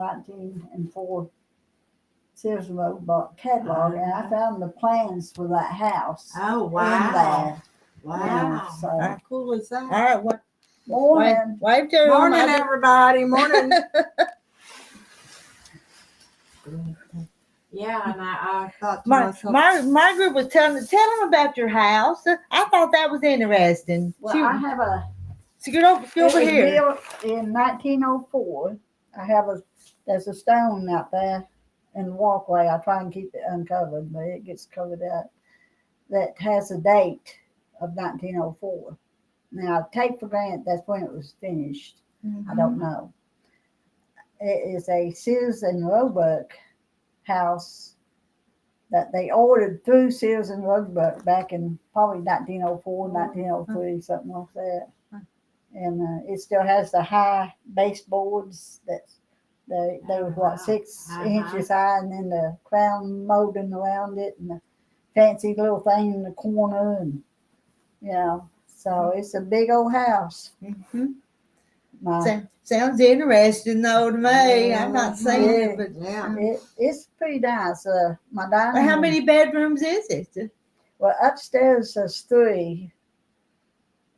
1904 Sears Roebuck catalog, and I found the plans for that house. Oh, in wow. there. Wow. Yeah, so. How cool is that? All right. What? Morning. Wave to Morning, them. everybody. Morning. Yeah, and I thought to myself, my group was tell them about your house. I thought that was interesting. Well, I have a. So get over here. Built in 1904. There's a stone out there in the walkway. I try and keep it uncovered, but it gets covered up. That has a date of 1904. Now, I take for granted that's when it was finished. Mm-hmm. I don't know. It is a Sears and Roebuck house that they ordered through Sears and Roebuck back in probably 1904, 1903, something like that. And it still has the high baseboards that they were 6 inches high, and then the crown molding around it, and the fancy little thing in the corner, and so it's a big old house. Mm-hmm. Sounds interesting though to me. I'm not saying it, but it's pretty nice. My dining room. How many bedrooms is it? Well, upstairs there's 3,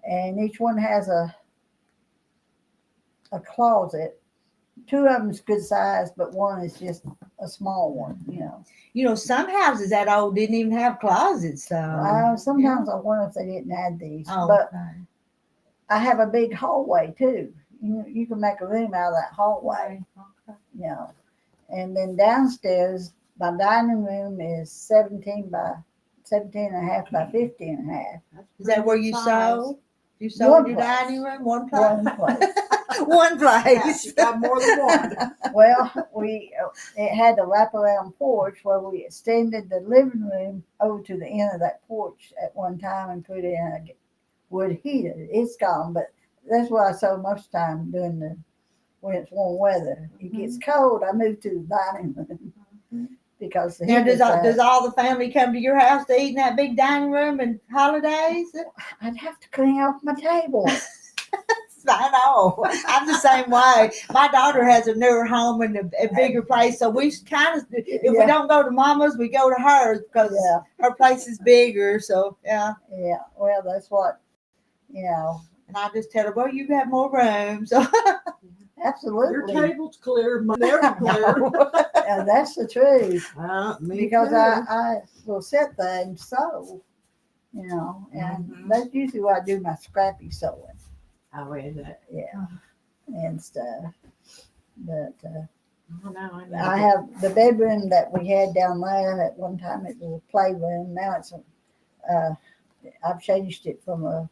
and each one has a closet. 2 of them's good size, but one is just a small one. Some houses that old didn't even have closets. So sometimes I wonder if they didn't add these. Oh, but okay. I have a big hallway too. You can make a room out of that hallway. Okay. And then downstairs, my dining room is 17 and a half by 15 and a half. Is that where you sew? You sew in your dining room? One place. One place. You got more than one. Well, it had a wraparound porch where we extended the living room over to the end of that porch at one time and put in a wood heater. It's gone, but that's where I sew most of the time when it's warm weather. It gets cold, I move to the dining room. Because now, does all the family come to your house to eat in that big dining room and holidays? I'd have to clean off my table. I know. I'm the same way. My daughter has a newer home and a bigger place, so we kind of, if we don't go to Mama's, we go to hers because her place is bigger. So yeah. Well, that's what And I just tell her, well, you have more room. So absolutely, your table's clear, my never clear. And that's the truth. Because too. I will sit there and sew, and that's usually where I do my scrappy sewing. Oh, is it? Yeah, and stuff. But I know. I have the bedroom that we had down there. At one time, it was a playroom. Now it's I've changed it from a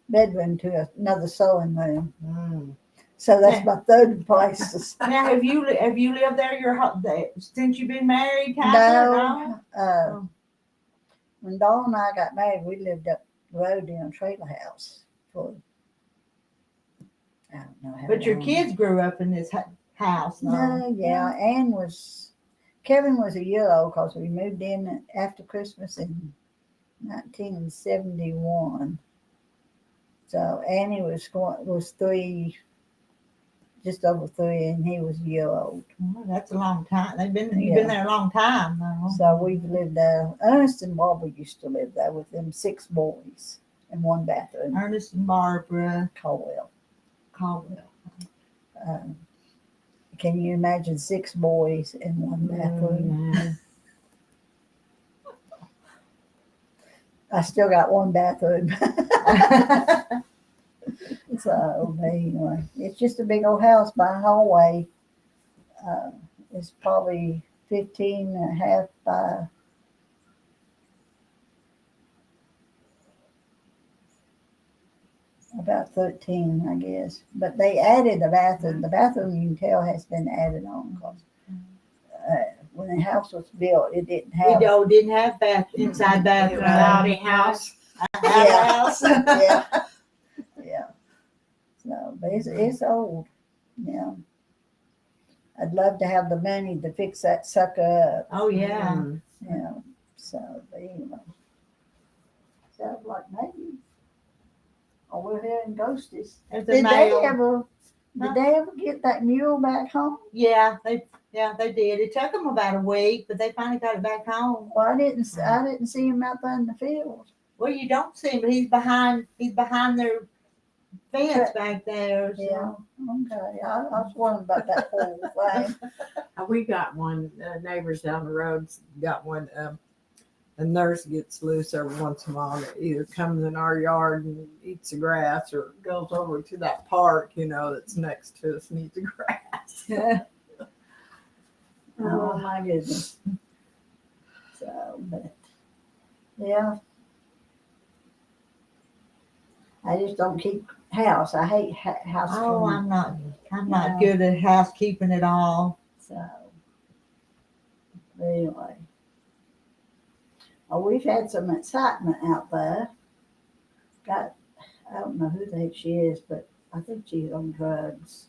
bedroom to another sewing room. So that's my third place. Now, have you lived there since you've been married? No. When Dawn and I got married, we lived up the road in a trailer house for I don't know how. But your kids grew up in this house, though. No, Kevin was a year old because we moved in after Christmas in 1971. So Annie was 3, just over 3, and he was a year old. Well, that's a long time. You've been there a long time, though. So we've lived there. Ernest and Barbara used to live there with them 6 boys in one bathroom. Ernest and Barbara Caldwell. Caldwell. Can you imagine 6 boys in one bathroom? I still got one bathroom. So anyway, it's just a big old house. My hallway is probably 15 and a half by about 13, I guess. But they added a bathroom. The bathroom, you can tell, has been added on because when the house was built, it didn't have. It didn't have inside bathroom. Rowdy house. House. Yeah. So, but it's old. Yeah. I'd love to have the money to fix that sucker up. Oh yeah. Yeah. So, but anyway. Sounds like maybe. Oh, we're here in Ghosties. Did they ever Did they ever get that mule back home? Yeah, they did. It took them about a week, but they finally got it back home. Well, I didn't see him out there in the field. Well, you don't see him, but he's behind their fence back there. So. Yeah. Okay. I was wondering about that whole thing. We got one, neighbors down the road got one. A nurse gets loose every once in a while. And it either comes in our yard and eats the grass, or goes over to that park, that's next to us and eats the grass. Oh my goodness. So, but yeah, I just don't keep house. I hate house. Oh, cleaning. I'm not good at housekeeping at all. So, but anyway. Oh, we've had some excitement out there. I don't know who the heck she is, but I think she's on drugs.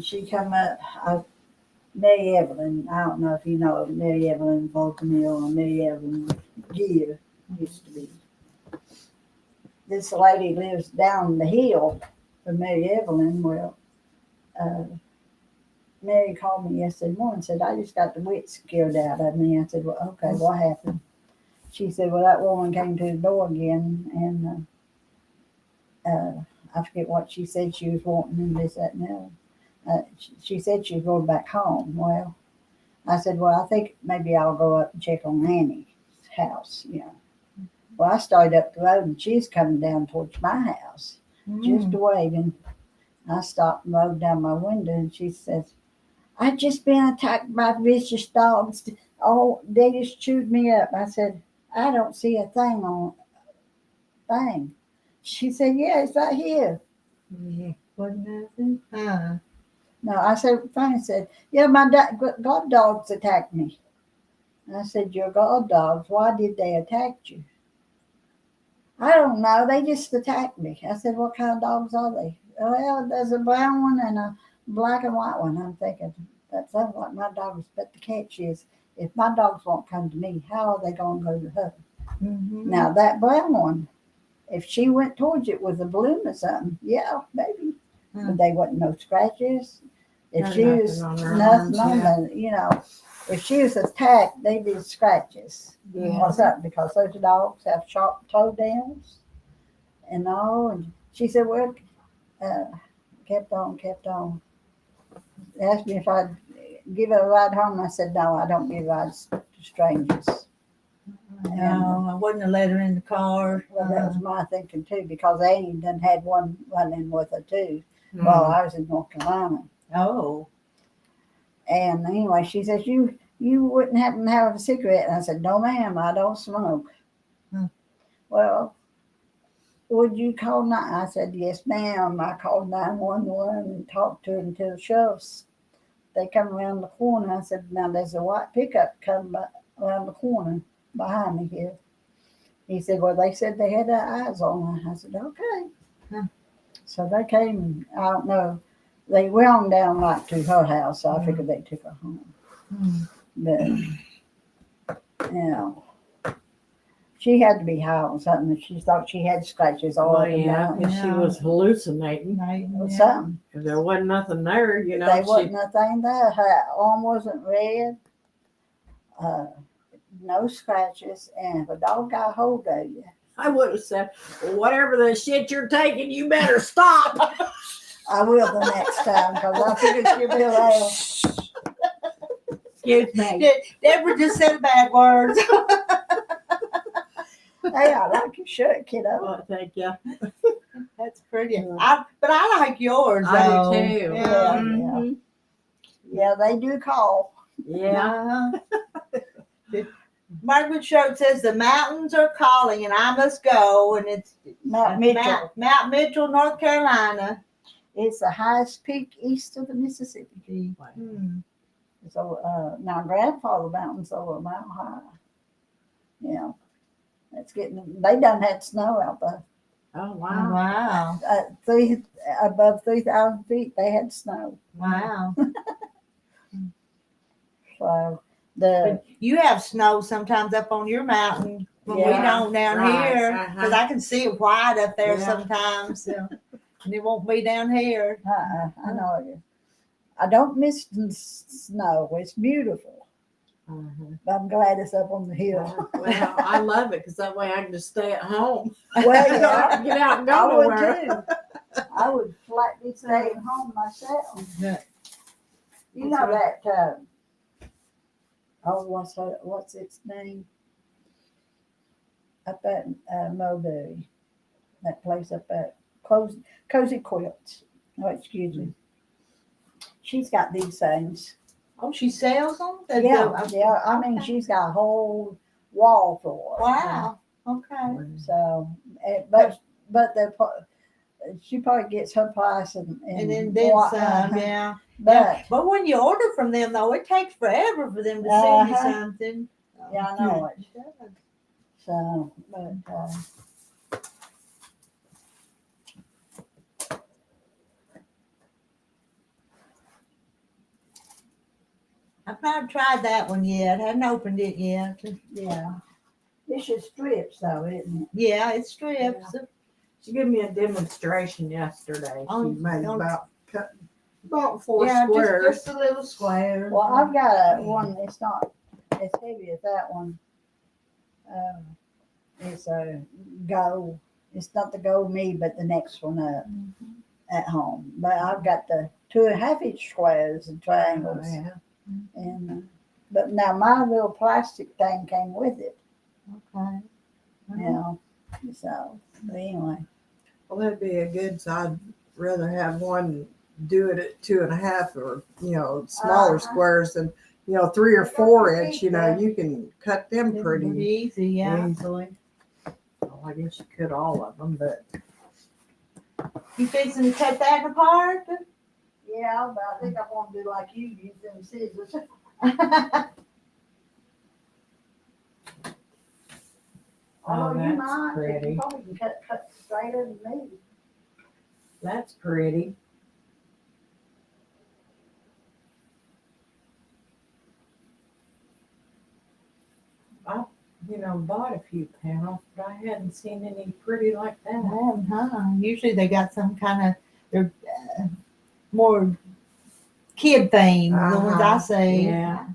She come up, Mary Evelyn. I don't know if you know of Mary Evelyn Volcamille or Mary Evelyn Gear used to be. This lady lives down the hill from Mary Evelyn. Well, Mary called me yesterday morning and said, I just got the wits scared out of me. I said, well, okay, what happened? She said, well, that woman came to the door again, and I forget what she said she was wanting, and this, that, and the other. She said she was going back home. Well, I said, well, I think maybe I'll go up and check on Annie's house, Well, I started up the road, and she's coming down towards my house, just waving. I stopped and rolled down my window, and she says, I've just been attacked by vicious dogs. Oh, they just chewed me up. I said, I don't see a thing on thing. She said, yeah, it's right here. Wasn't nothing? No, I said, fine. Said, yeah, my god dogs attacked me. And I said, your god dogs, why did they attack you? I don't know. They just attacked me. I said, what kind of dogs are they? Well, there's a brown one and a black and white one. I'm thinking, that sounds like my dogs. But the catch is, if my dogs won't come to me, how are they going to go to her? Now, that brown one, if she went towards it with a balloon or something, yeah, maybe. But they wasn't no scratches. If she was nothing on the, if she was attacked, they'd be scratches. Or something, because those dogs have sharp toe nails and all. And she said, well, kept on. Asked me if I'd give her a ride home. I said, no, I don't give rides to strangers. No, I wouldn't have let her in the car. Well, that was my thinking too, because Annie done had one running with her too while I was in North Carolina. Oh. And anyway, she says, you wouldn't happen to have a cigarette? And I said, no, ma'am, I don't smoke. Well, would you call 9? I said, yes, ma'am. I called 911 and talked to her until the sheriffs. They come around the corner. I said, now there's a white pickup coming around the corner behind me here. He said, well, they said they had their eyes on her. I said, okay. So they came, I don't know, they went on down like to her house, so I figured they took her home. But, she had to be high on something. She thought she had scratches all over because she was hallucinating. or something. If there wasn't nothing there, There wasn't nothing there. Her arm wasn't red. No scratches, and if a dog got hold of you, I would have said, well, whatever the shit you're taking, you better stop. I will the next time, because I figured she'd be around. Excuse me. Deborah just said bad words. Hey, I like your shirt, kiddo. Well, thank you. That's pretty. But I like yours, though. I do too. Yeah. Yeah, they do call. Yeah. Margaret Schroed says the mountains are calling and I must go, and it's Mount Mitchell. Mount Mitchell, North Carolina. It's the highest peak east of the Mississippi. So now Grandfather Mountain's over a mile high. Yeah, they done had snow out there. Oh, wow. Wow. Above 3,000 feet, they had snow. Wow. So But you have snow sometimes up on your mountain when we don't down here, because I can see it white up there sometimes. So. And it won't be down here. I know it is. I don't miss the snow. It's beautiful. But I'm glad it's up on the hill. Well, I love it because that way I can just stay at home. Well, I don't yeah, have to get out and I go would nowhere. too. I would flat be staying home myself. Yeah. You know that, what's its name? Up at Mulberry. That place up at Cozy Quilts. Oh, excuse me. She's got these things. Oh, she sells them? Yeah. I mean, she's got a whole wall full. Wow. Okay. So, but she probably gets her price and then more, some, yeah. But But when you order from them, though, it takes forever for them to send you something. yeah, I know it. So, but I've not tried that one yet. I haven't opened it yet. yeah, it's just strips, though, isn't it? Yeah, it strips. Yeah. She gave me a demonstration yesterday. Oh, She made don't- about 4 Yeah, squares. just a little square. Well, I've got one. It's not as heavy as that one. It's a gold. It's not the gold me, but the next one up at home. But I've got the 2.5-inch squares and triangles. Oh, yeah. And but now my little plastic thing came with it. Okay. You know. So but anyway. Well, that'd be a good. So I'd rather have one do it at 2.5 or smaller squares than 3 or 4 inch. You can cut them pretty easy, yeah. easily. Well, I guess you could all of them, but You fixing to cut that apart? Yeah, but I think I want to do like you use them scissors. oh, you that's might. pretty. You probably can cut straighter than me. That's pretty. I, bought a few panels, but I hadn't seen any pretty like that. Usually they got some kind of, they're more kid themed, the ones I see. Yeah.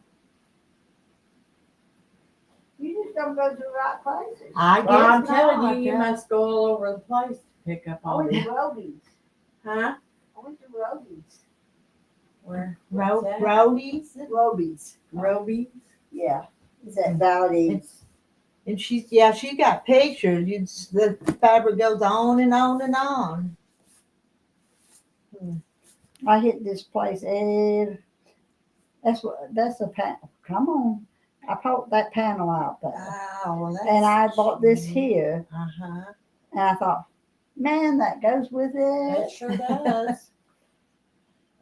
You just don't go to the right places. I guess Well, I'm not, telling you, you yeah. must go all over the place to pick up all Always these. the roadies. Huh? Always the roadies. Where? Roadies. Roadies. Robies? Yeah. Is that Valdez? And she got pictures. The fabric goes on and on and on. I hit this place that's a panel. Come on. I poked that panel out there. Oh, well, that's And I bought this here. Uh-huh. And I thought, man, that goes with It it. sure does.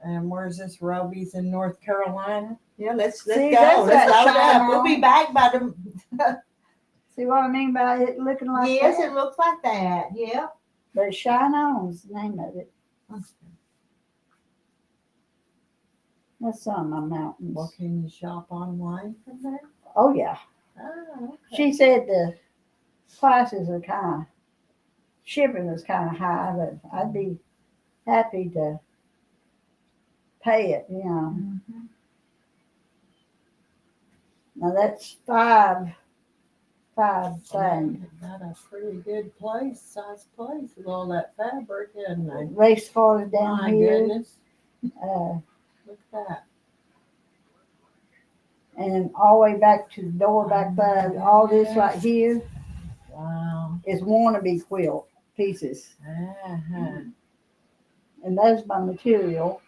And where's this? Robies in North Carolina? Yeah, let's See, go. that's Let's that load shine up. We'll on. be back by the. See what I mean by it looking like Yes, that? it looks like that. Yeah. But Shine On is the name of it. That's some of my mountains. Well, can you shop online from there? Oh, yeah. Oh, okay. She said the prices are shipping was kind of high, but I'd be happy to pay it, Now that's five things. Got a pretty good size place with all that fabric, and Race cars down my here. goodness, look at that. And all the way back to the door back there. All this right here Wow. is wannabe quilt pieces. Uh-huh. And that's my material.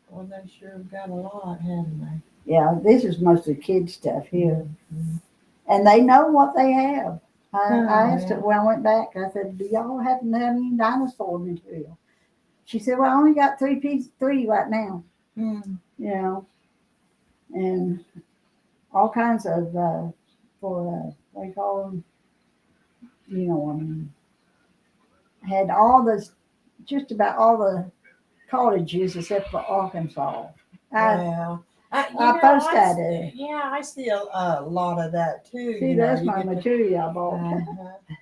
Well, they sure have got a lot, haven't they? Yeah, this is mostly kid stuff here. Mhm. And they know what they have. I Oh, asked yeah. her when I went back, I said, do y'all happen to have any dinosaur material? She said, well, I only got three right now, Mm. and all kinds of, what do you call them? You know what I mean. Had just about all the cottages except for Arkansas. Well, I first got it. Yeah, I see a lot of that too. See, that's my material I bought. Uh-huh.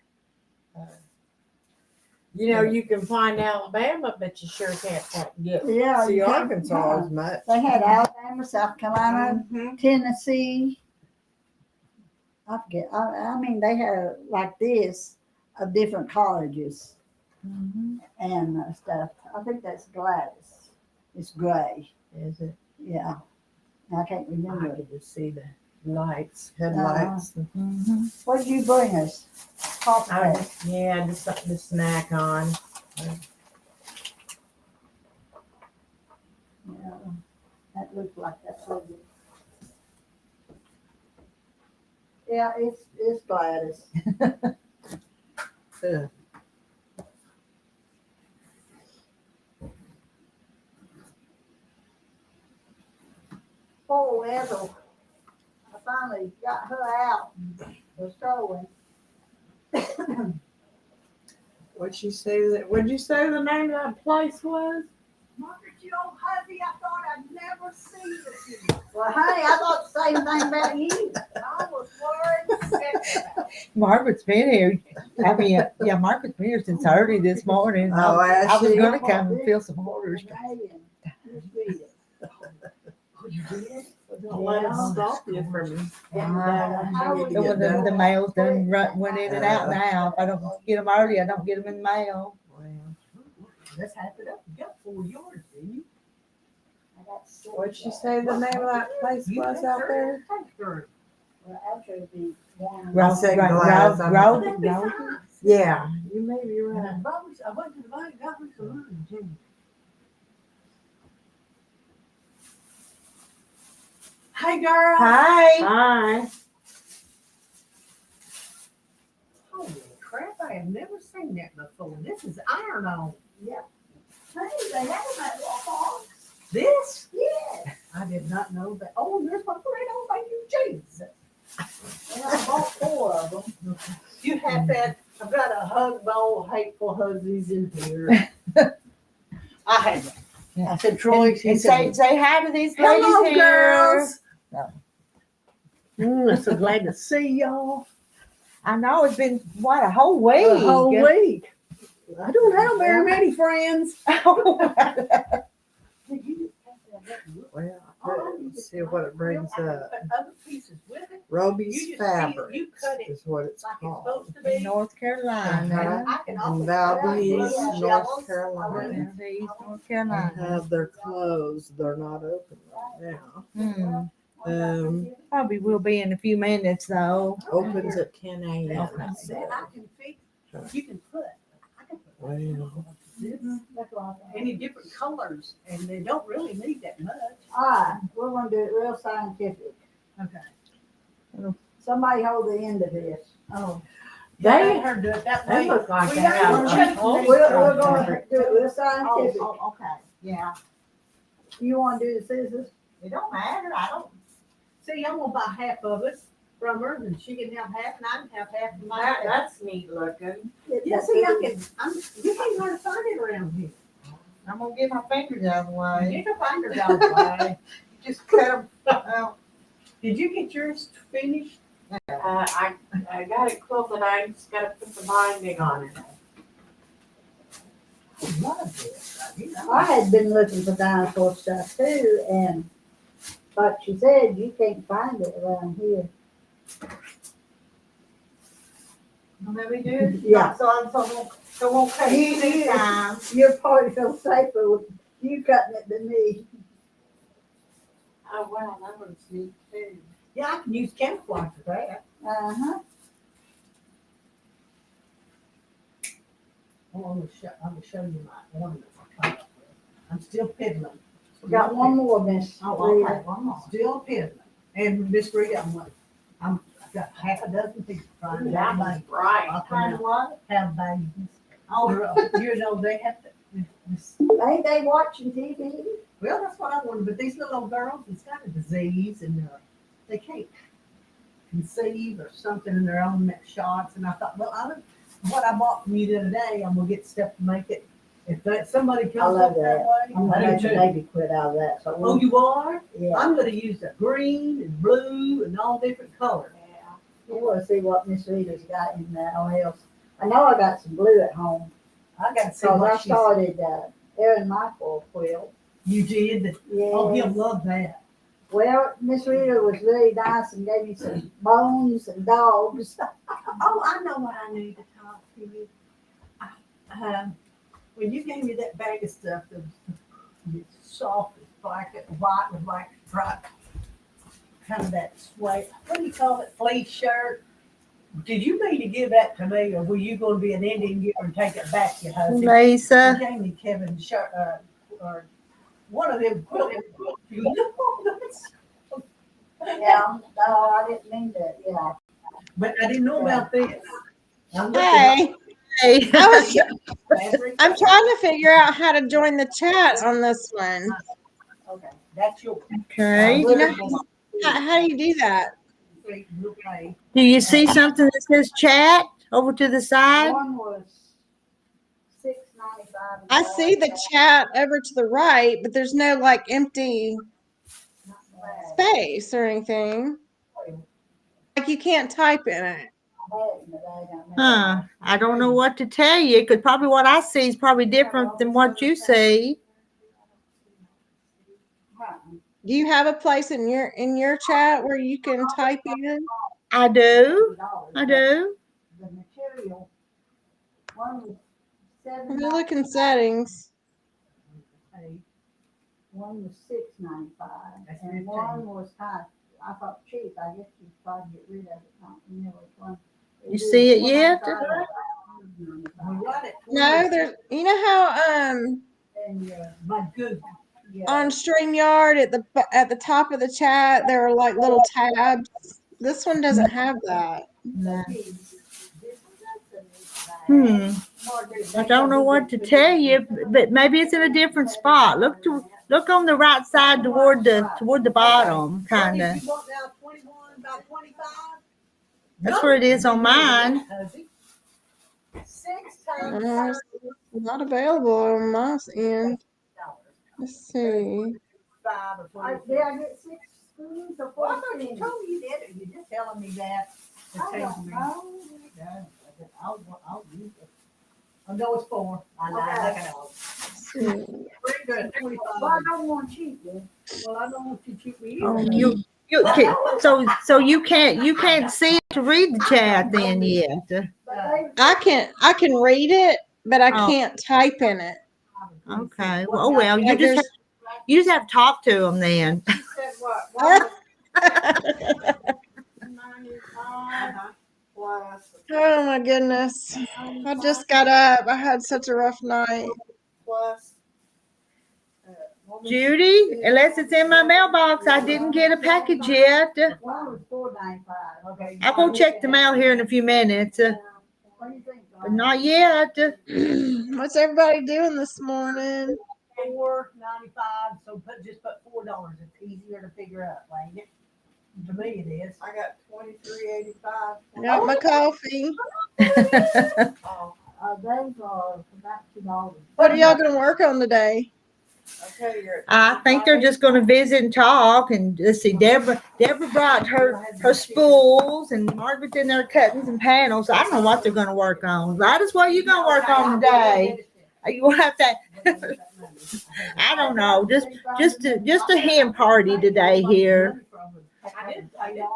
You know, you can find Alabama, but you sure can't get Yeah, see you can't- Arkansas as much. They had Alabama, South Carolina, Mhm. Tennessee. I forget. I mean, they had like this of different colleges and stuff. I think that's Gladys. It's gray. Is it? Yeah. I can't I remember. could just see the lights, headlights. What did you bring us? Coffee. Yeah, just something to snack on. Yeah. That looks like that's so good. Yeah, it's Gladys. Ugh. Poor Ethel. I finally got her out and was trolling. What'd you say the name of that place was? Margaret, you old hubby, I thought I'd never see you. Well, honey, I thought the same thing about you. I was worried. Margaret's been here. I mean, yeah, Margaret's been here since early this morning. Oh, I was Ashley. going to come and fill some orders. Oh, you did? Don't let it stop you from. The mail's done went in and out now. If I don't get them early, I don't get them in the mail. Let's have it up. You got 4 yards, didn't you? What'd she say the name of that place was out there? Well, actually, it'd be one. I said Gladys, I'm- Road. Yeah, you may be right. I went to the bank, got me some money, too. Hey, girl. Hi. Hi. Holy crap, I have never seen that before. This is iron on. Hey, they have them at Walmart. This? Yeah. I did not know that. Oh, there's my friend. Oh, thank you, Jesus. And I bought 4 of them. You have that. I've got a hug bowl, hateful huzzies in here. I had that. I said, Troy, she And said, say hi to these ladies hello, here. girls. No. I'm so glad to see y'all. I know it's been what a whole week. A whole week. I don't have very many friends. Well, let's see what it brings up. Other pieces with it. Roby's You Fabrics cut it is what it's like it's called. supposed to be. North Carolina. I can In always Valdez, cut it. North Carolina. Valdez, North They Carolina. have their closed. They're not open right now. Probably will be in a few minutes though. Opens at 10 a.m. Okay. That I can fix. You can put. I can put Wow. this. Any different colors, and they don't really need that much. All right, we're gonna do it real scientific. Okay. Somebody hold the end of this. Oh. They- Let her do it that They way. look like We they don't have want a to- whole We're gonna bunch. do it real scientific. okay. Yeah. You wanna do the scissors? It don't matter. I don't. See, I'm gonna buy half of it from her, and she can have half, and I can have half of mine. That's neat looking. Yeah, see, I can. You can't hardly find it around here. I'm gonna get my fingers out of the way. You can find her down the way. Just cut them out. Did you get yours finished? I got it quilted. I just got to put the binding on it. I love this. I had been looking for dinosaur stuff too, and but she said you can't find it around here. Let me do it. Yeah. So won't cut you this time. You're probably feel safer with you cutting it than me. Oh, wow, that one's neat too. Yeah, I can use camouflage for that. Uh-huh. I'm gonna show you my ornaments. I'm still piddling. We got one more, Miss. Oh, Rita. okay, one more. Still piddling. And Miss Rita, I've got half a dozen people trying to That have one's babies. bright. I'll come out, have babies. Oh, you know, they have to, Ain't they watching TV? well, that's what I wanted, but these little girls, it's got a disease and they can't conceive or something in their own shots. And I thought, well, what I bought from you the other day, I'm gonna get stuff to make it. If somebody I comes love up that way. I'm I gonna do make a too. baby quit out of that. So Oh, you are? yeah. I'm gonna use the green and blue and all different colors. We want to see what Miss Rita's got in there or else. I know I got some blue at home. I gotta see Cause I what she said. started, Aaron Michael quilt. You did? Yeah. Oh, he'll love that. Well, Miss Rita was really nice and gave me some bones and dogs. Oh, I know what I need to talk to you. When you gave me that bag of stuff, it's soft as black, white with like striped, kind of that suede. What do you call it? Fleece shirt. Did you mean to give that to me, or were you going to be an Indian giver and take it back to your husband? Lisa. You gave me Kevin's shirt, or one of them quilted. You know, Yeah, no, I didn't mean that, yeah. but I didn't know about this. I'm looking Hey. Hey. I'm trying to figure out how to join the chat on this one. Okay, that's your. Okay. You know, how do you do that? We'll pay. Do you see something that says chat over to the side? One was $6.95. I see the chat over to the right, but there's no like empty space or anything. Like you can't type in it. Huh. I don't know what to tell you, because probably what I see is probably different than what you see. Do you have a place in your chat where you can type in? I do. I do. The material, one was Let me look in settings. one was $6.95, That's and 15. one was kind. I thought cheap. I guess you probably get rid of it. You know which one. You see it yet? We got it. No, there's. You know how And My good. on StreamYard at the top of the chat there are like little tabs. This one doesn't have that. No. I don't know what to tell you, but maybe it's in a different spot. Look on the right side toward the bottom, kind of. You want now 21 by 25? That's where it is on mine. 6 times. It's not available on my end. Let's see. 5 or 20. did I get 6 spoons or 4 Well, I thought you spoons? told me you did it. You're just telling me that. To I tell don't me. know. No, I'll use it. I know it's 4. I know. Okay. I know. Bring the 25. Well, I don't want cheap, then. Well, I don't want you to cheat me Oh, either. you can, so you can't see it to read the chat then yet. But they, I can read it, but I Oh. can't type in it. Okay. Well, Like you just have to talk to them then. she said what? One was plus. Oh my goodness. I just got up. I had such a rough night. Plus. Judy, unless it's in my mailbox, I didn't get a package yet. One was $4.95. Okay. I'll go check the mail here in a few minutes, What do you think? but not yet. What's everybody doing this morning? $4.95. So just put $4. It's easier to figure out, ain't it? To me, it is. I got $23.85. Got my coffee. Those are about $2. What are y'all gonna work on today? Okay, I think they're just going to visit and talk. And let's see, Deborah brought her spools, and Margaret's in there cutting some panels. I don't know what they're going to work on. Gladys, what are you going to work on today? You will have to. I don't know. Just a hen party today here. I didn't find that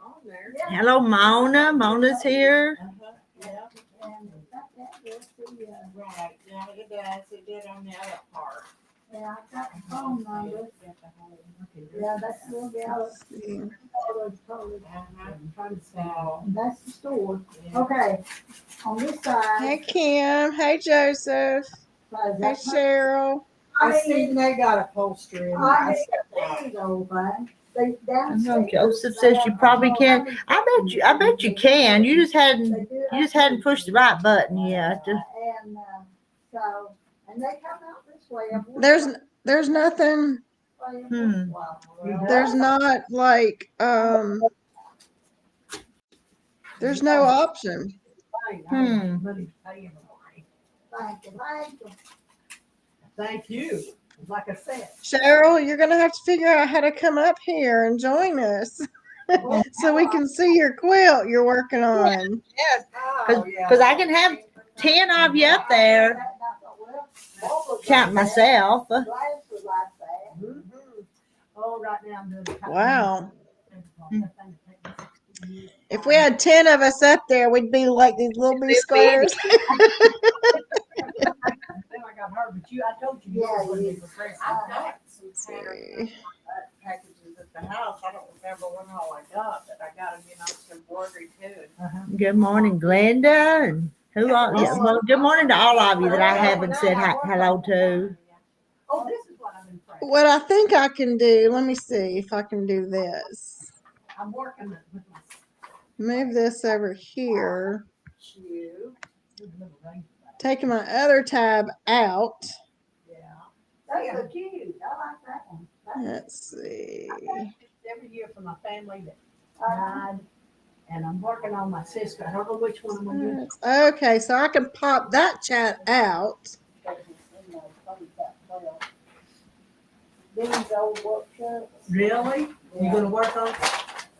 on there. Hello, Mona. Mona's here. Yeah. Right. Yeah, it does. It did on the other part. Yeah, I got the phone number. Yeah, that's the gal. That's the store. Okay, on this side. Hey Kim. Hey Joseph. Hey Cheryl. I seen they got upholstery in I these old things. They I know downstairs. Joseph says you probably can. I bet you can. You just hadn't pushed the right button yet. And so, and they come out this way. There's nothing. There's not like there's no option. Thank you. Like I said. Cheryl, you're gonna have to figure out how to come up here and join us so we can see your quilt you're working on. Yes, because I can have 10 of you up there, count myself. Oh, right now I'm doing. Wow. If we had 10 of us up there, we'd be like these little bitty squares. Then I got her, but I told you. Yeah, wouldn't you- be refreshing. I've got some See. packages at the house. I don't remember when all I got, but I got them, some embroidery too. Good morning, Glenda. And who all? Yeah, well, good morning to all of you that I haven't said hello to. Oh, this is what I've been praying. What I think I can do, let me see if I can do this. I'm working with my Move this over here. shoe. Taking my other tab out. Yeah. That's so cute. I like that one. Let's see. Every year for my family that died, and I'm working on my sister. I don't know which one I'm gonna use. Okay, so I can pop that chat out. These old workshops. Really? You gonna work on?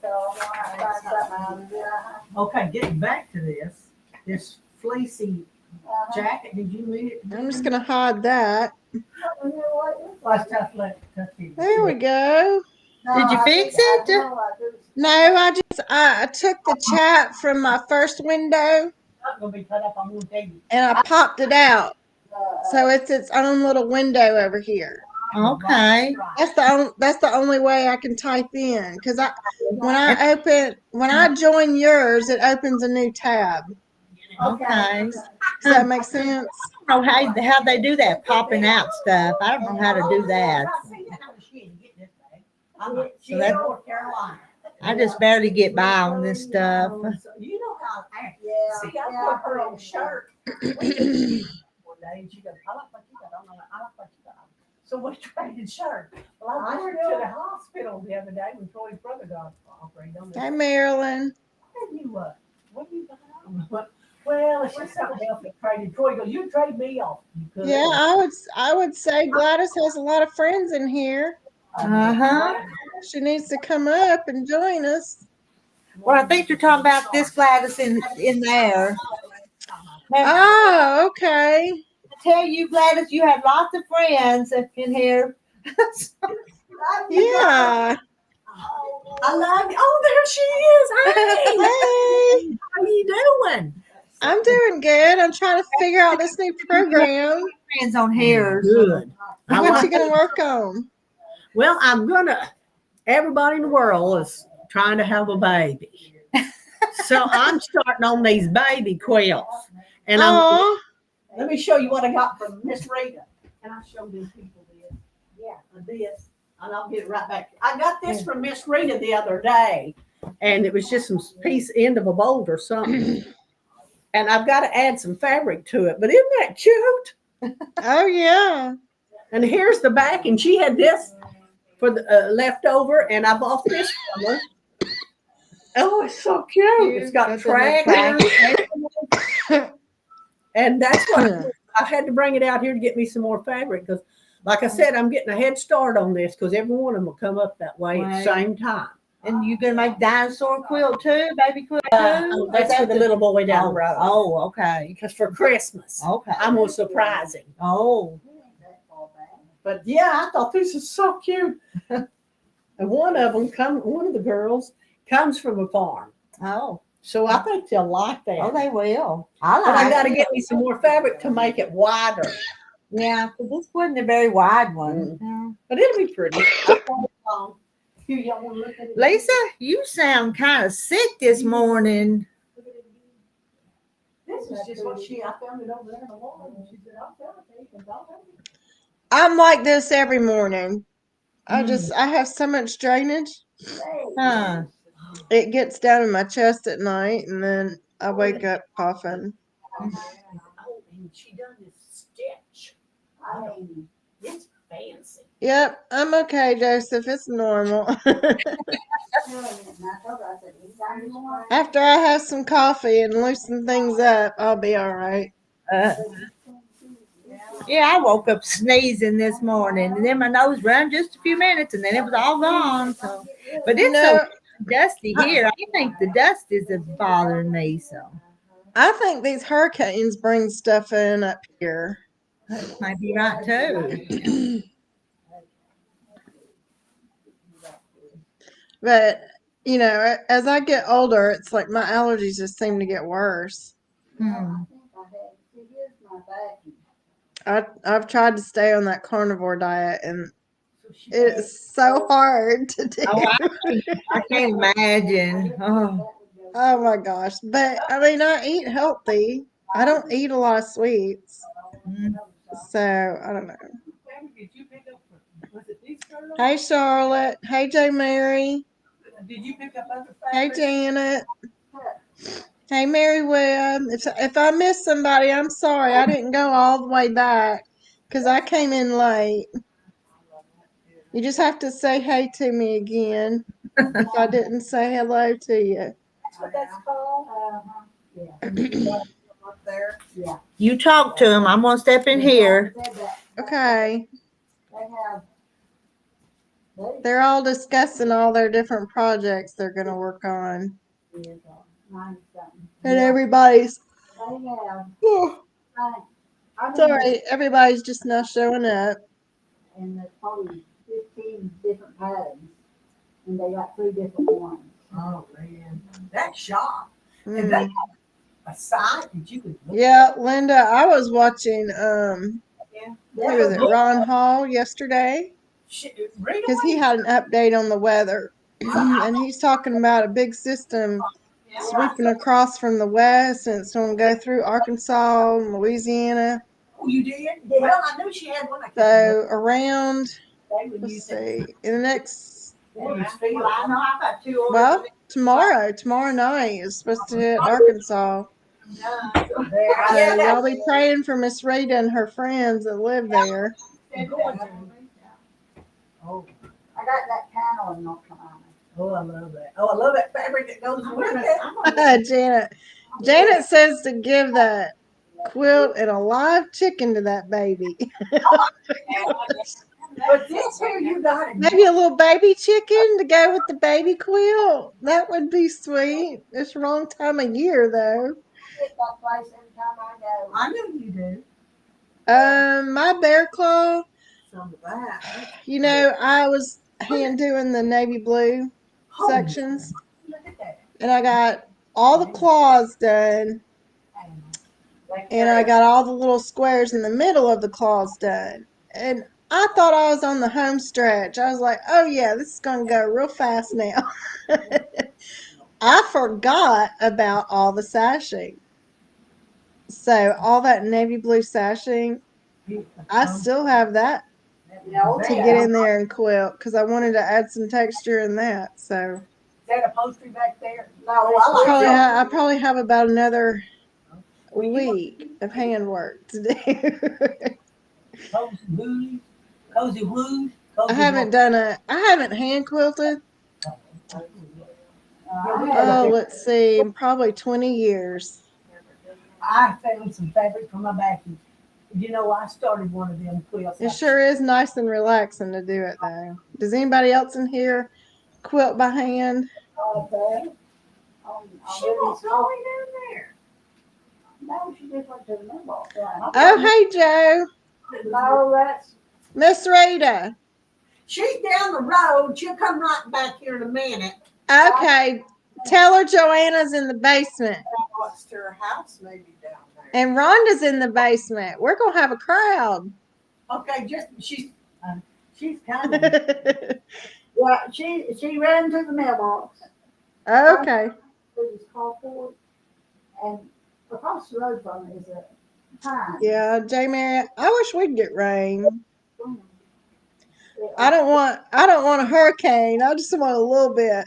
So I'm gonna have to find something out of it. Okay, getting back to this fleecy jacket. Did you read it? I'm just gonna hide that. Last tough left. There we go. Did you fix it? No, I took the chat from my first window Not gonna be cut up. I'm gonna tell you. and I popped it out. So it's its own little window over here. Okay. That's the only way I can type in because when I join yours, it opens a new tab. Okay. Does that make sense? I don't know how they do that popping out stuff. I don't know how to do that. So that- North Carolina. I just barely get by on this stuff. You know how I act. Yeah. See, I put her on shirt. One day, and she goes, I like what you got. I like what you got. So we traded shirt. Well, I went to the hospital the other day when Troy's brother got operated on. Hey, Marilyn. What do you got on? Well, it's just something else that traded. Troy goes, you trade me off. You could. Yeah, I would say Gladys has a lot of friends in here. Uh-huh. She needs to come up and join us. Well, I think you're talking about this Gladys in there. Oh, okay. I tell you, Gladys, you have lots of friends in here. Yeah. I love you. Oh, there she is. Hey, Hey, how you doing? I'm doing good. I'm trying to figure out this new program. Friends on here. Good. What you gonna work on? Well, everybody in the world is trying to have a baby. So I'm starting on these baby quilts. And Oh, let me show you what I got from Miss Rita. And I showed these people this. Yeah, this. And I'll get it right back. I got this from Miss Rita the other day. And it was just some end of a bolt or something. And I've got to add some fabric to it. But isn't that cute? oh yeah. And here's the back. And she had this for the leftover. And I bought this from her. Oh, it's so cute. It's got track. And that's what I had to bring it out here to get me some more fabric. Because, like I said, I'm getting a head start on this because every one of them will come up that way at the same time. And you gonna make dinosaur quilt too, baby quilt too? That's for the little boy down the road. Oh, okay. Because for Christmas, Okay. I'm going to surprise him. Oh. But yeah, I thought this is so cute. And one of the girls comes from a farm. Oh. So I think they'll like that. Oh, they will. I But I like got to it. get me some more fabric to make it wider. Yeah, but this wasn't a very wide one. No. But it'll be pretty. Here, y'all want to look at it? Lisa, you sound kind of sick this morning. This is just what I found it over there in the wall. And she said, I'll tell it. I'm like this every morning. I have so much drainage. Huh. It gets down in my chest at night and then I wake up coughing. Oh, and she done this stitch. It's fancy. Yep, I'm okay, Joseph. It's normal. After I have some coffee and loosen things up, I'll be all right. Yeah, I woke up sneezing this morning, and then my nose ran just a few minutes, and then it was all gone. So, but it's so dusty here. I think the dust is bothering me. So, I think these hurricanes bring stuff in up here. That might be right too. But, you know, as I get older, it's like my allergies just seem to get worse. Hmm. I've tried to stay on that carnivore diet, and it's so hard to do. Oh, I can't imagine. Oh, Oh my gosh. But I mean, I eat healthy. I don't eat a lot of sweets. mm. So I don't know. Did you pick up, was it these girls? Hey, Charlotte. Hey, J. Mary. Did you pick up other Hey, fabrics? Janet. Hey, Mary Webb. If I missed somebody, I'm sorry. I didn't go all the way back because I came in late. You just have to say hey to me again if I didn't say hello to you. That's what that's called? Up there. Yeah. You talk to him. I'm gonna step in here. Okay. They have. They're all discussing all their different projects they're going to work on. And everybody's. They have. Sorry, everybody's just not showing up. And there's probably 15 different patterns. And they got 3 different ones. Oh, man. That shop. And Mm. they have a site that you could look Yeah, Linda, I was watching at. who was it, Ron Hall yesterday, Read because he had an update on the weather. And he's talking about a big system sweeping across from the west, and it's going to go through Arkansas and Louisiana. Oh, you did? Well, I knew she had one. I So around, they would let's use it. see, in the next, Well, I know I got 2 orders. well, tomorrow night is supposed to hit Arkansas. So y'all be praying for Miss Rita and her friends that live there. Oh, I got that panel in North Carolina. I love that. Oh, I love that fabric that goes with it. Janet says to give that quilt and a live chicken to that baby. But this here, you got it. Maybe a little baby chicken to go with the baby quilt. That would be sweet. It's the wrong time of year though. I hit that place every time I go. I know you do. My bear claw, Some of that. you know, I was hand doing the navy blue sections, Look at that. and I got all the claws done, and I got all the little squares in the middle of the claws done. And I thought I was on the home stretch. I was like, oh yeah, this is going to go real fast now. I forgot about all the sashing. So all that navy blue sashing, I still have that to get in there and quilt because I wanted to add some texture in that. So Is that upholstery back there? No, I I probably have about another week of handwork to do. Cozy woos. Cozy woos. I haven't hand quilted. Oh, let's see, probably 20 years. I found some fabric for my backing. You know, I started one of them quilts. It sure is nice and relaxing to do it though. Does anybody else in here quilt by hand? She won't go way down there. No, she just went to the mailbox. Oh, hey Joe. No, that's. Miss Rita. She's down the road. She'll come right back here in a minute. Okay. Tell her Joanna's in the basement. What's to her house maybe down there. And Rhonda's in the basement. We're gonna have a crowd. Okay, just she's Coming. Yeah, she ran to the mailbox. Okay. It was called for it. And across the road from it is a pine. Yeah, J. Mary, I wish we'd get rain. I don't want a hurricane. I just want a little bit.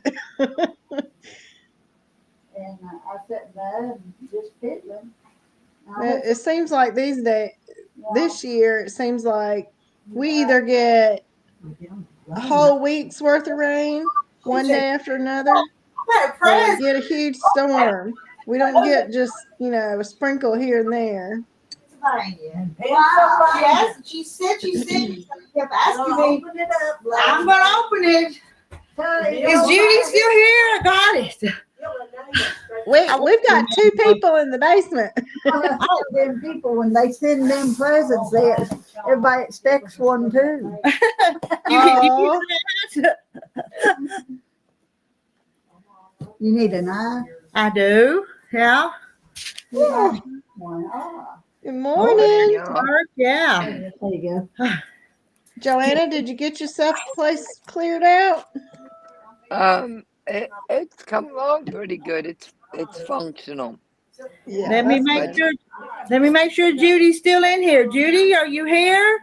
And I sat there and just fiddling. It seems like these days, this year, it seems like we either get a whole week's worth of rain one day after another, or we get a huge storm. We don't get just, a sprinkle here and there. She said she kept asking me. Open it up. I'm gonna open it. Is Judy still here? I got it. We've got 2 people in the basement. Them people, when they send them presents, everybody expects one too. Oh, You need a knife? I do. Yeah. One. Ah, good morning. Yeah. there you go. Joanna, did you get yourself a place cleared out? It's come along pretty good. It's functional. Yeah. Let me that's make good. sure. Let me make sure Judy's still in here. Judy, are you here?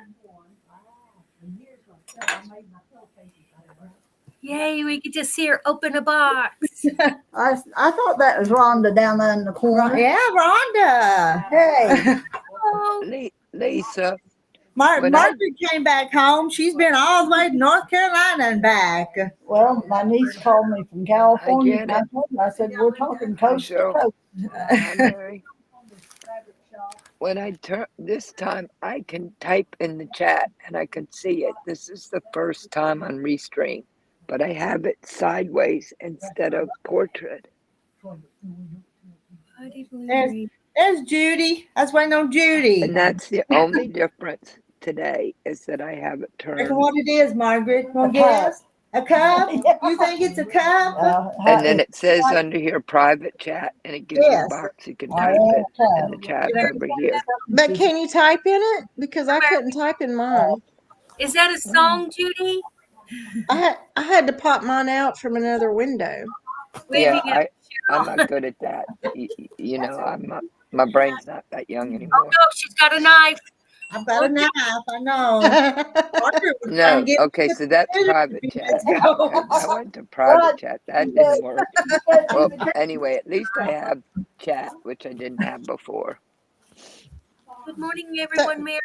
Yay, we get to see her open a box. I thought that was Rhonda down there in the corner. Yeah, Rhonda. Hey, Oh, Lisa, When I- Margaret came back home. She's been all the way to North Carolina and back. well, my niece called me from California. get I it. told her, I said, we're talking coast to Sure. coast. Hi, Mary. When I turn this time, I can type in the chat and I can see it. This is the first time on Restream, but I have it sideways instead of portrait. There's Judy. I was waiting on Judy. And that's the only difference today is that I have it Reckon turned. what it is, Margaret? A Want to guess? A cup? You think it's a cup? And then it says under here private chat, and it gives you a Yes. box you can type it in the chat over here. But can you type in it? Because I couldn't type in mine. is that a song, Judy? I had to pop mine out from another window. Yeah, Waving at- I'm not good at that. You know, I'm not, my brain's not that young Oh anymore. no, she's got a knife. I've got a knife. I know. Margaret was trying No, to get okay, so that's private chat. I went to private chat. That didn't work. Well, anyway, at least I have chat, which I didn't have before. Good morning, everyone. Mary.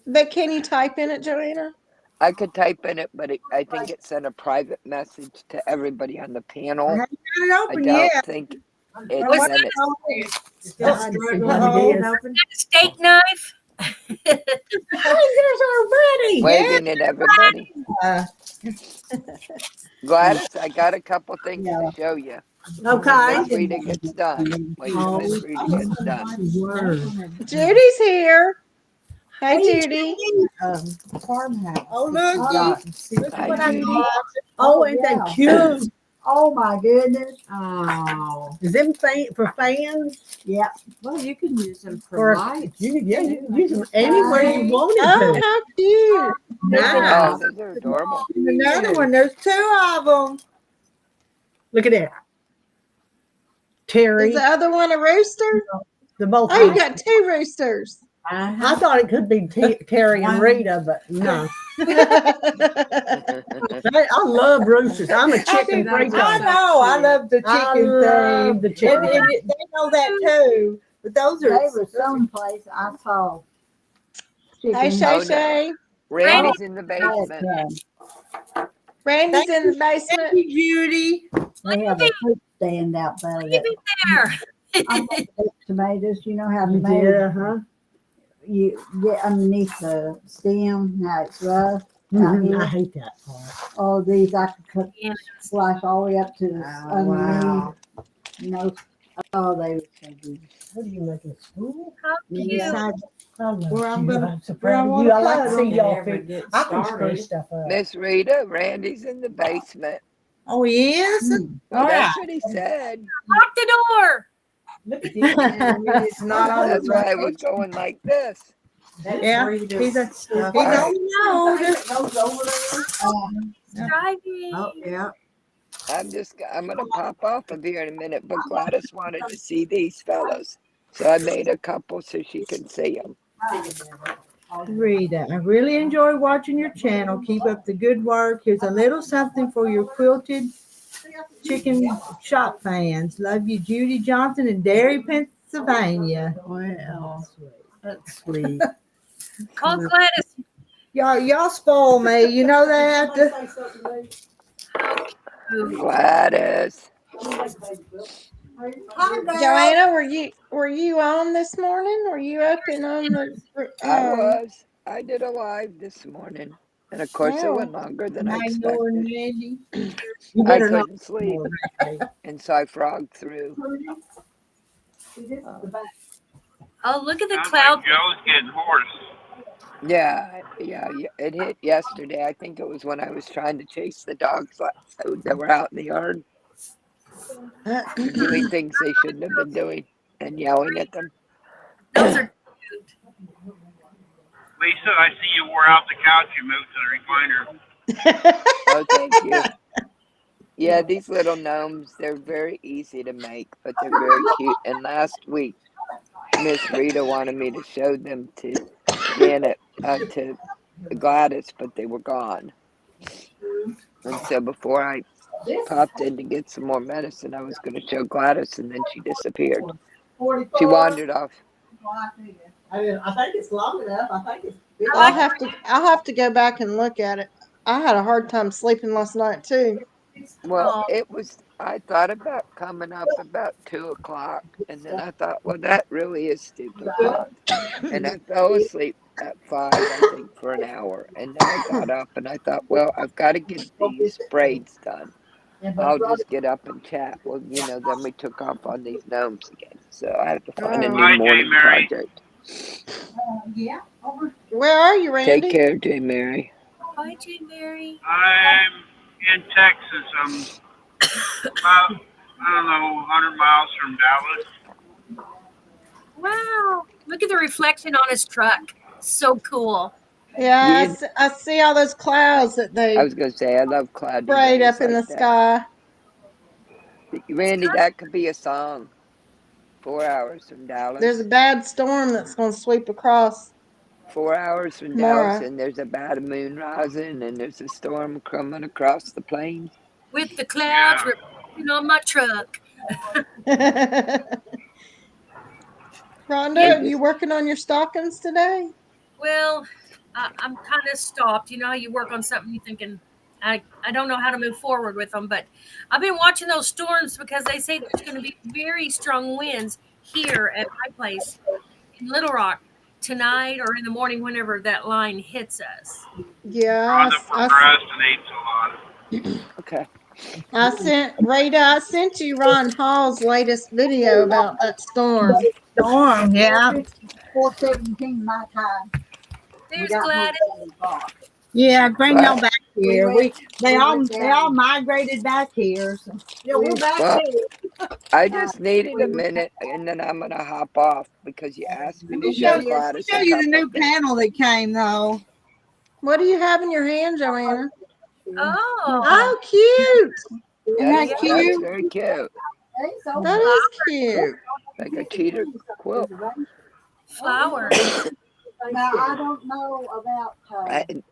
But can you type in it, Joanna? I could type in it, but I think it sent a private message to everybody on the I panel. haven't got it I open don't yet. think it Was sent it. Still struggling to Uh-oh. get it open. Is that a steak knife? Hey, there's our buddy. Waving at everybody. Yeah. Gladys, I got a couple things to show you. Okay. Miss Rita gets done. Wait till Miss Rita gets done. Judy's here. Hey, Judy. Farmhouse. Oh, look. Look Hi, what I Judy. got. Oh, ain't that cute? Oh my goodness. Oh, is them for fans? Yeah. Well, you can use them For- for lights. You can use them anywhere you wanted Oh, to. how cute. Nice. Oh, those are adorable. Another one. There's 2 of them. Look at that. Terry, Is the other one a rooster? the both. Oh, you got 2 roosters. I thought it could be Terry and Rita, but no. I love roosters. I'm a chicken freak. I know. I love the I chicken love thing. the chicken. And they know that too. But those They are were someplace I saw. Hey, chicken. Shay Oh, no. Shay. Randy's in the Yes, basement. Randy's in the Thank basement. you, Judy. They have a fruit stand out there. Leave That, it there. I like the tomatoes. You know how tomatoes Yeah, huh? you get underneath the stem, how it's rough. Mhm, I hate that part. All these I could cut, Yeah. slice all the way up to the underneath. Wow. You know, oh, they were so good. What are you making? School? How cute. Yeah. Where I'm gonna- surprised where I of wanna you. I like to cut see 'em. y'all fit. I can screw stuff up. Miss Rita, Randy's in the basement. Oh, he is? Well, All right. that's what he said. Lock the door. Look at It's not on That's the why I was going like this. Yeah, he's on the Driving. Oh, yeah. I'm gonna pop off of here in a minute, but Gladys wanted to see these fellows. So I made a couple so she can see them. Rita, I really enjoy watching your channel. Keep up the good work. Here's a little something for your quilted chicken shop fans. Love you, Judy Johnson in Derry, Pennsylvania. Well, that's sweet. Call Gladys. Y'all spoil me. You know that? Gladys. Joanna, were you on this morning? Were you up and on the? I was. I did a live this morning. And of course, it Well, went longer than I Night, Nora and expected. Mandy. You I better not couldn't sleep, more Randy. and so I frogged through. Oh, look at the Sounds cloud. like Joe's getting hoarse. Yeah, it hit yesterday. I think it was when I was trying to chase the dogs that were out in the yard, doing things they shouldn't have been doing, and yelling at them. Those are cute. Lisa, I see you wore out the couch you moved to the recliner. Oh, thank you. Yeah, these little gnomes, they're very easy to make, but they're very cute. And last week, Miss Rita wanted me to show them to Janet, to Gladys, but they were gone. And so before I popped in to get some more medicine, I was going to show Gladys, and then she disappeared. 44. She wandered off. I think it's long enough. I think it's big. I'll have to go back and look at it. I had a hard time sleeping last night too. Well, Oh. I thought about coming up about 2:00, and then I thought, well, that really is stupid o'clock. And I fell asleep at 5, I think, for an hour. And then I got up and I thought, well, I've got to get these braids done. I'll just get up and chat. Well, then we took off on these gnomes again. So I have to find a Oh. new Bye, morning Jane Mary. project. Yeah. Over. Where are you, Randy? Take care, Jane Mary. Bye, Jane Mary. I'm in Texas. I'm about, 100 miles from Dallas. Wow. Look at the reflection on his truck. So cool. Yeah, I see all those clouds that they I was going to say, I love cloudy sprayed days up in the like that. sky. Randy, that could be a song. 4 hours from Dallas. There's a bad storm that's going to sweep across. 4 hours from Dallas, and there's a bad moon rising, and there's a storm coming across the plains. With the clouds Yeah. reflecting on my truck. Rhonda, are you working on your stockings today? Well, I'm kind of stopped. You know how you work on something, you're thinking, I don't know how to move forward with them. But I've been watching those storms because they say there's going to be very strong winds here at my place in Little Rock tonight or in the morning whenever that line hits us. Yeah, Rhonda procrastinates a lot. Okay. I sent you Ron Hall's latest video about that storm. Storm. Yeah. 4:17 my time. There's Gladys. Yeah. Bring Well, y'all back here. They all migrated back here. So. Yeah, we're back Well, here. I just needed a minute, and then I'm gonna hop off because you asked me to show Gladys. Show you the new panel that came though. What do you have in your hand, Joanna? Oh, Oh, cute. Isn't that cute? That's very cute. That is cute. Like a cheater quilt. flowers. Now, I don't know about,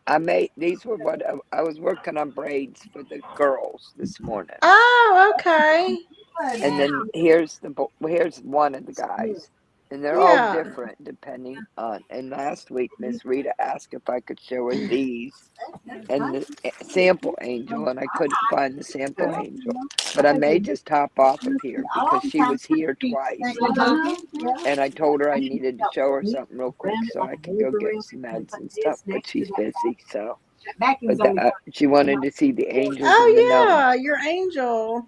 I made these were what I was working on braids for the girls this morning, Oh, okay. and then here's one of the guys, and they're Yeah. all different depending on. And last week, Miss Rita asked if I could show her these and the sample angel, and I couldn't find the sample angel, but I may just hop off of here because she was here twice, and I told her I needed to show her something real quick so I could go get some meds and stuff, but she's busy, so. But she wanted to see the angels Oh, and the gnomes. yeah, your angel.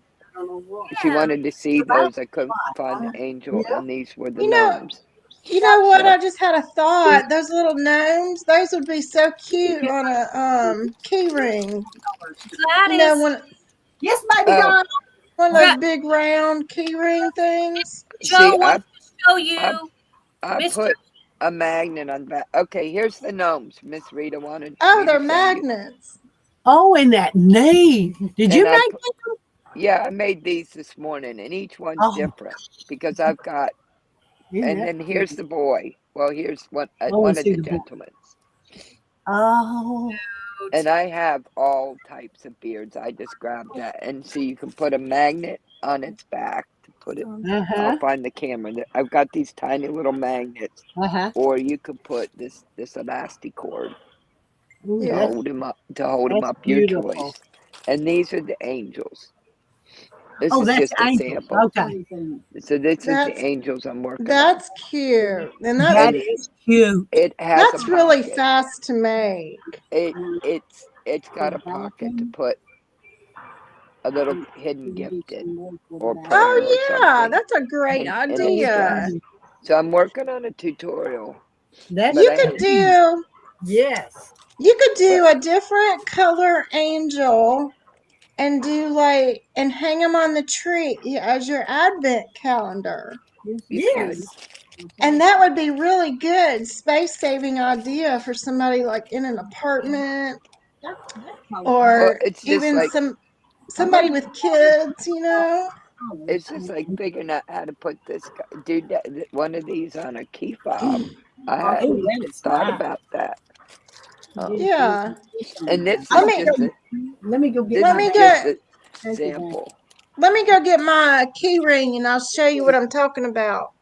She wanted to see those. I couldn't find the angel, and these were the You know- gnomes. You know what? I just had a thought. Those little gnomes, those would be so cute on a key ring. You know, Gladys. Yes, baby Oh. doll. one of those big round key ring things. Joe See, wants to show you. I Mr. put a magnet on that. Okay, here's the gnomes. Miss Rita wanted. Oh, me to they're show you. magnets. Oh, and that name. Did you And I make put- them? Yeah, I made these this morning, and each one's Oh. different because I've got. And then here's the boy. Well, here's one wanna of see the the boy. gentlemen. Oh. And I have all types of beards. I just grabbed that, and so you can put a magnet on its back to put it. Uh-huh. I'll find the camera. I've got these tiny little magnets, Uh-huh. or you could put this elastic cord Ooh, Yeah. to hold them up. To hold them That's up, your beautiful. choice. And these are the angels. This Oh, is that's just a angels. sample. Okay. So this is the That's angels I'm working on. that's cute. And That And is cute. it has a that's really pocket. fast to make. It's got a pocket to put a little hidden gift in, or prayer or Oh yeah, something. that's a great And it's idea. got. So I'm working on a tutorial, That's but You I could have. do yes. you could But do a different color angel and do like and hang them on the tree as your advent calendar. you could. Yes. And that would be really good space saving idea for somebody like in an apartment Well, or it's just even like somebody with kids, you know. it's just like figuring out how to put this one of these on a key fob. I Oh, hadn't that is thought nice. about that. Yeah. And this Let is me just a Let me go get this let my is me just go a sample. let me go get my key ring and I'll show you what I'm talking about.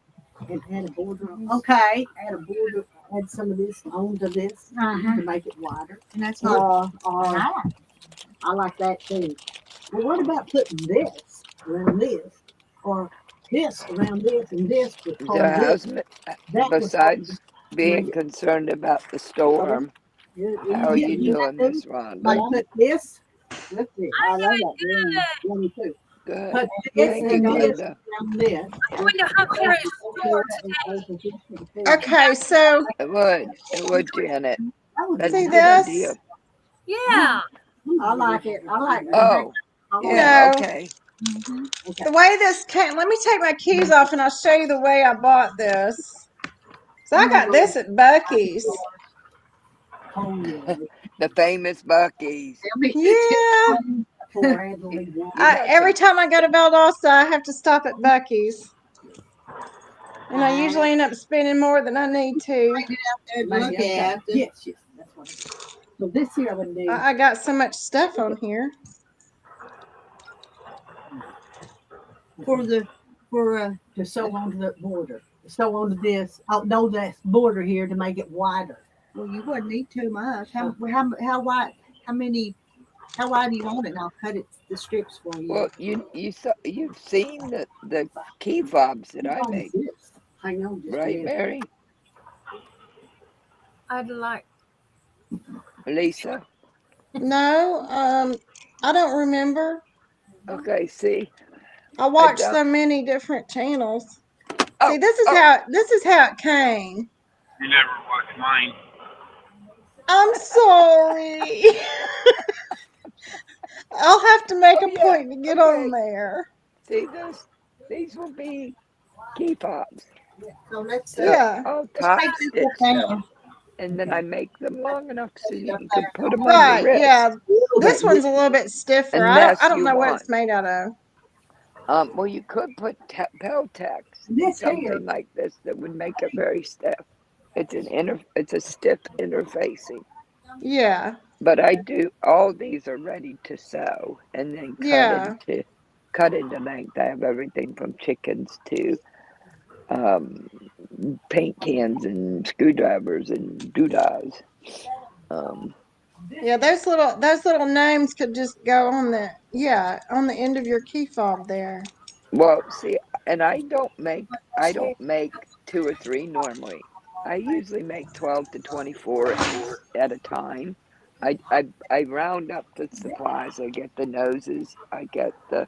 and add a border. Okay. Add a border. Add some of this onto this to make it wider. And that's not I like that too. Well, what about putting this around this, or this around this, and this to So hold this? how's That would besides being make it. concerned about the storm, how are you doing, Miss Like Rhonda? put this with this. I'm doing good. One, two. Good. Put this Thank you, and this Glenda. around this. I'm going to hunt for a store today. Okay, so It would, Janet. That's see a good this? idea. Yeah. I like it. I like it. Oh, You yeah, know, okay. the way this came, let me take my keys off and I'll show you the way I bought this. So I got this at Bucky's. Oh, yeah. The famous Bucky's. Yeah. Every time I go to Valdosta, I have to stop at Bucky's. And I usually end up spending more than I need to. Look at. Yes, yes. That's what it is. So this here I would do. I got so much stuff on here. To sew onto the border. Sew onto this. Oh no, that's border here to make it wider. well, you wouldn't need too much. How wide? How wide do you want it? And I'll cut it the strips for you. Well, you've seen the key fobs that I make, Hang on, just right, Mary? I'd like. Lisa? No, I don't remember. Okay, see? I watch so many different channels. Oh, See, this is how it came. You never watched mine. I'm sorry. I'll have to make a point to get on there. See, these will be key fobs. So let's Yeah. I'll top make this stitch down. them, and then I make them long enough so you can put them on Right, your wrist. yeah. This one's a little bit stiffer. Unless I don't you know what want. it's made out of. Well, you could put Peltex, This something here. like this that would make it very stiff. It's a stiff interfacing. Yeah. But I do all these are ready to sew and then cut into length. I have everything from chickens to paint cans and screwdrivers and doodads. Yeah, those little names could just go on the end of your key fob there. Well, see, and I don't make 2 or 3 normally. I usually make 12 to 24 at a time. I round up the supplies. I get the noses, I get the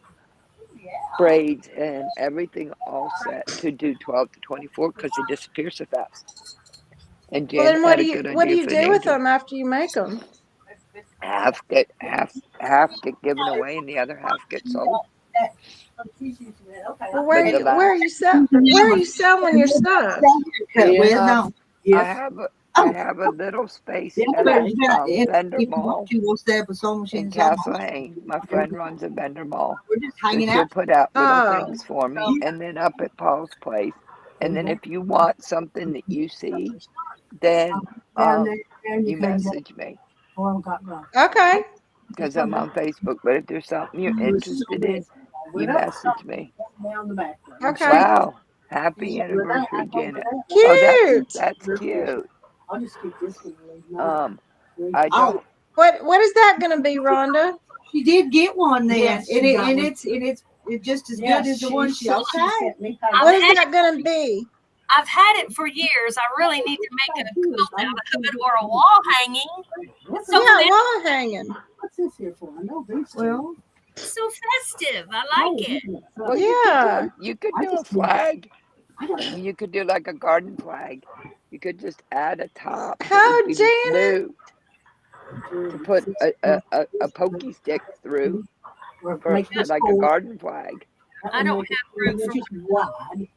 braids and everything all set to do 12 to 24 because they disappear so fast. And Well, Jen then had a good idea what do you for do an with angel. them after you make them? Half get given away and the other half get sold. Well, where are you selling your stuff? I have a little space at a vendor mall in Castle Hayne. My friend runs a vendor mall. We're just So hanging she'll out. put out little Oh. things for me, and then up at Paul's place. And then if you want something that you see, then you message me Okay. because I'm on Facebook. But if there's something you're interested in, you message me. Okay. Wow! Happy anniversary, Janet. Cute. Oh, that's cute. I'll just keep this one. I don't. What is that going to be, Rhonda? She did get one then, Yes, she got one. and it's It's just as Yeah, good as the one she Okay. sent me. What is that gonna be? I've had it for years. I really need to make a quilt out of it or a wall hanging. What's So Yeah, that- wall hanging. this here for? I know these two. Well, It's so festive. I like it. Well, Yeah. you could do a flag. You could do like a garden flag. You could just add a top that How, would be Janet? blue to put a pokey stick through for Make this like a four. garden flag. I don't have room for Just wide.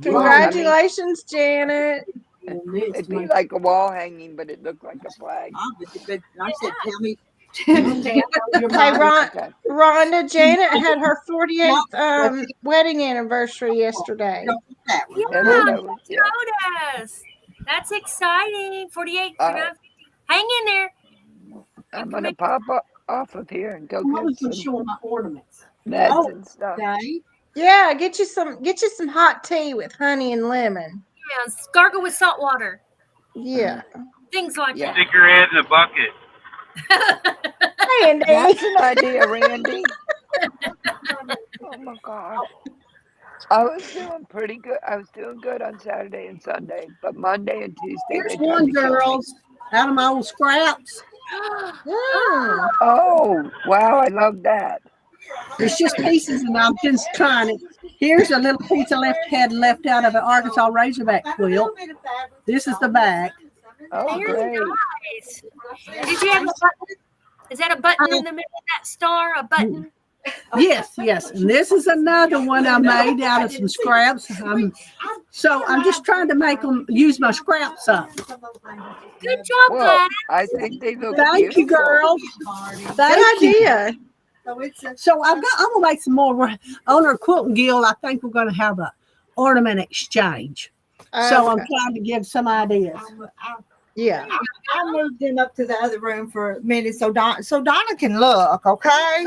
Congratulations, Janet. It'd be like a wall hanging, but it looked like a flag. but I said, tell me. Hey, Okay. Rhonda, Janet had her 48th wedding anniversary yesterday. That one. And then there was, yeah. notice. That's exciting. 48, All 49, 50. Hang in there. I'm gonna pop off of here and go I'm always get gonna some show my ornaments. meds and stuff. Okay. Yeah, get you some hot tea with honey and lemon. Yeah, gargle with salt water. Yeah. Things like Yeah. Stick your head in the bucket. that. Randy. That's an idea, Randy. Oh my gosh. I was doing pretty good. I was doing good on Saturday and Sunday, but Monday and Tuesday Here's they tried one, to kill me. girls, out of my old scraps. Mm. Oh, wow, I love that. It's just pieces, and I'm just trying it. Here's a little piece I had left out of an Arkansas Razorback quilt. This is the back. Oh, Very great. nice. Did you have a button? Is that a button in the middle of that star? A button? Yes, yes. And this is another one I made out of some scraps. So I'm just trying to make them use my scraps up. Good job, Well, Gladys. I think they look Thank you, beautiful. girls. Good Thank you. idea. So I'm gonna make some more on our Quilting Guild. I think we're gonna have a ornament exchange. So I'm Okay. trying to give some ideas. Yeah. I moved them up to the other room for a minute so Donna can look, okay?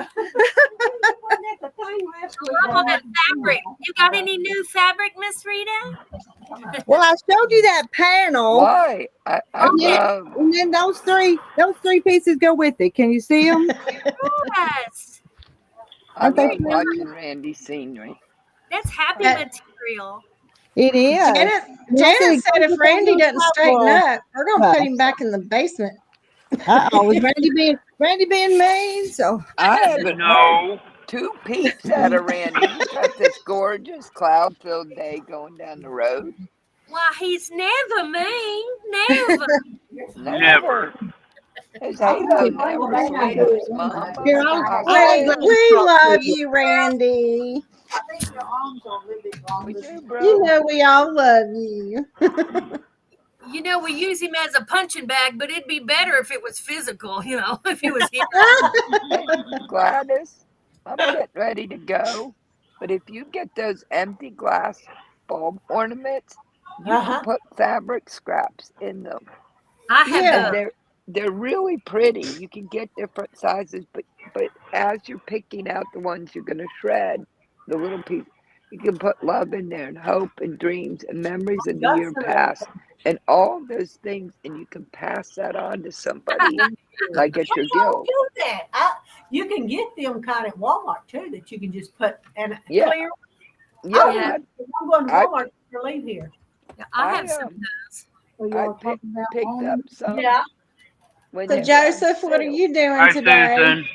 Love all that fabric. You got any new fabric, Miss Rita? Well, I showed you that panel, Why? I love. and then those three pieces go with it. Can you see them? Yes. I love watching Randy's scenery. That's happy That- material. It is. Janet said if Randy doesn't straighten up, we're gonna put him back in the basement. Uh-oh, is Randy being mean? So I haven't No. heard 2 peeps out of Randy. He's got this gorgeous cloud-filled day going down the road. Well, he's never mean. Never. Never. His halo never sleeps, Mama. Here, I'll- We love you, Randy. I think your arms are a little bit We longer. do, bro. You know we all love you. You know, we use him as a punching bag, but it'd be better if it was physical, you know, if he was here. Hey, Gladys, I'm getting ready to go. But if you get those empty glass bulb ornaments, you can put fabric scraps in them. I have Yeah. And they're really pretty. You can get different sizes, but as you're picking out the ones you're gonna shred, the little piece, you can put love in there and hope and dreams and memories of the year past and all those things, and you can pass that on to somebody like at your guild. Do that. You can get them kind at Walmart too. That you can just put and Yeah. clear. Yeah, I'm going to I- Walmart to leave here. I have I, some of those. So I y'all talking about picked up ornaments? some. Yeah. When So they were on Joseph, what are sale. you doing Hi, today? Susan.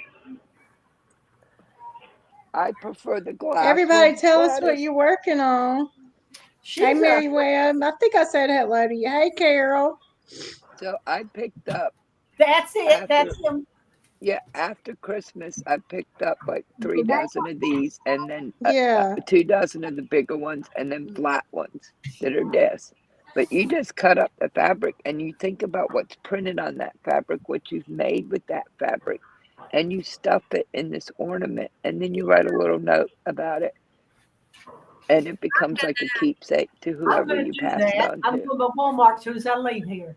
I prefer the glass. Everybody ones, tell us what Gladys. you're working on. Hey, Mary Webb. I think I said hello to you. Hey, Carol. So I picked up. That's it. That's them. Yeah, after Christmas, I picked up like 3 dozen of these, and then Yeah. 2 dozen of the bigger ones, and then flat ones that are this. But you just cut up the fabric, and you think about what's printed on that fabric, what you've made with that fabric, and you stuff it in this ornament, and then you write a little note about it, and it becomes like a keepsake to I'm whoever going to you do pass it that. on I'm to. going to go to Walmart as soon as I leave here.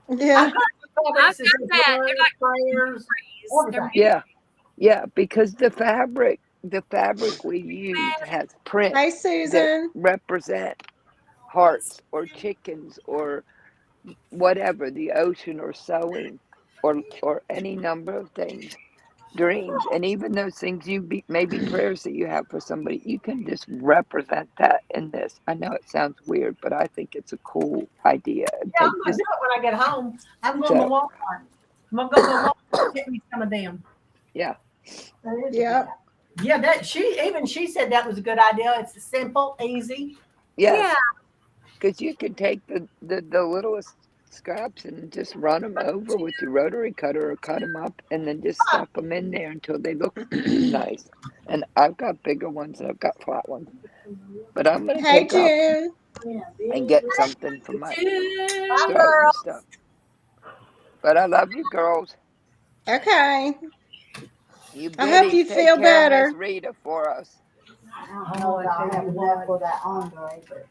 Yeah. I've got that. They're like prayers. They're Yeah, because the fabric we use has print Hey, that Susan. represent hearts or chickens or whatever, the ocean or sewing or any number of things. dreams, and even those things maybe prayers that you have for somebody, you can just represent that in this. I know it sounds weird, but I think it's a cool idea. And Yeah, take I'm gonna this. do it when I get home. I'm going to So, Walmart. I'm gonna go to Walmart and get me some of them. yeah, Yep. Yeah, that she said that was a good idea. It's simple, easy. yes, Yeah. because you can take the littlest scraps and just run them over with your rotary cutter or cut them up and then just stuff them in there until they look nice. And I've got bigger ones and I've got flat ones, but I'm gonna Hey, take off June. and get something for my Bye, throat girl. and stuff. But I love you girls. Okay. You I hope biddies you take feel care better. of Miss Rita for us. I don't know if I have enough for that Andre, but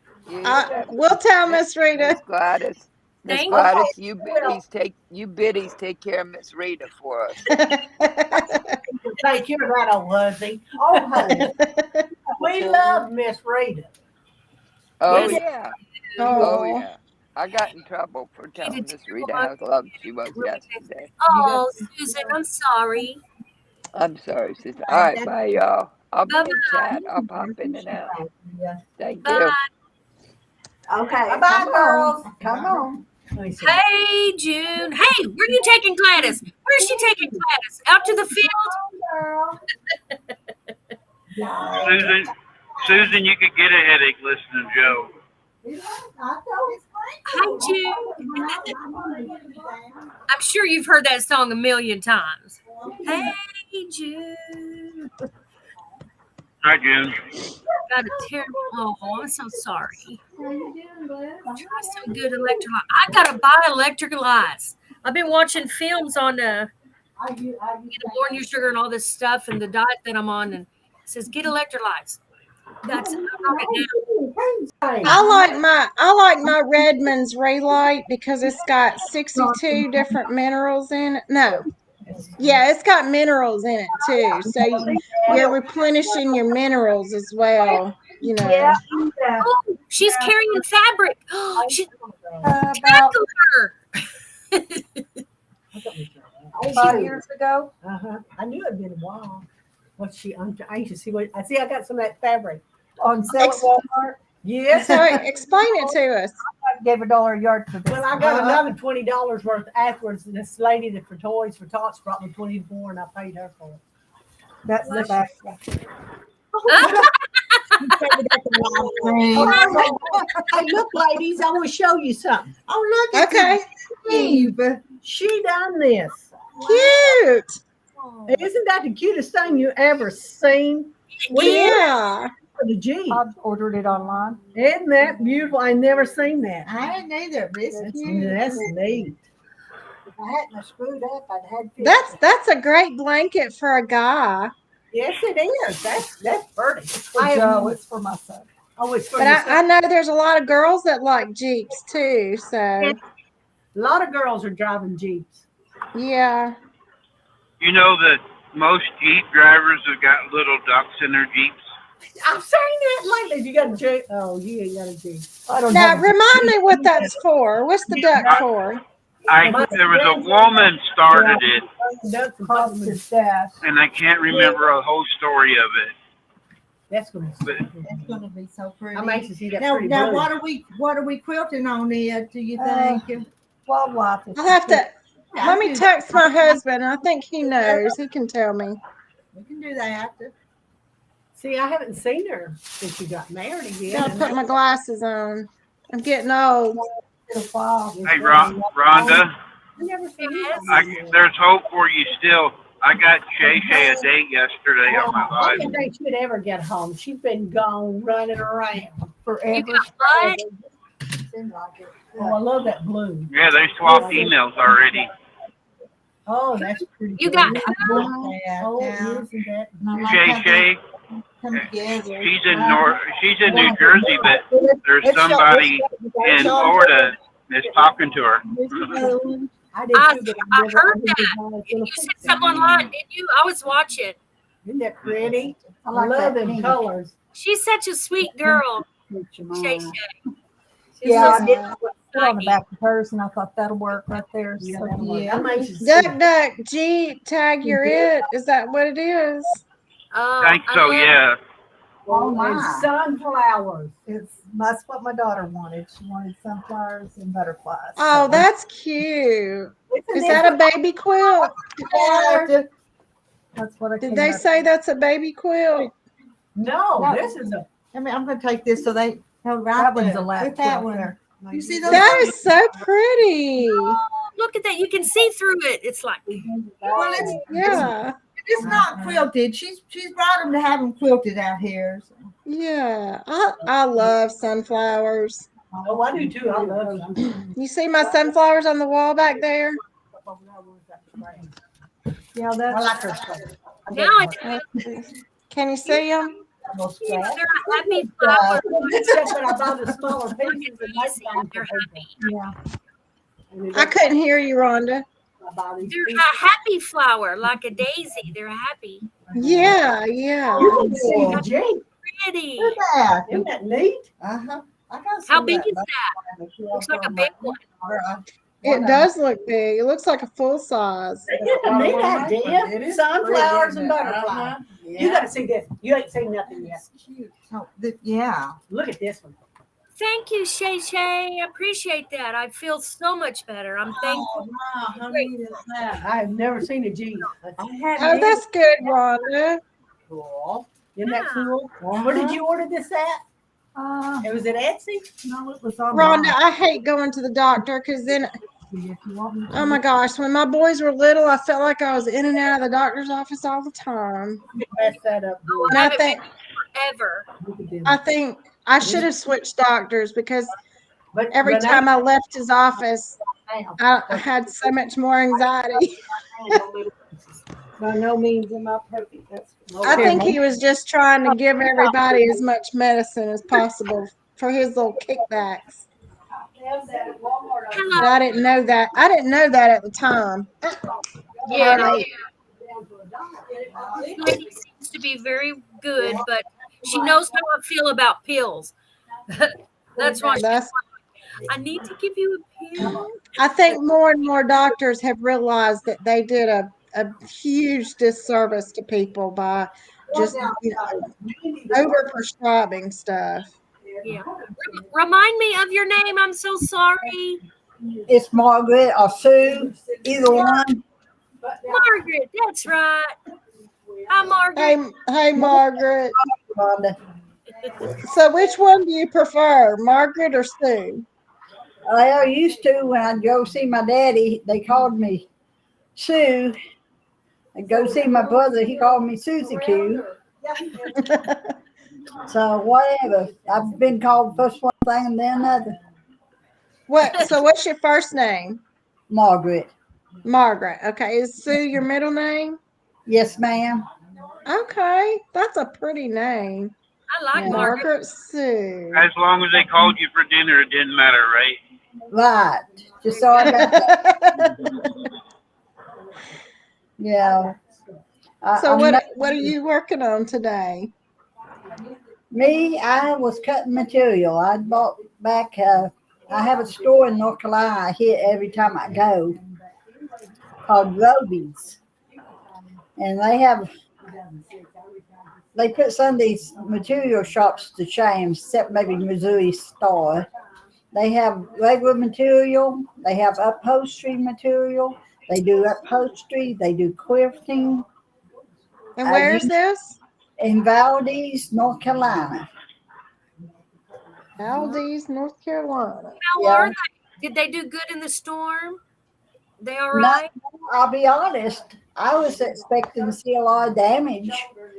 We'll tell Miss Rita. Miss Gladys. Miss Thank Gladys, you biddies take care of Miss Rita for us. Take care of that old Luzzy. oh, honey. We love Miss Rita. Oh Yes. yeah. Oh. Oh yeah. I got in trouble for telling Miss Rita how loved she was yesterday. Oh, Susan, I'm sorry. I'm sorry, sister. All right, bye y'all. I'll be in Bye-bye. chat. I'll pop in and out. Thank Bye. you. Okay. Bye-bye, come on. girls. Come on. Let me see. Hey, June. Hey, where are you taking Gladys? Where's she taking Gladys? Out to the field? Susan, you could get a headache listening to Joe. Hi, June. I'm sure you've heard that song a million times. Hey, June. Hi, June. Got a terrible. Oh, I'm so sorry. Try some good electrolyte. I gotta buy electrolytes. I've been watching films on born your sugar and all this stuff and the diet that I'm on, and it says get electrolytes. That's I like my Redmond's Relight because it's got 62 different minerals in it. No. Yeah, it's got minerals in it too. So you're replenishing your minerals as well, you know. Yeah. Oh, she's carrying fabric. She's About her. 2 years ago. I knew it'd been a while. What's she? I'm anxious to see what I see. I got some of that fabric. On sale at Walmart. Yes. So explain it to us. I gave $1 a yard for this. Well, I got another $20 worth afterwards. And this lady that for Toys for Tots brought me 24, and I paid her for it. That's the best. Hey, look, ladies, I want to show you something. Oh, look at Okay. Steve, she done this. Cute. Isn't that the cutest thing you ever seen? Yeah. For the G. I ordered it online. Isn't that beautiful? I never seen that. I didn't either. This is That's neat. If I hadn't screwed up, I'd had 50. That's a great blanket for a guy. Yes, it is. That's pretty. for Joe. It's for my son. Oh, it's for But yourself. I know there's a lot of girls that like Jeeps too. So A lot of girls are driving Jeeps. yeah. You know that most Jeep drivers have got little ducks in their Jeeps. I've seen that lately. You got a Jeep? Oh, you ain't got a Jeep. I don't Now have a remind me what that's for. What's the duck for? There was a woman started it, That's across his dash. and I can't remember a whole story of it. That's going to But It's going to be so pretty. I'm anxious to see that Now, pretty now blue. what are we quilting on it? Do you think? Wildlife. I'll have to let me text my husband. I think he knows. He can tell me. We can do that. See, I haven't seen her since she got married again. Gotta and put my glasses on. I'm getting old. It's a while. hey, Rhonda, I never seen her. there's hope for you still. I got Shay Shay a date yesterday on my I live. didn't think she'd ever get home. She's been gone running around forever. You got what? Seemed like it. Oh, I love that blue. Yeah, they swapped emails already. Oh, that's pretty. You good. got Oh, Yeah. isn't that? Shay Shay, Come together. she's in New Jersey, but there's somebody in Florida that's talking to her. I did I too, but I never- heard I that. didn't You know. said something online, didn't you? I was watching. Isn't that pretty? I I like love that them pink. colors. She's such a sweet girl, Makes your Shay mind. Shay. It's I so did put on the shiny. back of hers, and I thought that'll work right there. Yeah. That makes it Duck, duck, G, tag, you're it. Is that what it is? Think I so, love yeah. Oh and my. sunflowers. That's what my daughter wanted. She wanted sunflowers and butterflies. Oh, So that's cute. it's Is that a baby quilt? That's what I Did came they up say with. that's a baby quilt? No, this is a. I'm gonna take this so they. No, right that one's there. a lap Put that quilt one. there. You see those? That is so pretty. Look at that. You can see through it. It's like Well, Yeah. it's not quilted. She's brought them to have them quilted out here. So. Yeah. I love sunflowers. Oh, I do too. I love them. You see my sunflowers on the wall back there? Yeah, that's. I like her stuff. now I Can you see them? they're a happy flower. Except that I bought a smaller piece. They're happy. Yeah. I couldn't hear you, Rhonda. They're a happy flower, like a daisy. They're happy. Yeah, yeah. You can see Jake. Pretty. Look at that. Isn't that neat? Uh-huh. How big is that? Looks like a big one. It does look big. It looks like a full size. It's a neat idea. Sunflowers and butterflies. Uh-huh. You gotta see this. You ain't seen nothing yet. Oh, yeah. Look at this one. Thank you, Shay Shay. I appreciate that. I feel so much better. I'm thankful. Wow, how neat is that? I have never seen a G. Oh, that's good, Rhonda. Cool. Isn't that cool? Where did you order this at? It was at Etsy? No, it was on. Rhonda, I hate going to the doctor because then, oh my gosh, when my boys were little, I felt like I was in and out of the doctor's office all the time. Mess that up. Oh, And I I haven't think, been forever. I think I should have switched doctors because But every Renee- time I left his office, I had so much more anxiety. By no means am I perfect. I think he was just trying to give everybody as much medicine as possible for his little kickbacks. But I didn't know that. I didn't know that at the time. Yeah. This lady seems to be very good, but she knows how I feel about pills. That's why I need to give you a pill. I think more and more doctors have realized that they did a huge disservice to people by just over prescribing stuff. Yeah. Remind me of your name. I'm so sorry. It's Margaret or Sue, either one. Margaret, that's right. Hi, Margaret. Hey, Margaret. Rhonda. So which one do you prefer, Margaret or Sue? I used to, when I'd go see my daddy, they called me Sue. I'd go see my brother, he called me Susie Q. So whatever. I've been called first one thing and then another. So what's your first name? Margaret. Margaret. Okay. Is Sue your middle name? Yes, ma'am. Okay. That's a pretty name. I like Margaret. Margaret Sue. As long as they called you for dinner, it didn't matter, right? Right. Just so I got that. Yeah. So what are you working on today? Me, I was cutting material. I bought back, I have a store in North Carolina I hit every time I go called Roby's. And they put some of these material shops to shame, except maybe Missouri Star. They have regular material. They have upholstery material. They do upholstery. They do quilting. And where's this? In Valdez, North Carolina. Valdez, North Carolina. How are they? Did they do good in the storm? They all No, right? I'll be honest. I was expecting to see a lot of damage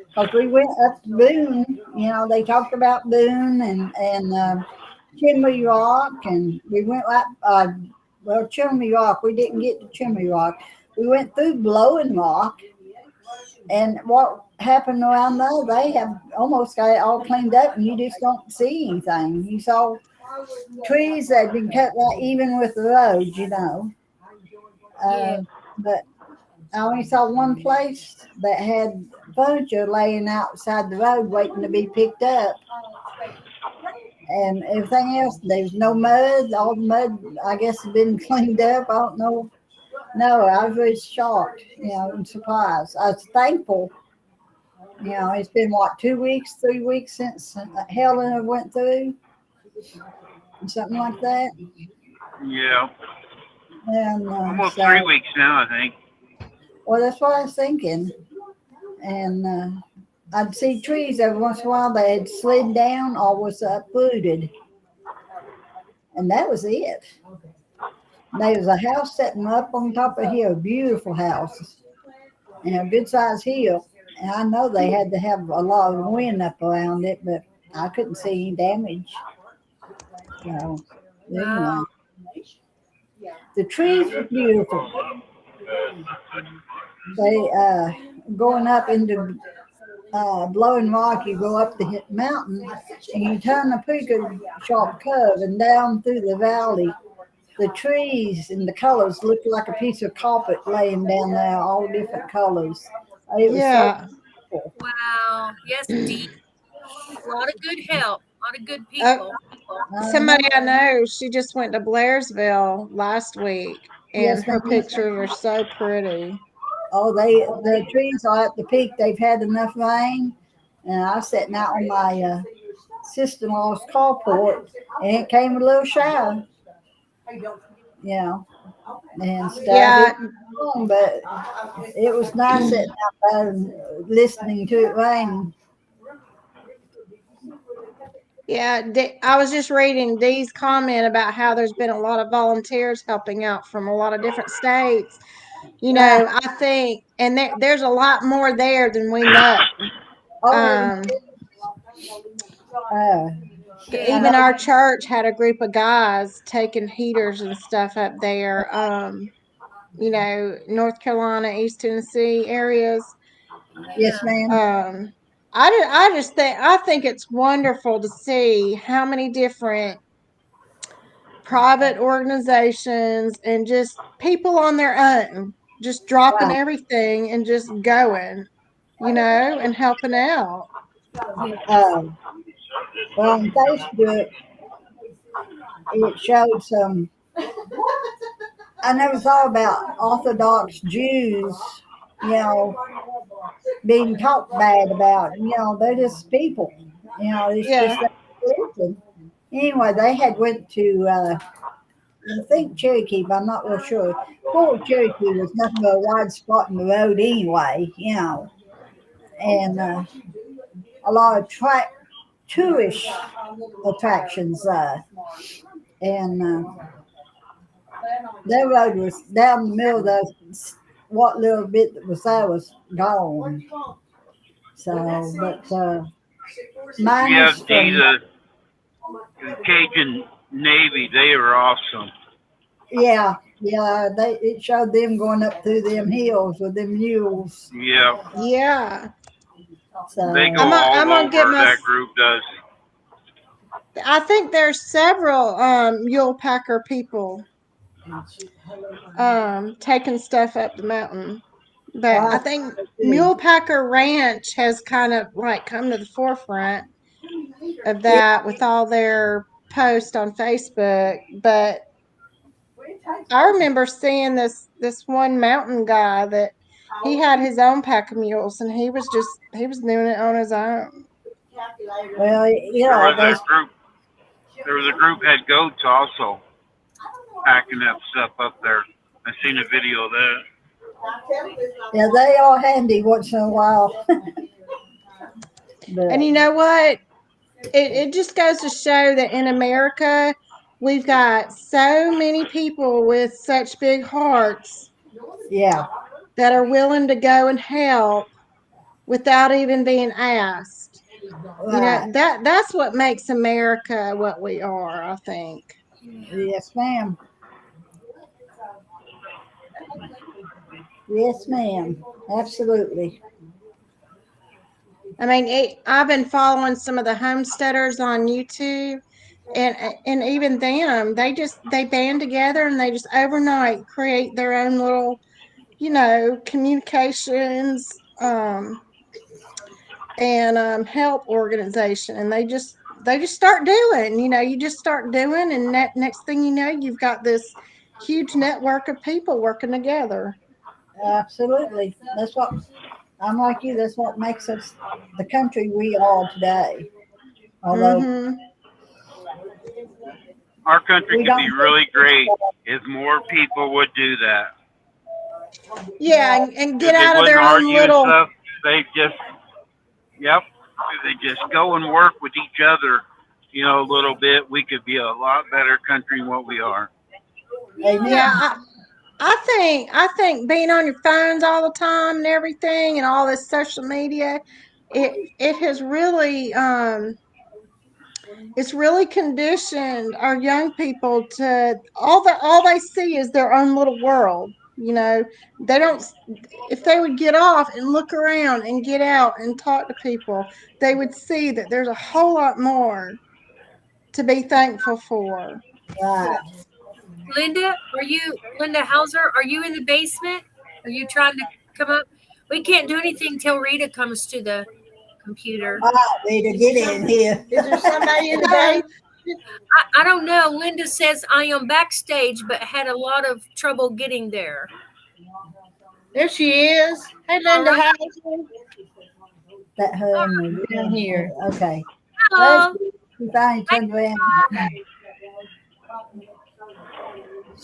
because we went up to Boone. You know, they talked about Boone and Chimney Rock, and we went like Chimney Rock. We didn't get to Chimney Rock. We went through Blowing Rock, and what happened around there? They have almost got it all cleaned up, and you just don't see anything. You saw trees that had been cut right even with the road, you know. But I only saw one place that had furniture laying outside the road waiting to be picked up. and everything else. There's no mud. All the mud, I guess, has been cleaned up. I don't know. No, I was really shocked, and surprised. I was thankful. It's been what, 2 weeks, 3 weeks since Helen went through, something like that. Yeah, And almost so, 3 weeks now, I think. well, that's what I was thinking. And I'd see trees every once in a while. They had slid down or was uprooted, and that was it. There was a house sitting up on top of a hill, beautiful house, and a good sized hill. And I know they had to have a lot of wind up around it, but I couldn't see any damage. So, anyway, Wow. the trees were beautiful. They going up into Blowing Rock, you go up the mountain and you turn a pretty good sharp curve and down through the valley. The trees and the colors looked like a piece of carpet laying down there, all different colors. It was Yeah. so beautiful. Wow. Yes, indeed. A lot of good help. A lot of good Uh, people. somebody I know, she just went to Blairsville last week, and Yes, her ma'am. pictures are so pretty. Oh, the trees are at the peak. They've had enough rain, and I was sitting out on my sister-in-law's carport, and it came a little shower, and stuff. Yeah, It was long, but it was nice sitting out there and listening to it rain. yeah. I was just reading Dee's comment about how there's been a lot of volunteers helping out from a lot of different states. Right. I think, and there's a lot more there than we know. Oh, Um, I even know. our church had a group of guys taking heaters and stuff up there. North Carolina, East Tennessee areas. Yes, Yeah. ma'am. I think it's wonderful to see how many different private organizations and just people on their own just dropping Right. everything and just going, and helping out. Yes. Well, on Facebook, it showed some. I never thought about Orthodox Jews, you know, being talked bad about. They're just people. It's Yeah. just that religion. Anyway, they had went to I think Cherokee, but I'm not real sure. Poor Cherokee was nothing but a wide spot in the road anyway. And a lot of tourist attractions, and their road was down the middle of what little bit that was there was gone. So, but mine Yeah, is from. the Cajun Navy, they were awesome. Yeah, yeah. It showed them going up through them hills with them mules. Yeah, Yeah. So they go I'm all gonna get over, my. that group does. I think there's several mule packer people taking stuff up the mountain. But I I think think Mule Packer Ranch has kind of like come to the forefront of yeah, that with all their posts on Facebook. But I remember seeing this one mountain guy that he had his own pack of mules and he was doing it on his own. well, There was there's a group had goats also packing that stuff up there. I seen a video of that. yeah, they are handy once in a while. But And you know what? It just goes to show that in America we've got so many people with such big hearts yeah, that are willing to go and help without even being asked. right. That's what makes America what we are, I think. Yes, ma'am. Yes, ma'am. Absolutely. I mean, I've been following some of the homesteaders on YouTube, and even them, they band together and they just overnight create their own little, communications and help organization, and they just start doing. You just start doing, and next thing you know, you've got this huge network of people working together. Absolutely. That's what I'm like you. That's what makes us the country we are today. Although Hmm. Our country we could be don't, really great if more people would do that. Yeah, and get If they out of wouldn't their own argue and little. stuff, they just, yep, if they just go and work with each other, a little bit, we could be a lot better country than what we are. Yeah, amen. I think being on your phones all the time and everything, and all this social media, it has really it's really conditioned our young people to all they see is their own little world. They don't. If they would get off and look around and get out and talk to people, they would see that there's a whole lot more to be thankful for. Right. Linda Hauser, are you in the basement? Are you trying to come up? We can't do anything till Rita comes to the computer. All right, Rita, get in here. Is there somebody in the basement? I don't know. Linda says I am backstage, but had a lot of trouble getting there. There she is. Hey, Linda, All right. Hauser. That her and me. Down here. Okay. Hello. She finally turned around.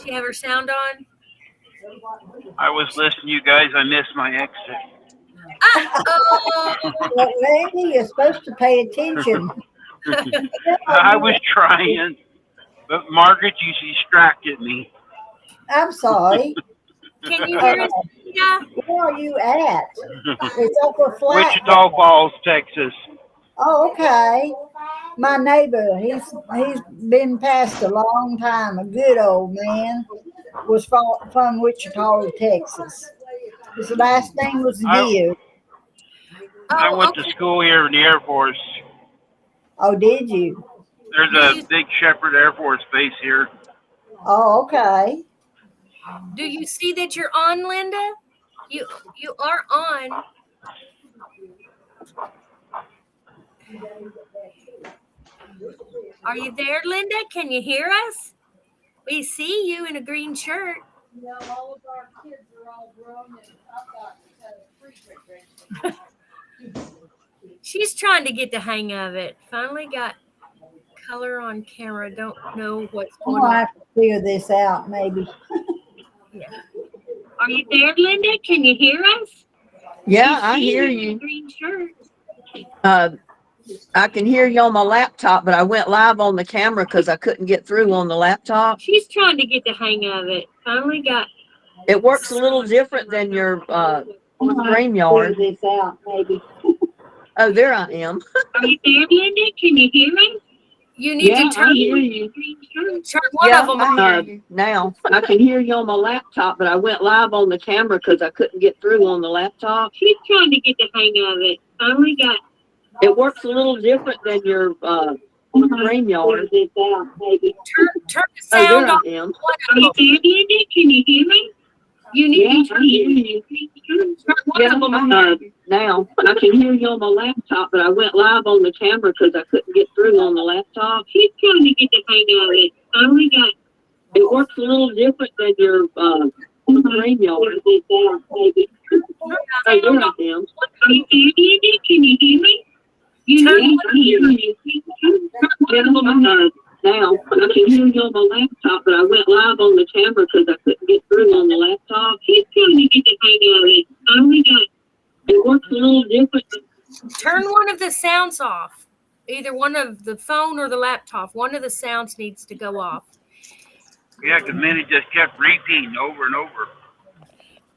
She have her sound on? I was listening to you guys. I missed my exit. Oh. But Randy, you're supposed to pay attention. I was trying, but Margaret, you distracted me. I'm sorry. Can you hear us? Yeah. Where are you at? It's over flat. Wichita Falls, Texas. Oh, okay. My neighbor, he's been passed a long time. A good old man was from Wichita, Texas. His last name was Gill. I went to school here in the Air Force. Oh, did you? There's a big Shepherd Air Force base here. Oh, okay. Do you see that you're on, Linda? You are on. Are you there, Linda? Can you hear us? We see you in a green shirt. Yeah, all of our kids are all grown, and I've got 3 great-grandchildren. She's trying to get the hang of it. Finally got color on camera. Don't know what's going I'll on. have to figure this out, maybe. Yeah. Are you there, Linda? Can you hear us? Yeah, I hear you. I can hear you on my laptop, but I went live on the camera because I couldn't get through on the laptop. She's trying to get the hang of it. Finally got. It works a little different than your StreamYard. Figure this out, maybe. Oh, there I am. Are you there, Linda? Can you hear us? You need to turn. I hear you. Turn one of them on. I hear you now. I can hear you on my laptop, but I went live on the camera because I couldn't get through on the laptop. She's trying to get the hang of it. Finally got. It works a little different than your StreamYard. Figure this out, maybe. Turn the sound on. I am. Are you there, Linda? Can you hear me? You need to turn one of them on. Now I can hear you on my laptop, but I went live on the camera because I couldn't get through on the laptop. She's trying to get the hang of it. Finally got. It works a little different than your StreamYard. Figure this out, maybe. Oh, there I am. Are you there, Linda? Can you hear me? You need to hear me. Now I can hear you on my laptop, but I went live on the camera because I couldn't get through on the laptop. She's trying to get the hang of it. Finally got. It works a little different. Turn one of the sounds off. Either one of the phone or the laptop. One of the sounds needs to go off. Yeah, because Minnie just kept repeating over and over.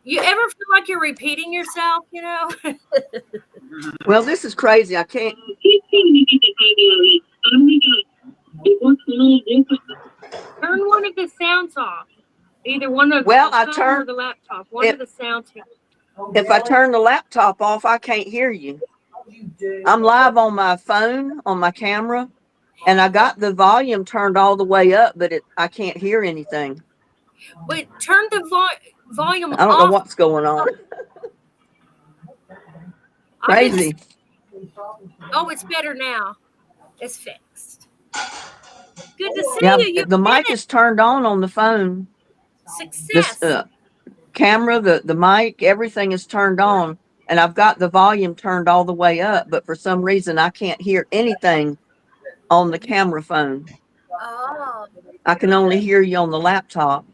You ever feel like you're repeating yourself, Well, this is crazy. I can't. She's trying to get the hang of it. Finally got. It works a little different. Turn one of the sounds off. Either one of Well, the I phone or turned- the laptop. One of the sounds. If I turn the laptop off, I can't hear you. I'm live on my phone, on my camera, and I got the volume turned all the way up, but I can't hear anything. Wait, turn the volume I don't off. know what's going on. Crazy. Oh, it's better now. is fixed. Good to see Yeah, you. You the did mic it. is turned on the phone. This Success. camera, the mic, everything is turned on, and I've got the volume turned all the way up, but for some reason I can't hear anything on the camera phone. Oh, I can only hear you on the laptop.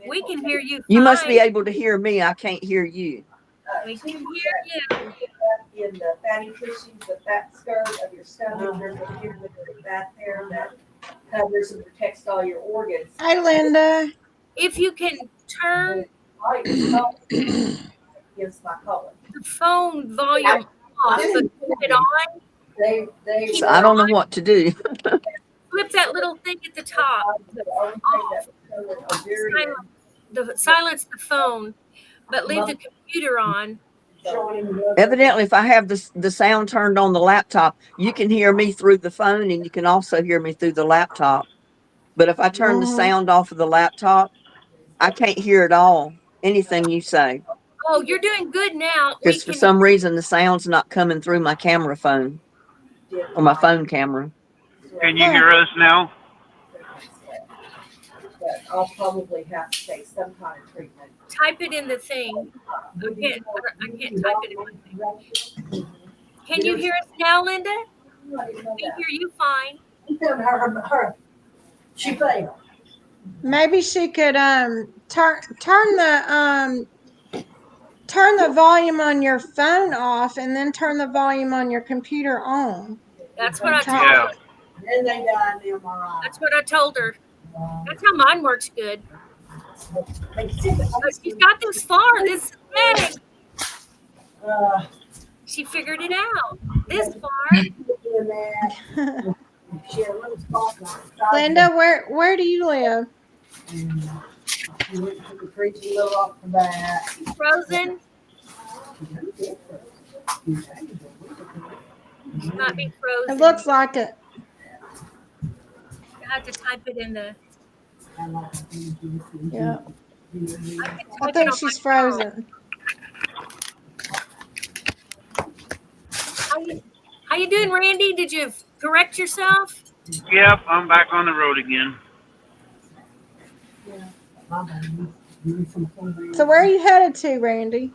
we can hear you You must be fine. able to hear me. I can't hear you. We can hear you. In the fatty tissues, the fat skirt of your stomach, there's a bit of fat there that covers and protects all your organs. Hey, Linda. If you can turn Right, it's called against my colon. the phone volume off, but keep it on, They keep So it I don't know on, what to do. flip that little thing at the top off. Silence the phone, but leave the computer on. Evidently, if I have the sound turned on the laptop, you can hear me through the phone, and you can also hear me through the laptop. But if I turn the sound off of the laptop, I can't hear at all anything you say, Oh, you're doing good now. We because for can. some reason the sound's not coming through my camera phone or my phone camera. Can you hear us now? But I'll probably have to take some kind of treatment. Type it in the thing. I can't type it in my thing. Can you hear us now, Linda? We can hear you fine. She failed. Maybe she could turn the volume on your phone off and then turn the volume on your computer on. That's what I told Yeah. her. Then they got an MRI. That's what I told her. That's how mine works good. But she's got this far. This thing. She figured it out. This far. Linda, where do you live? Frozen. She might be frozen. It looks like it. I have to type it in the. Yeah. I I think she's frozen. How you doing, Randy? Did you correct yourself? Yep, I'm back on the road again. So where are you headed to, Randy?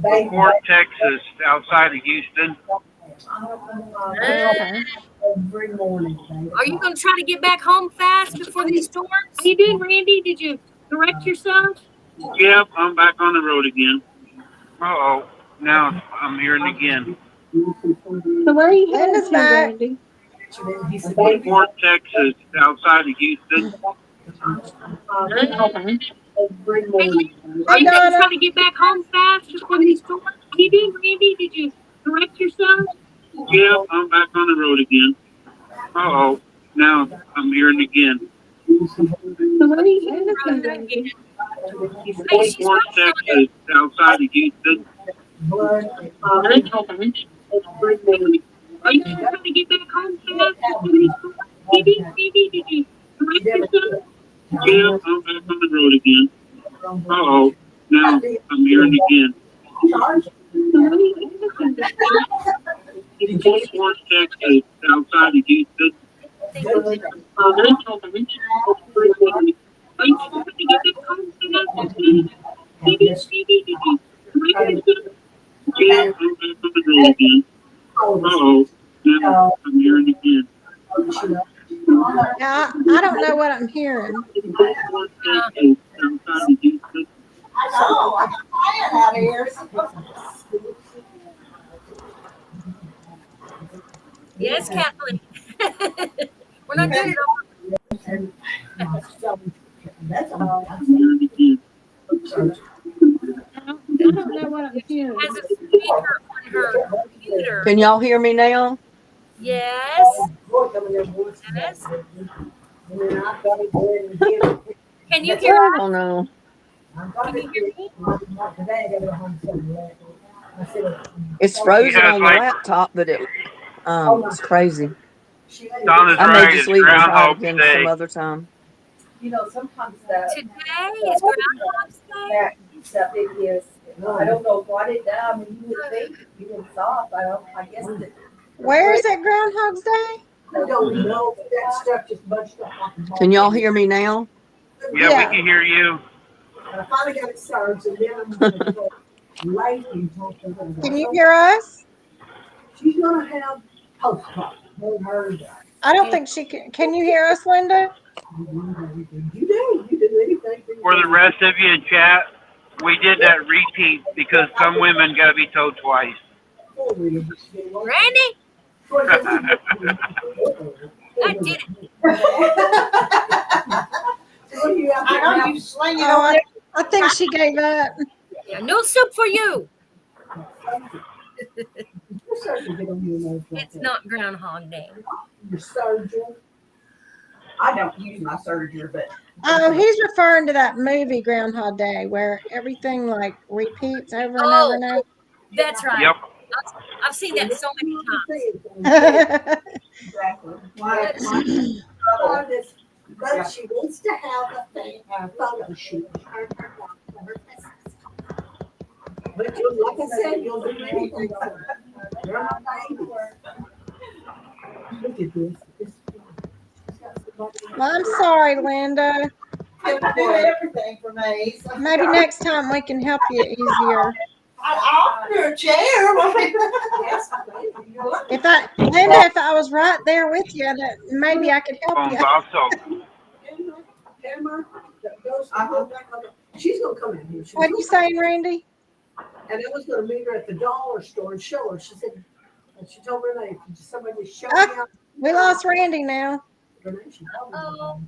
Fort Texas, outside of Houston. Okay. Every morning. Are you going to try to get back home fast before these storms? How you doing, Randy? Did you correct yourself? Yep, I'm back on the road again. Uh-oh, now I'm hearing it again. So where are you headed to, Randy? Fort Texas, outside of Houston. Every morning. Are you going to try to get back home fast before these storms? How you doing, Randy? Did you correct yourself? Yep, I'm back on the road again. Uh-oh, now I'm hearing it again. So where are you headed to, Randy? Fort Texas, outside of Houston. Are you going to try to get back home fast before these storms? Randy, did you correct yourself? Yep, I'm back on the road again. Uh-oh, now I'm hearing it again. Fort Texas, outside of Houston. Are you going to get back home fast before these storms? Randy, did you correct yourself? Yep, I'm back on the road again. Uh-oh, now I'm hearing it again. Yeah, I don't know what I'm hearing. Fort Texas, outside of Houston. I'm flying out of here. Yes, Kathleen. We're not doing it all. That's all. I'm hearing it again. I don't know what I'm hearing. Has a speaker on her computer. Can y'all hear me now? Yes. Yes. Can you hear I us? don't know. Can you hear me? It's frozen Yeah, it's on the like- laptop, but it's crazy. Donna's I may right, just it's leave and try it Groundhog again Day. some other time. You know, sometimes that Today is Groundhog's Day. stuff it is. I don't know what it does. I mean, you would think you would stop. I guess that Where is it Groundhog's Day? I don't know, that stuff just bunched up like a ball. Can y'all hear me now? Yeah, Yeah. we can hear you. I finally got it started, and then I'm gonna go late and talk to her. Can you hear us? She's gonna have postcard. I don't think she can. Can you hear us, Linda? You do anything. For the rest of you in chat, we did that repeat because some women got to be told twice. Randy, I did it. I know you sling it Oh, over I think she gave up. Yeah, no soup for you. It's not Groundhog Day. Your surgeon. I don't use my serger, but Oh, he's referring to that movie Groundhog Day where everything like repeats over and over and over. That's right. Yep. I've seen that so many times. exactly. But she needs to have a photo shoot. But like I said, you'll do anything. You're my baby. Look at this. I'm sorry, Linda. You do everything for me. So Maybe next time we can help you easier. I offered her a chair. Linda, if I was right there with you, maybe I could help Phone's you. also. Emma, she's gonna come in here. What are you saying, Randy? And I was gonna meet her at the dollar store and show her. She said, and she told her name. Somebody show me out. We lost Randy now. Uh-oh.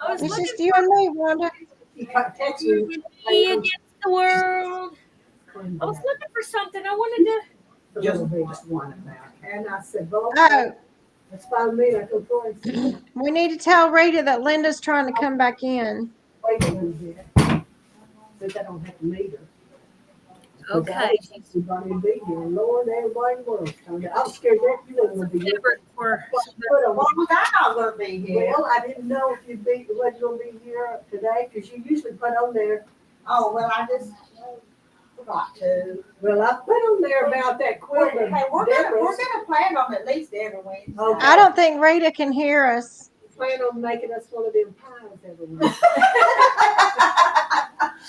I was It's looking just you and me, Wanda. He texted me. me against the world. I was looking for something. I wanted to. Just one about. And I said, well, Oh, let's find me. I go for it. we need to tell Rita that Linda's trying to come back in. Wait a little bit. But I don't have to meet her. Okay. Everybody be here. Lord, everybody in the world. I'm scared that you wouldn't be here. For What was I not going to be here? Well, I didn't know if you'd be, whether you'll be here today, because you usually put on there. Oh, well, I just forgot to. Well, I put on there about that quilt. Hey, we're gonna plan on at least every Wednesday. Okay. I don't think Rita can hear us. Plan on making us one of them pies every week.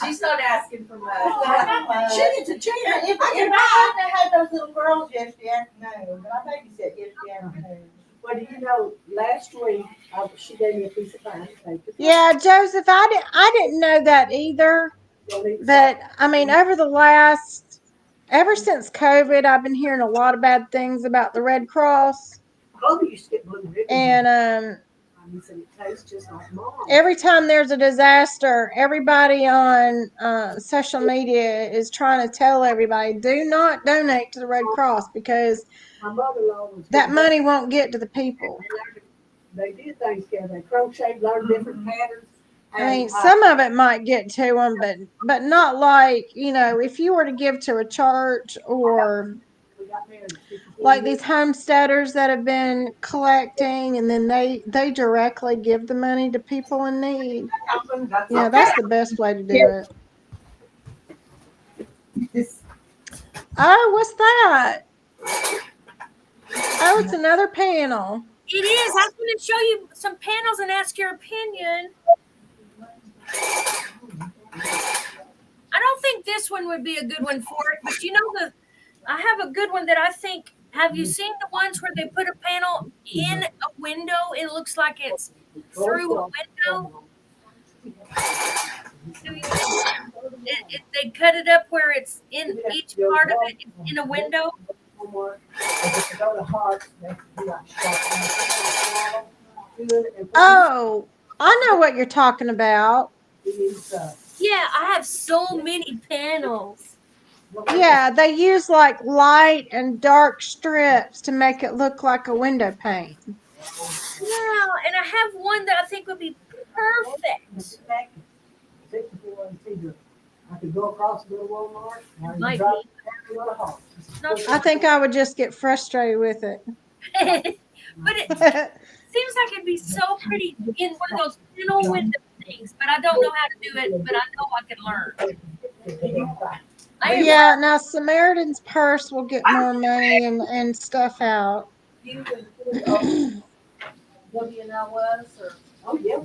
She's not asking for much. She gets a chair. If I had those little girls yesterday afternoon, but I babysat yesterday afternoon. Well, do you know, last week, she gave me a piece of pie. Yeah, Joseph, I didn't know that either. But I mean, ever since COVID, I've been hearing a lot of bad things about the Red Cross. Oh, you used to get blue ribbon. And He said it tastes just like mom. every time there's a disaster, everybody on social media is trying to tell everybody, do not donate to the Red Cross because My mother-in-law was that money won't get to the people. They did things together. They crocheted, learned different patterns. I mean, some of it might get to them, but not like, if you were to give to a church or like these homesteaders that have been collecting and then they directly give the money to people in need. Yeah, that's the best way to do it. Oh, what's that? Oh, it's another panel. it is. I'm going to show you some panels and ask your opinion. I don't think this one would be a good one for it, but I have a good one that I think. Have you seen the ones where they put a panel in a window? It looks like it's through a window. They cut it up where it's in each part of it in a window. Oh, I know what you're talking about. Yeah, I have so many panels. Yeah, they use like light and dark strips to make it look like a window pane. Yeah, and I have one that I think would be perfect. I could go across the Walmart. Might be. I think I would just get frustrated with it. But it seems like it'd be so pretty in one of those panel window things. But I don't know how to do it. But I know I can learn. I am Yeah, now Samaritan's Purse will get more money and stuff out. You and who, WNL was, or? Oh, yeah,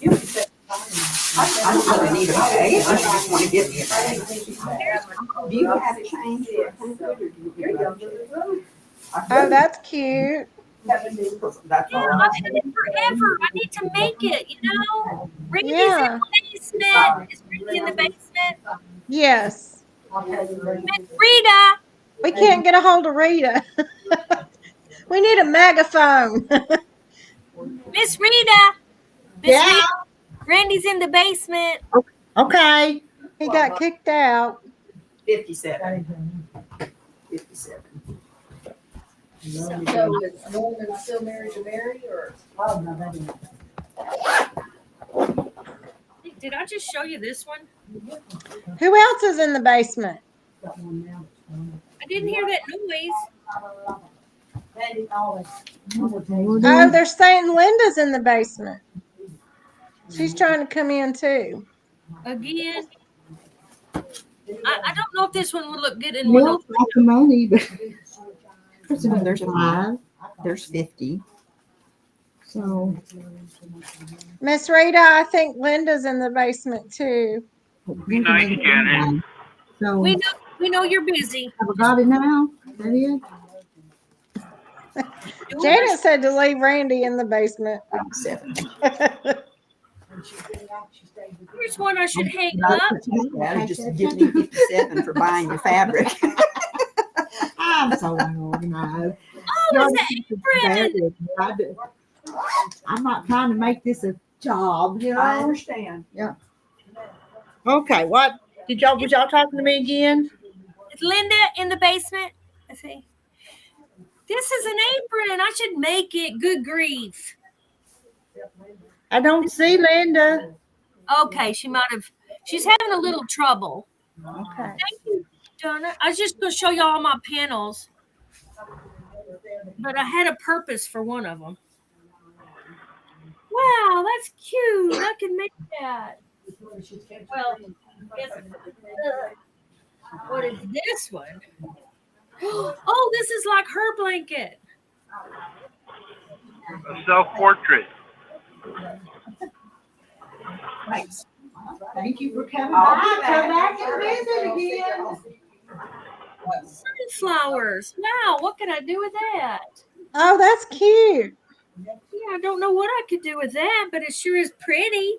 you said. I don't really need a bag. I just want to give me a bag. Do you have change for 100 or do you give me Oh, that's cute. That's Yeah, all. I've had it forever. I need to make it, you know? Randy's in Yeah. the basement. Is Randy in the basement? Yes. Miss Rita. We can't get a hold of Rita. We need a megaphone. Miss Rita. Miss Yeah. Rita. Randy's in the basement. Okay. He got kicked out. 57. 57. So is Norman still married to Mary, or? Oh, no, that isn't. Did I just show you this one? Who else is in the basement? I didn't hear that noise. Oh, they're saying Linda's in the basement. She's trying to come in too. Again. I don't know if this one would look good in Well, one. got the money, but there's 5, there's 50. So Miss Rita, I think Linda's in the basement too. Be nice, Janet. So We know you're busy. have I got it now? Is that it? Janet said to leave Randy in the basement. 70. Here's one I should hang Not up. that, just give me 57 for buying your fabric. I'm so unorganized. Oh, it's an apron. I'm not trying to make this a job, you know. I understand. Yeah. Okay. What was y'all talking to me again? Is Linda in the basement? Let's see. This is an apron. I should make it. Good grief. I don't see Linda. Okay, she's having a little trouble. Okay. Thank you, Donna. I was just going to show you all my panels, but I had a purpose for one of them. Wow, that's cute. I can make that. Well, what is this one? Oh, this is like her blanket. A self-portrait. Thanks. Thank you for coming I'll back. be Come back and visit again. Sunflowers. Wow, what can I do with that? Oh, that's cute. Yeah, I don't know what I could do with that, but it sure is pretty.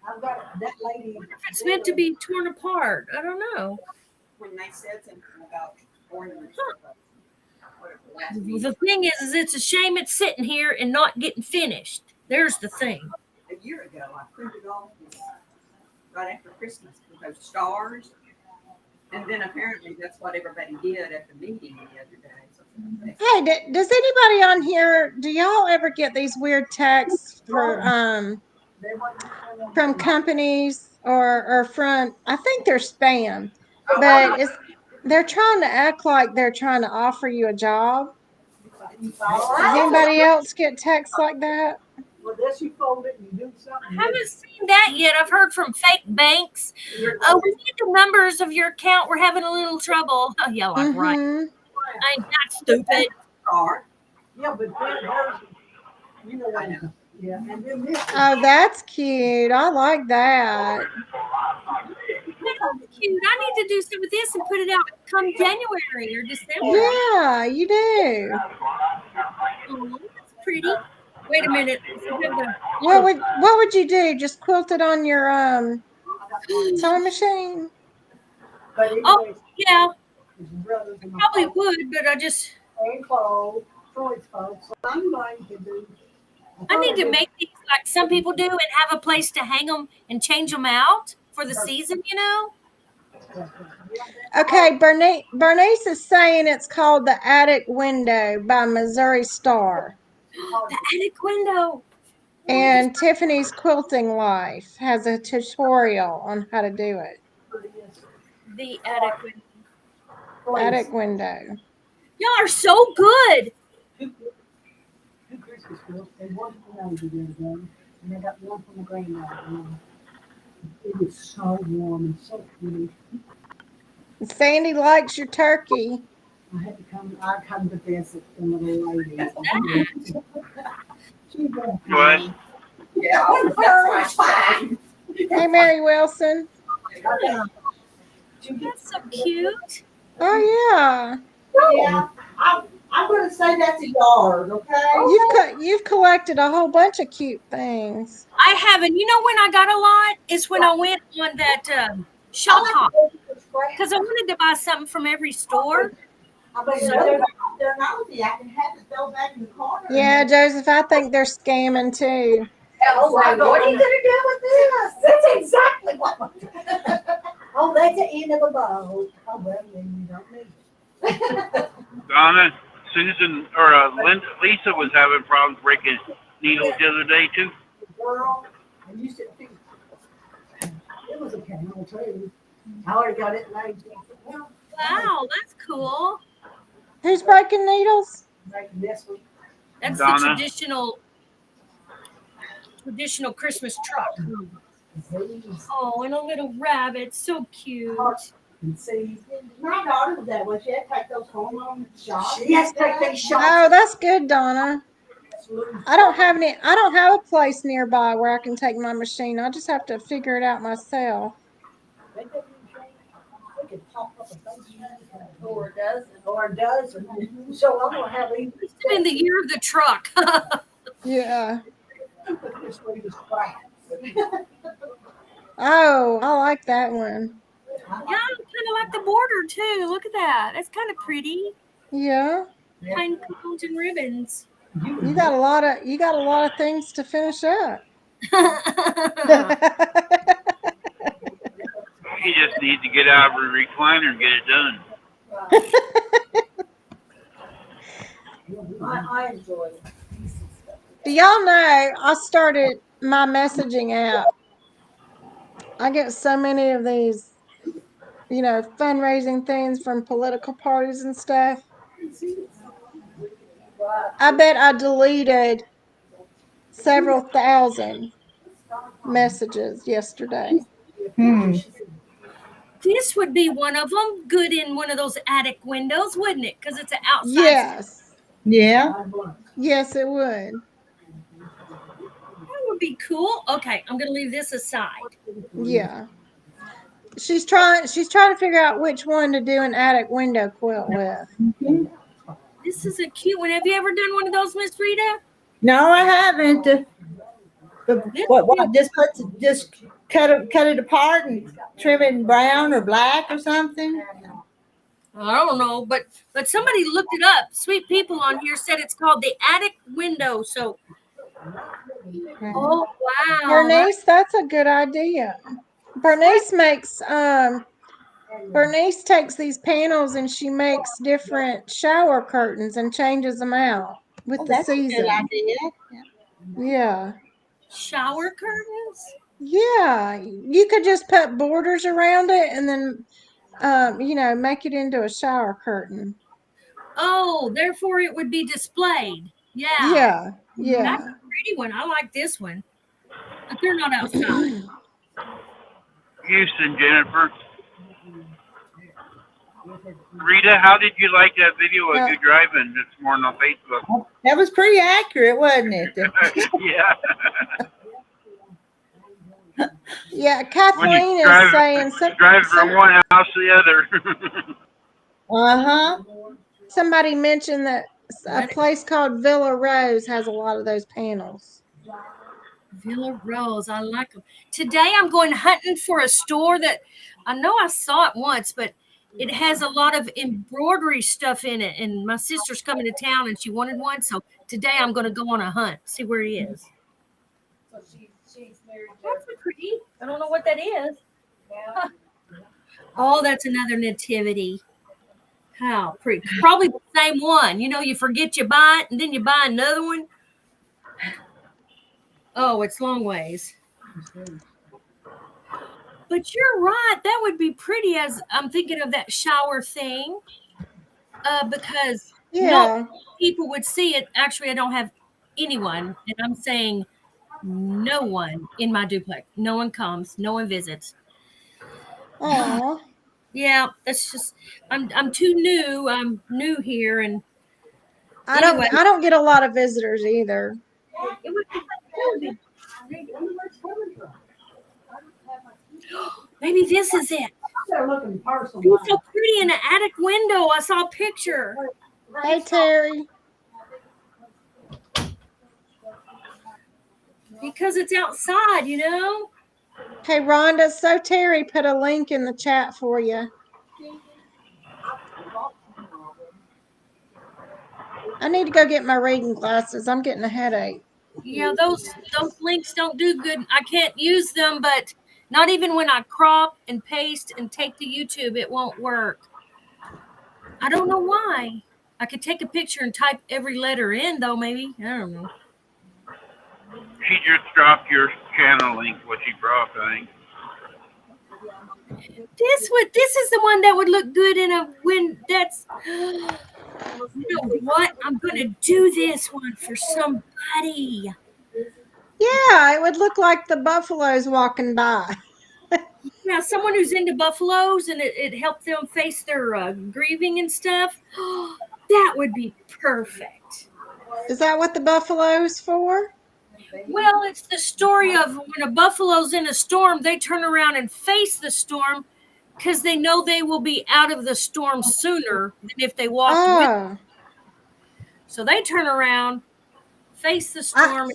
I've got that lady. If it's meant to be torn apart, I don't know. When they said something about ornaments. The thing is it's a shame it's sitting here and not getting finished. There's the thing. A year ago, I printed off this right after Christmas with those stars. And then apparently that's what everybody did at the meeting the other day. So Hey, does anybody on here, do y'all ever get these weird texts from companies or from, I think they're spam, but they're trying to act like they're trying to offer you a job. Does anybody else get texts like that? Well, this you fold it and you do something. I haven't seen that yet. I've heard from fake banks. Oh, we need the numbers of your account. We're having a little trouble. Oh, yeah, like right. I'm not stupid. Yeah, but then hers, you know what? Yeah, and then this. Oh, that's cute. I like that. That's cute. I need to do some of this and put it out come January or December. Yeah, you do. Oh, that's pretty. Wait a minute. What would you do? Just quilt it on your sewing machine? Oh, yeah. I probably would, but I just. And clothes, Troy's folks. So I'm going to do. I need to make these like some people do and have a place to hang them and change them out for the season, you know? Okay, Bernice is saying it's called The Attic Window by Missouri Star. The attic window. And Tiffany's Quilting Life has a tutorial on how to do it. The attic window. Attic window. Y'all are so good. Two Christmas quilts, and one from Navy the other day, and I got one from the granddaughter. It was so warm and so pretty. Sandy likes your turkey. I come to visit the little lady. She was What? fine. Yeah, that's fine. Hey, Mary Wilson. That's so cute. Oh yeah. Yeah, I'm gonna say that's a yard, okay? You've collected a whole bunch of cute things. I haven't. You know when I got a lot? It's when I went on that shop hop because I wanted to buy something from every store. I mean, they're nosy. I can have it throw back in the corner. Yeah, Joseph, I think they're scamming too. Oh, what are you gonna do with this? That's exactly what. Oh, that's the end of a bow. Oh, well, then you don't need it. Donna, Susan, or Lisa was having problems breaking needles the other day too. Girl, I used to think it was a camel too. I already got it made. Well, Wow, that's cool. Who's breaking needles? making this one. That's Donna. the traditional Christmas truck. Disease Oh, and a little rabbit, so cute. and seeds. My daughter was that way. She had to take those hormone shots. She has to take these shots. Oh, that's good, Donna. I don't have a place nearby where I can take my machine. I just have to figure it out myself. They can pop up a thing. Or a dozen. Or a dozen. So I'm gonna have these. It's been the year of the truck. Yeah. This way is flat. Oh, I like that one. Yeah, I kind of like the border too. Look at that. That's kind of pretty. Yeah. Pine cones and ribbons. You got a lot of things to finish up. You just need to get out of a recliner and get it done. I enjoy it. Do y'all know I started my messaging app? I get so many of these, fundraising things from political parties and stuff. I bet I deleted several thousand messages yesterday. This would be one of them. Good in one of those attic windows, wouldn't it? Because it's an outside. Yes. Yeah. Yes, it would. That would be cool. Okay, I'm gonna leave this aside. Yeah. She's trying to figure out which one to do an attic window quilt with. This is a cute one. Have you ever done one of those, Miss Rita? No, I haven't. What? Just cut it apart and trim it in brown or black or something. I don't know, but somebody looked it up. Sweet people on here said it's called the attic window. So, oh wow, Bernice, that's a good idea. Bernice takes these panels and she makes different shower curtains and changes them out with the season. That's a good idea. Yeah. Shower curtains? Yeah. You could just put borders around it and then make it into a shower curtain. Oh, therefore it would be displayed. Yeah. Yeah. Yeah. That's a pretty one. I like this one. But they're not outside. Houston, Jennifer. Rita, how did you like that video of you driving this morning on Facebook? That was pretty accurate, wasn't it? Yeah. Yeah, Kathleen is saying something. Drive from one house to the other. Somebody mentioned that a place called Villa Rose has a lot of those panels. Villa Rose, I like them. Today I'm going hunting for a store that I know I saw it once, but it has a lot of embroidery stuff in it. And my sister's coming to town and she wanted one. So today I'm going to go on a hunt, see where he is. That's pretty. I don't know what that is. Huh. Oh, that's another nativity. How pretty. Probably the same one. You forget you buy it and then you buy another one. Oh, it's long ways. But you're right. That would be pretty as I'm thinking of that shower thing. Because not people would see it. Actually, I don't have anyone. And I'm saying no one in my duplex. No one comes. No one visits. Aw. Yeah, that's just I'm too new. I'm new here, and I anyway, don't get a lot of visitors either. it would be maybe this is it. They're looking personal. It's so pretty in the attic window. I saw a picture. Hey, Terry. Because it's outside, you know? Hey, Rhonda. So Terry put a link in the chat for you. I need to go get my reading glasses. I'm getting a headache. Yeah, those links don't do good. I can't use them, but not even when I crop and paste and take to YouTube, it won't work. I don't know why. I could take a picture and type every letter in, though, maybe. I don't know. She just dropped your channel link, what she brought, I think. This is the one that would look good in a that's you know what? I'm gonna do this one for somebody. Yeah, it would look like the buffaloes walking by. Yeah, someone who's into buffaloes and it helped them face their grieving and stuff. That would be perfect. Is that what the buffalo's for? Well, it's the story of when a buffalo's in a storm, they turn around and face the storm because they know they will be out of the storm sooner than if they walked with it. So they turn around, face the storm,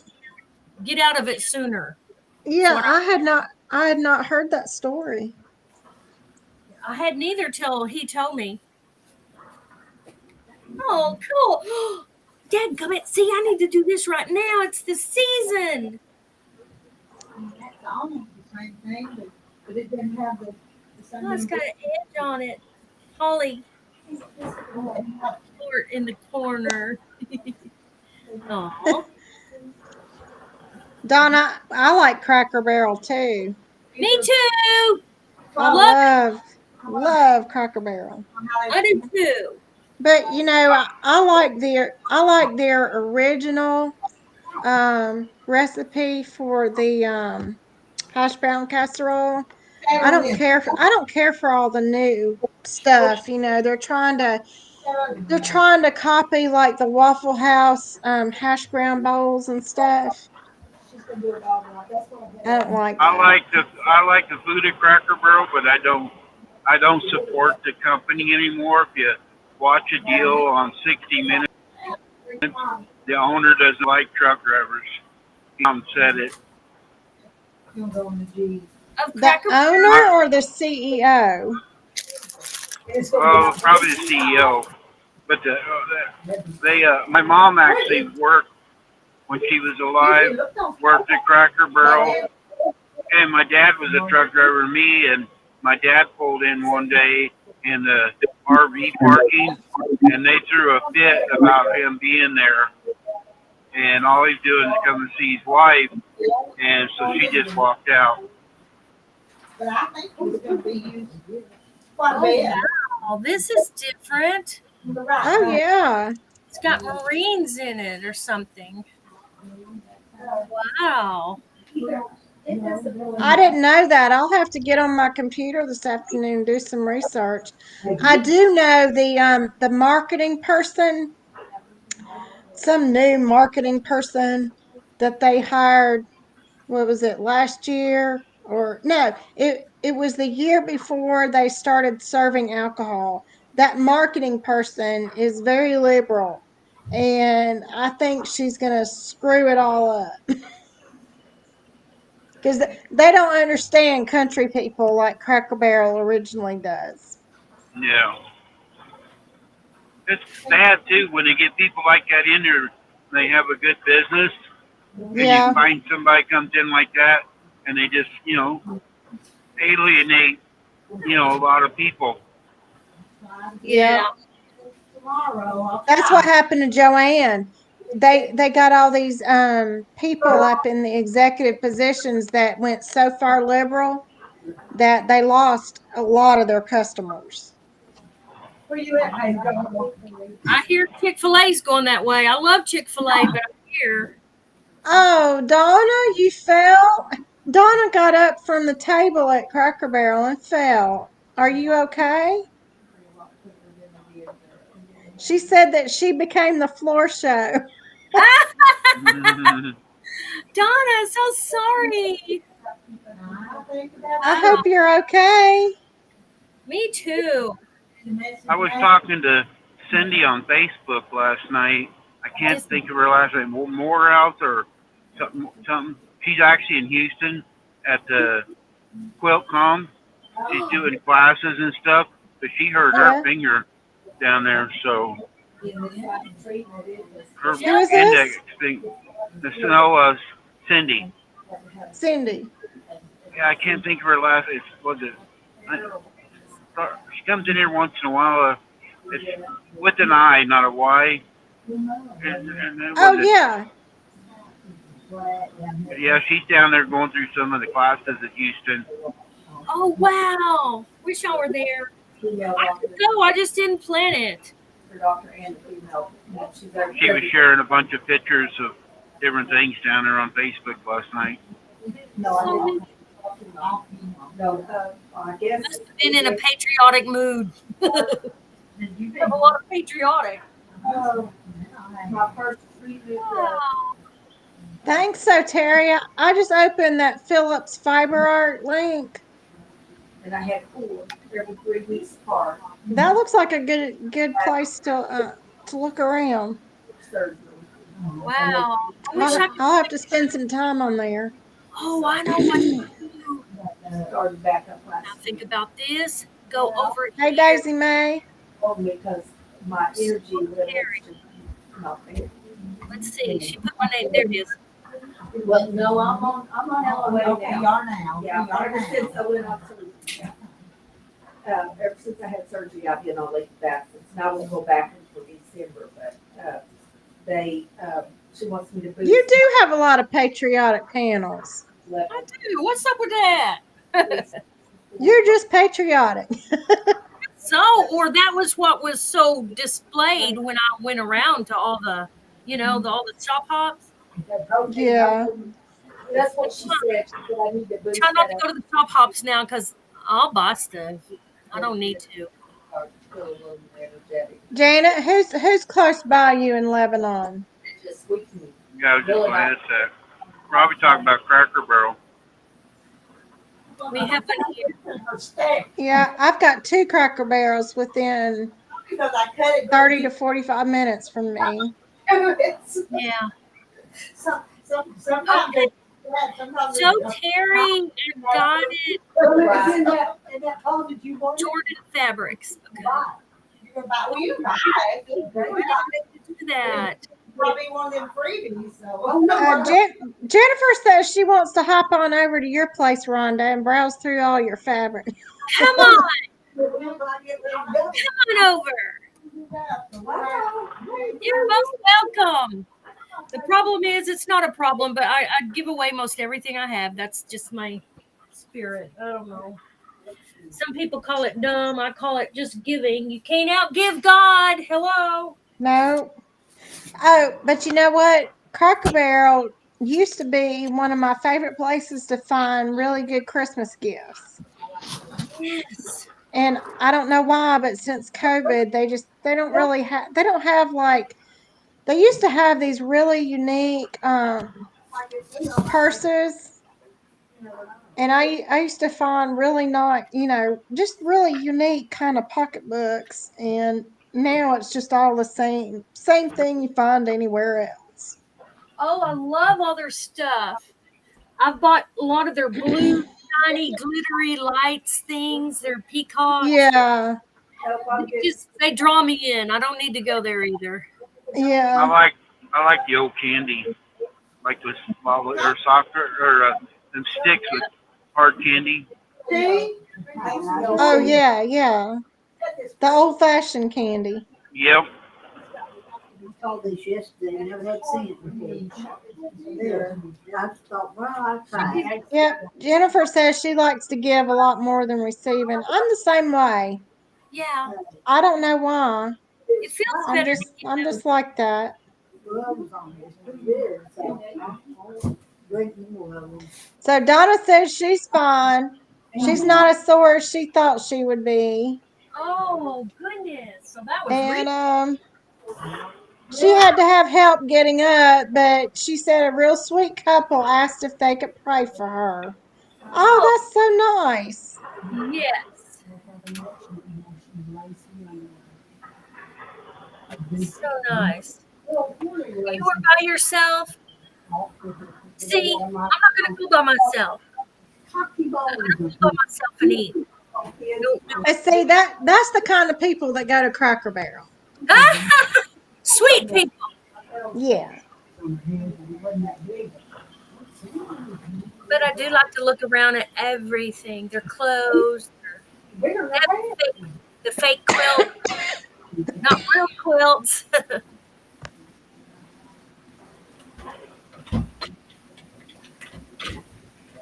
get out of it sooner. Yeah, I had not heard that story. I hadn't either till he told me. Oh, cool. Dadgummit, see, I need to do this right now. It's the season. That's almost the same thing, but it didn't have the same. Oh, it's got an edge on it. Holly. In the corner. Oh. Donna, I like Cracker Barrel too. Me too. I love Cracker Barrel. I do too. But you know, I like their original recipe for the hash brown casserole. I don't care for all the new stuff. You know, they're trying to copy like the Waffle House hash brown bowls and stuff. I don't like that. I like the food at Cracker Barrel, but I don't support the company anymore. If you watch a deal on 60 Minutes, the owner doesn't like truck drivers. He said it. The owner or the CEO? Oh, probably the CEO. But my mom actually worked when she was alive, worked at Cracker Barrel, and my dad was a truck driver to me, and my dad pulled in one day in the RV parking, and they threw a fit about him being there, and all he's doing is coming to see his wife, and so she just walked out. But I think it's going to be used quite a bit. Wow, this is different. Oh yeah. It's got Marines in it or something. Wow. I didn't know that. I'll have to get on my computer this afternoon and do some research. I do know the marketing person, some new marketing person that they hired. What was it, last year? Or no, it was the year before they started serving alcohol. That marketing person is very liberal, and I think she's going to screw it all up. Because they don't understand country people like Cracker Barrel originally does. Yeah. It's bad, too, when they get people like that in there, they have a good business, and you find somebody comes in like that, and they just, alienate, a lot of people. Yeah. That's what happened to Joanne. They got all these people up in the executive positions that went so far liberal that they lost a lot of their customers. Where you at, baby? I hear Chick-fil-A's going that way. I love Chick-fil-A, but I'm here. Oh, Donna, you fell. Donna got up from the table at Cracker Barrel and fell. Are you okay? She said that she became the floor show. Donna, so sorry. I hope you're okay. Me too. I was talking to Cindy on Facebook last night. I can't think of her last name. Morehouse or something. She's actually in Houston at the QuiltCon. She's doing classes and stuff, but she hurt her finger down there, so her Who is index this? thing. No, Cindy. Cindy. Yeah, I can't think of her last. Was it? She comes in here once in a while. It's with an I, not a Y. Oh yeah. Yeah, she's down there going through some of the classes at Houston. Oh wow! Wish y'all were there. I could go. I just didn't plan it. She was sharing a bunch of pictures of different things down there on Facebook last night. I guess. Must have been in a patriotic mood. I'm a lot of patriotic. My first Thanks, so Terry. I just opened that Phillips fiber art link. and I had 4 every 3 weeks apart. That looks like a good place to look around. Wow. I wish I could. I'll have to spend some time on there. Oh, I know what to do. Started back up last Now think about this. Go over Hey, here. Daisy May. because my energy levels not there. Let's see. She put my name. There it is. Well, no, I'm on elevate Okay. now. We are now. Yeah, We are ever now. since I went on surgery. Ever since I had surgery, I've been on leave of absence, and I will go back until December, but, she wants me to boost. You do have a lot of patriotic panels. I do. What's up with that? You're just patriotic. So, or that was what was so displayed when I went around to all the, all the shop hops. Yeah. That's what she said. She said I need to boost Try not to that go to the shop hops now because I'll buy stuff. I don't need to. up, feel a little energetic. Janet, who's close by you in Lebanon? It just sweeps me. Yeah, I was just glanced at. Probably talking about Cracker Barrel. We have one here. Yeah, I've got 2 Cracker Barrels within Because I cut it. 30 to 45 minutes from me. Yeah. Sometimes Okay. sometimes So Terry got it. And that phone that you wanted. Jordan Fabrics. Okay. you can buy, well, you can buy it. Why did I do that? Probably one of them freebies. So. Jennifer says she wants to hop on over to your place, Rhonda, and browse through all your fabric. Come on. Come on over. You're most welcome. The problem is, it's not a problem, but I give away most everything I have. That's just my spirit. I don't know. Some people call it dumb. I call it just giving. You can't outgive God. Hello. No. Oh, but you know what? Cracker Barrel used to be one of my favorite places to find really good Christmas gifts. Yes. And I don't know why, but since COVID, they don't have like, they used to have these really unique purses. And I used to find really not, just really unique kind of pocketbooks. And now it's just all the same thing you find anywhere else. Oh, I love all their stuff. I've bought a lot of their blue, shiny, glittery lights things. Their peacocks. Yeah. They draw me in. I don't need to go there either. Yeah. I like the old candy, like those or soccer or them sticks with hard candy. Oh yeah, yeah. The old fashioned candy. Yep. We saw this yesterday. I never had seen it before. Yeah. I thought, well, I'll try it. Yep. Jennifer says she likes to give a lot more than receiving. I'm the same way. Yeah. I don't know why. It feels better. I'm just like that. Gloves on. It's pretty good. So, So Donna says she's fine. She's not as sore as she thought she would be. Oh goodness! So that was And she had to have help getting up, but she said a real sweet couple asked if they could pray for her. Oh, that's so nice. yes, so nice. You were by yourself. See, I'm not gonna go by myself. I don't go by myself and eat. Don't do And see, that's the kind of people that go to Cracker Barrel. it. Sweet people. Yeah. But I do like to look around at everything. Their clothes, the fake quilt, not real quilts.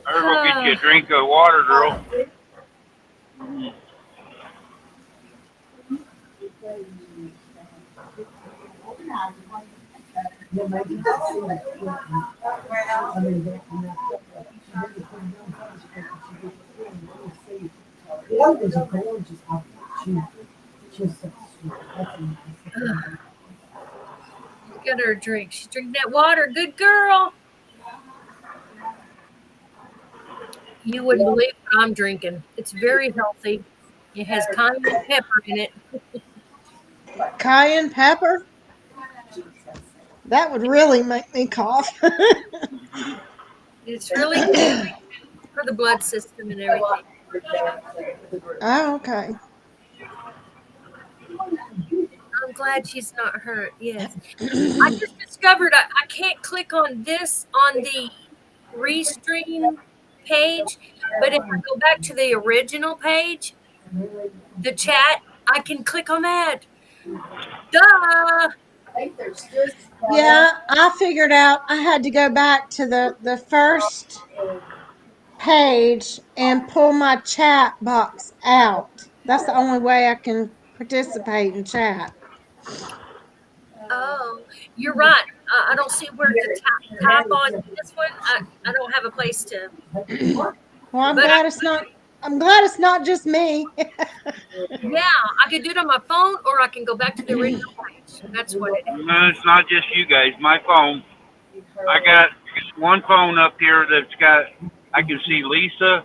I'll go get you a drink of water, girl. Get her a drink. She's drinking that water. Good girl. You wouldn't believe what I'm drinking. It's very healthy. It has cayenne pepper in it. Cayenne pepper? That would really make me cough. It's really good for the blood system and everything. Oh, okay. I'm glad she's not hurt. Yes. I just discovered I can't click on this on the Restream page, but if I go back to the original page, the chat, I can click on that. Duh! Yeah, I figured out I had to go back to the first page and pull my chat box out. That's the only way I can participate in chat. Oh, you're right. I don't see where to tap on this one. I don't have a place to. Well, I'm glad it's not just me. Yeah, I could do it on my phone, or I can go back to the original page. That's what it is. No, it's not just you guys. My phone. I got one phone up here that's got. I can see Lisa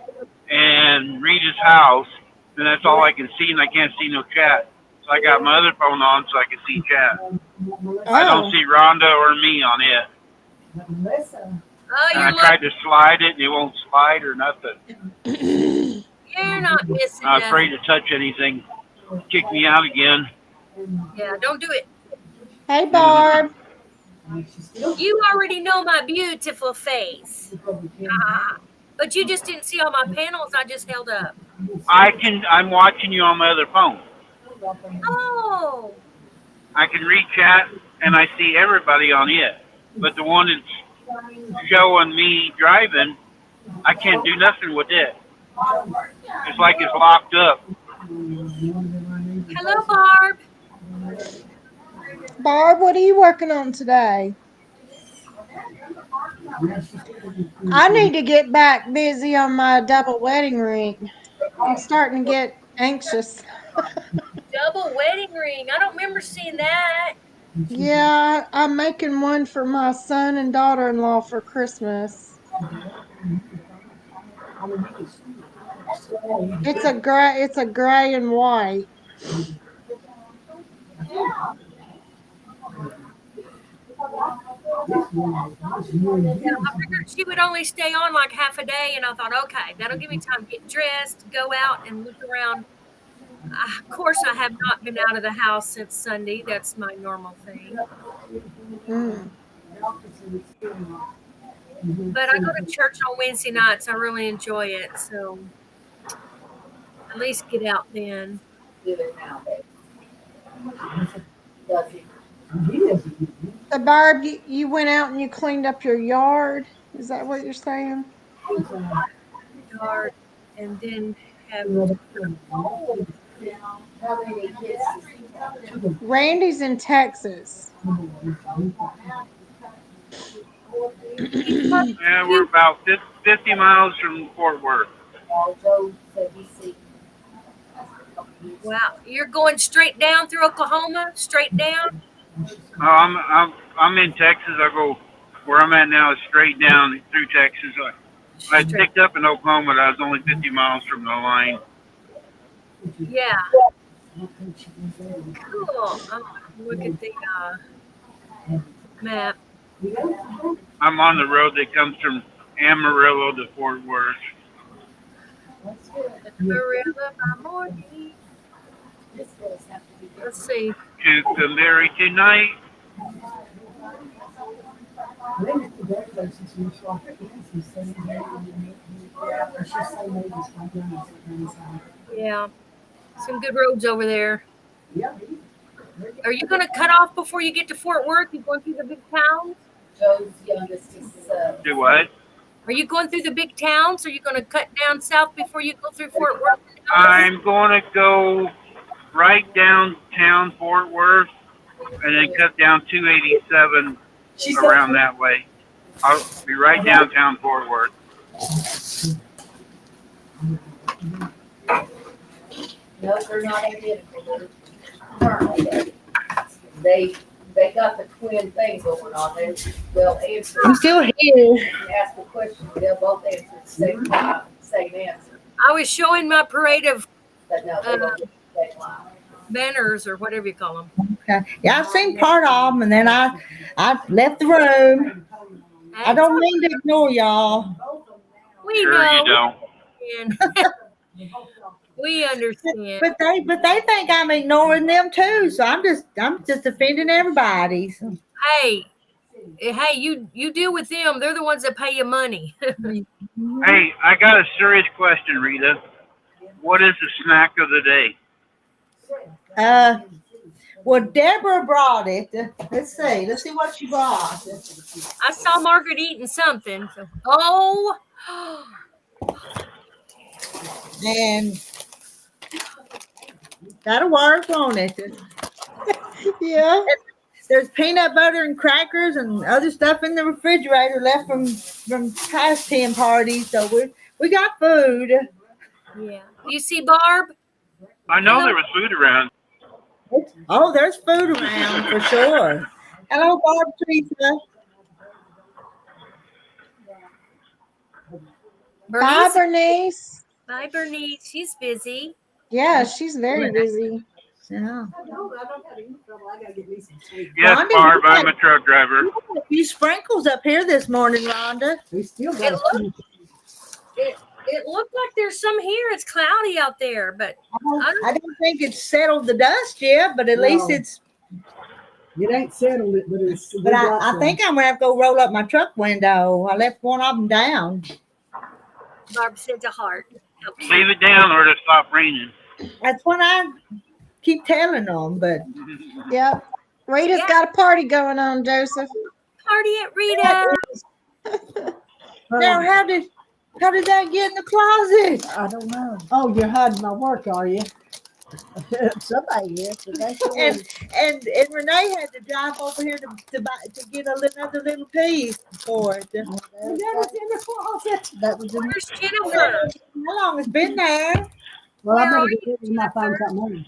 and Rita's house, and that's all I can see, and I can't see no chat. So I got my other phone on so I can see chat. Oh. I don't see Rhonda or me on it. Oh, And I tried to slide it, and it won't slide or nothing. You're not missing I'm afraid nothing. to touch anything. Kick me out again. Yeah, don't do it. Hey, Barb. You already know my beautiful face. But you just didn't see all my panels I just held up. I'm watching you on my other phone. Oh. I can read chat, and I see everybody on it. But the one that's showing me driving, I can't do nothing with it. It's like it's locked up. Hello, Barb. Barb, what are you working on today? I need to get back busy on my double wedding ring. I'm starting to get anxious. Double wedding ring. I don't remember seeing that. Yeah, I'm making one for my son and daughter-in-law for Christmas. It's a gray and white. Yeah, I figured she would only stay on like half a day, and I thought, okay, that'll give me time to get dressed, go out, and look around. Of course, I have not been out of the house since Sunday. That's my normal thing. But I go to church on Wednesday nights. I really enjoy it, so at least get out then. So Barb, you went out and you cleaned up your yard? Is that what you're saying? Yard, and then have. Randy's in Texas. Yeah, we're about 50 miles from Fort Worth. Wow, you're going straight down through Oklahoma, straight down. Oh, I'm in Texas. I go where I'm at now is straight down through Texas. I picked up in Oklahoma, but I was only 50 miles from the line. Yeah. Cool. Look at the map. I'm on the road that comes from Amarillo to Fort Worth. Amarillo by morning. Let's see. To Cranberry tonight. Yeah. Some good roads over there. Are you going to cut off before you get to Fort Worth? You going through the big towns? Joe's youngest is, Do what? Are you going through the big towns? Or are you going to cut down south before you go through Fort Worth? I'm going to go right downtown Fort Worth and then cut down 287 around that way. I'll be right downtown Fort Worth. no, they're not identical. They got the twin thing going on. They'll answer. I'm still here. You ask a question, they'll both answer the same time, same answer. I was showing my parade of But no, they don't get the same line. banners or whatever you call them. Okay. Yeah, I've seen part of them, and then I left the room. I don't mean to ignore y'all. We Sure know. you don't. And we understand. But they think I'm ignoring them too. So I'm just offending everybody. So. Hey, you deal with them. They're the ones that pay you money. Hey, I got a serious question, Rita. What is the snack of the day? Well, Deborah brought it. Let's see what she brought. I saw Margaret eating something. So. Oh. And that'll work, won't it? Yeah. There's peanut butter and crackers and other stuff in the refrigerator left from past 10 parties. So we got food. Yeah. You see Barb? I know there was food around. Oh, there's food around for sure. Hello, Barb Teresa. Bye, Bernice. Bye, Bernice. She's busy. Yeah, she's very busy. Yeah. Yes, Barb, I'm a truck driver. We had a few sprinkles up here this morning, Rhonda. We still It got looked like there's some here. It's cloudy out there, but I don't think it's settled the dust yet, but at least it's. it ain't settled it, but it's. But I think I'm gonna have to go roll up my truck window. I left one of them down. Barb sent a heart. Leave it down or it'll stop raining. That's what I keep telling them, but Yep. Rita's got a party going on, Joseph. Party at Rita. now how did that get in the closet? I don't know. Oh, you're hiding my work, are you? Somebody is. But that's And Renee had to drive over here to get another little piece for it. that was in the closet. That was in. Where's Jennifer? How long it's been there? Well, I Where better are get it when I find something.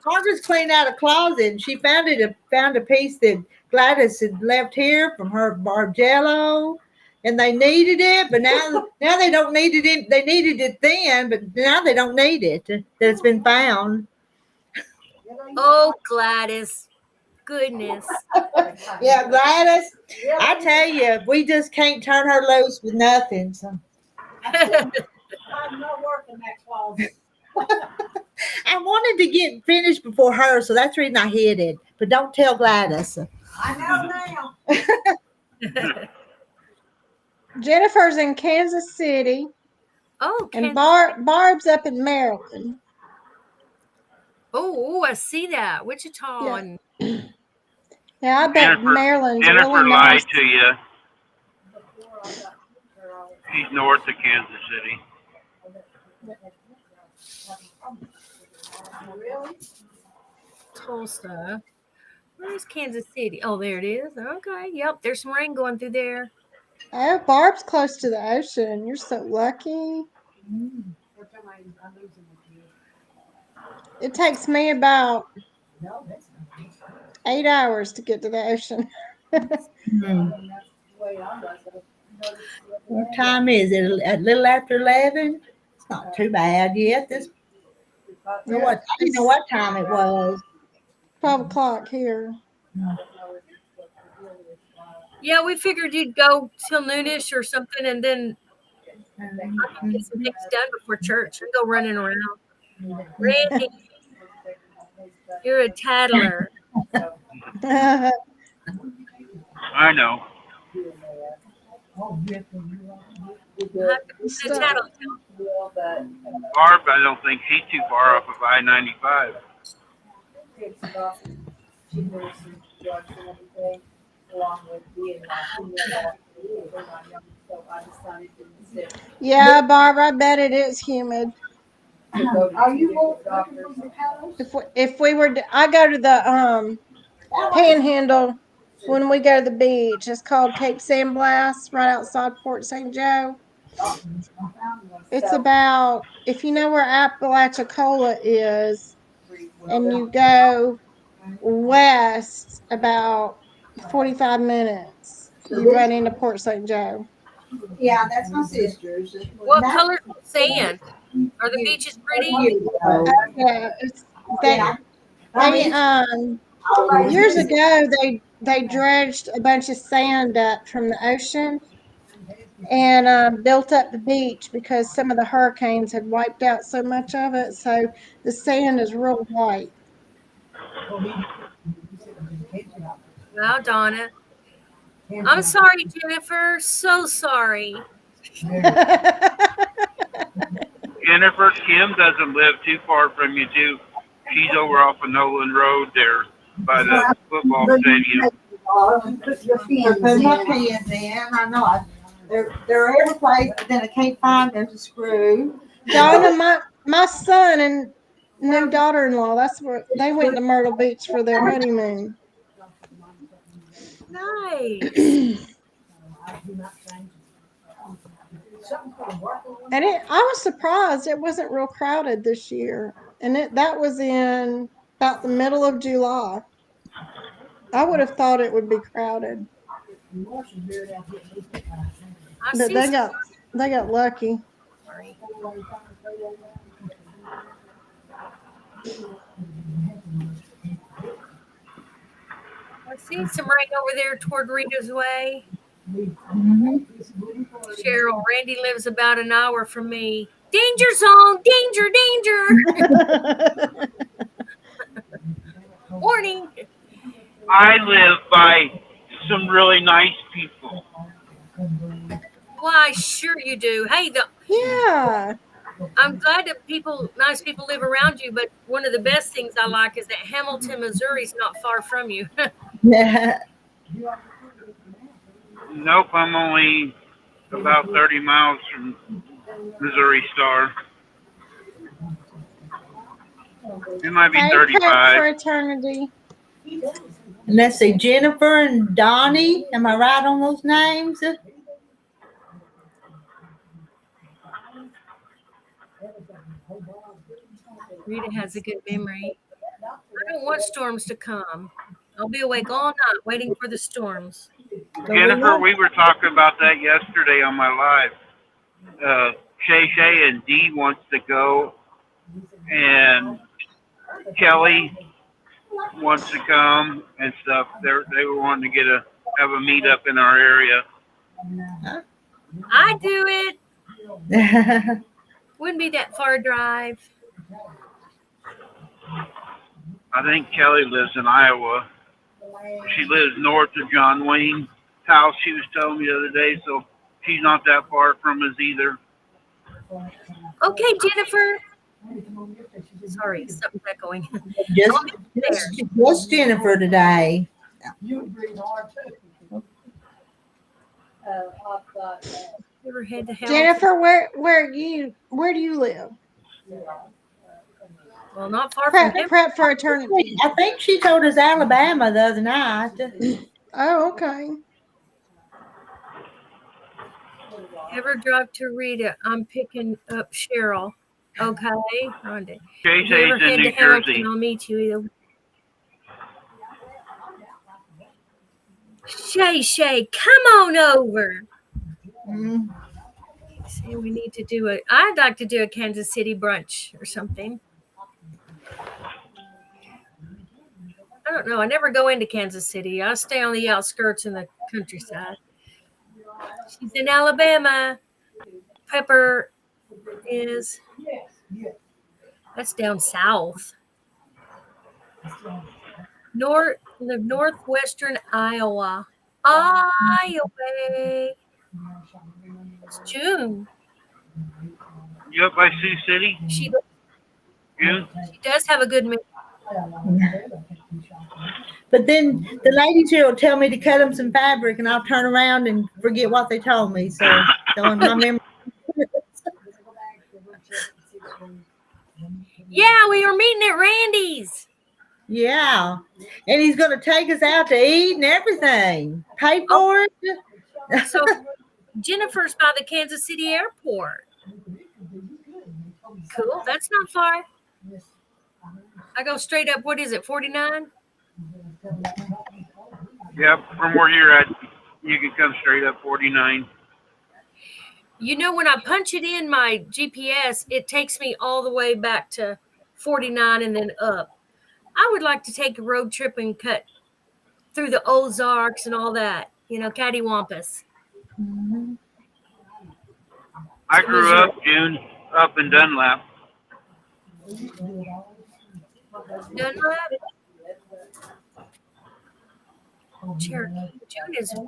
Margaret's cleaned out a closet and she found a piece that Gladys had left here from her Bargello, and they needed it, but now they don't need it. They needed it then, but now they don't need it. That it's been found. Oh, Gladys. Goodness. Yeah, Gladys. I tell you, we just can't turn her loose with nothing. So. I'm not working that closet. I wanted to get finished before her, so that's the reason I hid it. But don't tell Gladys. I know now. Jennifer's in Kansas City, Oh, and Barb's up in Maryland. Oh, I see that. Wichita. Yeah. And Yeah, I bet Maryland's Jennifer really lied nice. to you. She's north of Kansas City. Tulsa. Where's Kansas City? Oh, there it is. Okay. Yep. There's some rain going through there. Oh, Barb's close to the ocean. You're so lucky. It takes me about 8 hours to get to the ocean. What time is it? A little after 11? It's not too bad yet. I didn't know what time it was. 12 o'clock here. Yeah, we figured you'd go till noonish or something, and then I can get some things done before church and go running around. Randy, you're a tattler. I know. Barb, I don't think she's too far off of I-95. She knows some drugs and everything, along with being so I decided to sit. Yeah, Barb, I bet it is humid. Are you looking for the house? If we were, I go to the Panhandle when we go to the beach. It's called Cape Sandblast, right outside Port St. Joe. It's about, if you know where Apalachicola is, and you go west about 45 minutes, you run into Port St. Joe. Yeah, that's my sister's. What color's the sand? Are the beaches pretty? Yeah, years ago they dredged a bunch of sand up from the ocean and built up the beach because some of the hurricanes had wiped out so much of it. So the sand is real white. Wow, Donna. I'm sorry, Jennifer. So sorry. Jennifer, Kim doesn't live too far from you, too. She's over off of Nolan Road there by the football stadium. Put my pins in. I know. They're every place, but then I can't find them to screw. Donna, my son and new daughter-in-law, that's where they went to Myrtle Beach for their honeymoon. Nice. And I was surprised it wasn't real crowded this year. And that was in about the middle of July. I would have thought it would be crowded. But they got lucky. I see some rain over there toward Rita's way. Cheryl, Randy lives about an hour from me. Danger zone! Danger! Danger! Warning! I live by some really nice people. Why, sure you do. Hey, yeah. I'm glad that nice people live around you, but one of the best things I like is that Hamilton, Missouri is not far from you. Yeah. Nope, I'm only about 30 miles from Missouri Star. It might be 35. For eternity. And let's see, Jennifer and Donnie. Am I right on those names? Rita has a good memory. I don't want storms to come. I'll be awake all night waiting for the storms. Jennifer, we were talking about that yesterday on my live. Shay and Dee wants to go, and Kelly wants to come and stuff. They were wanting to have a meetup in our area. I do it. Wouldn't be that far a drive. I think Kelly lives in Iowa. She lives north of John Wayne's house, she was telling me the other day, so she's not that far from us either. Okay, Jennifer. Sorry, something's echoing. Just Jennifer today. You breathe hard too. Ever head to Jennifer, where do you live? Well, not far from him. Prep for eternity. I think she told us Alabama the other night. Oh, okay. Ever drive to Rita? I'm picking up Cheryl. Okay, Rhonda. If you ever Casey's in head to New Hamilton, Jersey. I'll meet you either. Shay, come on over. See, we need to do it. I'd like to do a Kansas City brunch or something. I don't know. I never go into Kansas City. I stay on the outskirts in the countryside. She's in Alabama. Pepper is. That's down south. Northwestern Iowa. Iowa. It's June. You up by Sioux City? She June? does have a good meal. But then the ladies here will tell me to cut them some fabric, and I'll turn around and forget what they told me. So in my memory. Yeah, we were meeting at Randy's. Yeah, and he's going to take us out to eat and everything. Pay for it. So Jennifer's by the Kansas City airport. Cool. That's not far. I go straight up. What is it? 49? Yep, from where you're at, you can come straight up 49. You know, when I punch it in my GPS, it takes me all the way back to 49 and then up. I would like to take a road trip and cut through the Ozarks and all that, you know, cattywampus. Mm-hmm. I grew up, June, up in Dunlap. Dunlap? Cherokee. June is 1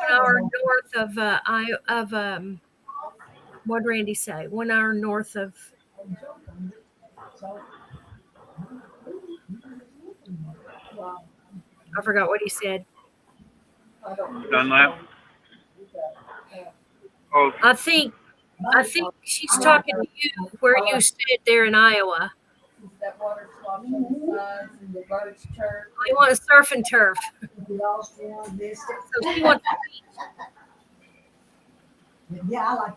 hour north of what'd Randy say? 1 hour north of. I forgot what he said. Dunlap. Oh, I think she's talking to you where you stayed there in Iowa. You want a surf and turf. So she wants Yeah, I like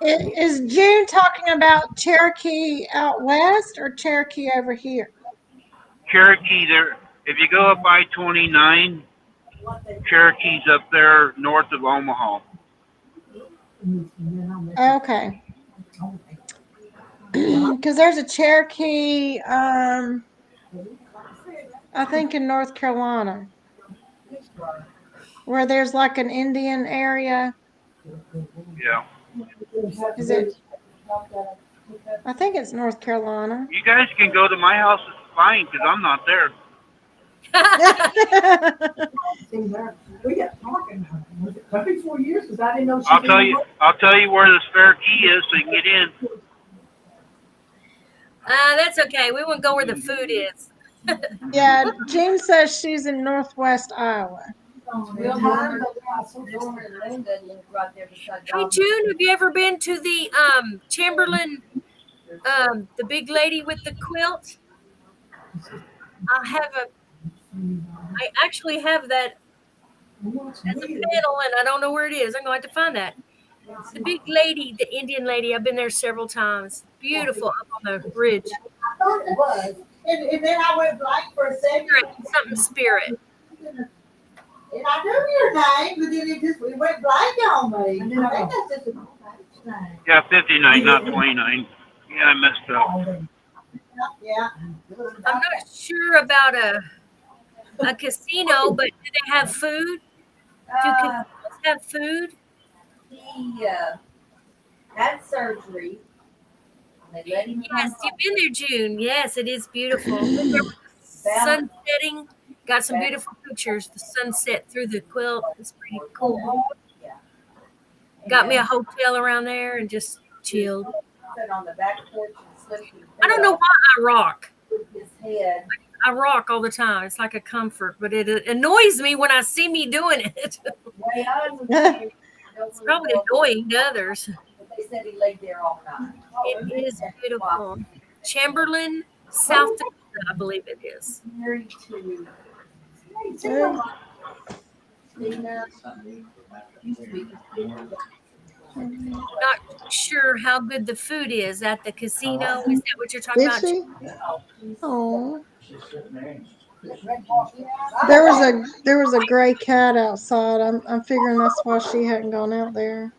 it. Is June talking about Cherokee out west or Cherokee over here? Cherokee there. If you go up I-29, Cherokee's up there north of Omaha. Okay. Because there's a Cherokee, I think in North Carolina, where there's like an Indian area. Yeah. Is it? I think it's North Carolina. You guys can go to my house. It's fine because I'm not there. We got talking. Was it 34 years? Because I didn't know she I'll tell you where the spare key is so you can get in. that's okay. We won't go where the food is. Yeah, June says she's in Northwest Iowa. Hey June, have you ever been to the Chamberlain, the big lady with the quilt? I actually have that as a panel, and I don't know where it is. I'm going to have to find that. The big lady, the Indian lady. I've been there several times. Beautiful up on the ridge. I thought it was. And then I went blank for a second. Something spirit. And I knew your name, but then it went blank on me. And then I think that's just a Yeah, 59, not 29. Yeah, I messed up. yeah. I'm not sure about a casino, but do they have food? Do casinos have food? He had surgery. They let him Yes, you've been there, June. Yes, it is beautiful. Sun setting. Got some beautiful pictures. The sunset through the quilt is pretty cool. Got me a hotel around there and just chilled. Sat on the back porch and slipped his I don't know why I rock. his head. I rock all the time. It's like a comfort, but it annoys me when I see me doing it. It's probably annoying to others. They said he laid there all night. It is beautiful. Chamberlain, South Dakota, I believe it is. Married to Well, Not sure how good the food is at the casino. Is that what you're talking did about? she? Oh, there was a gray cat outside. I'm figuring that's why she hadn't gone out there.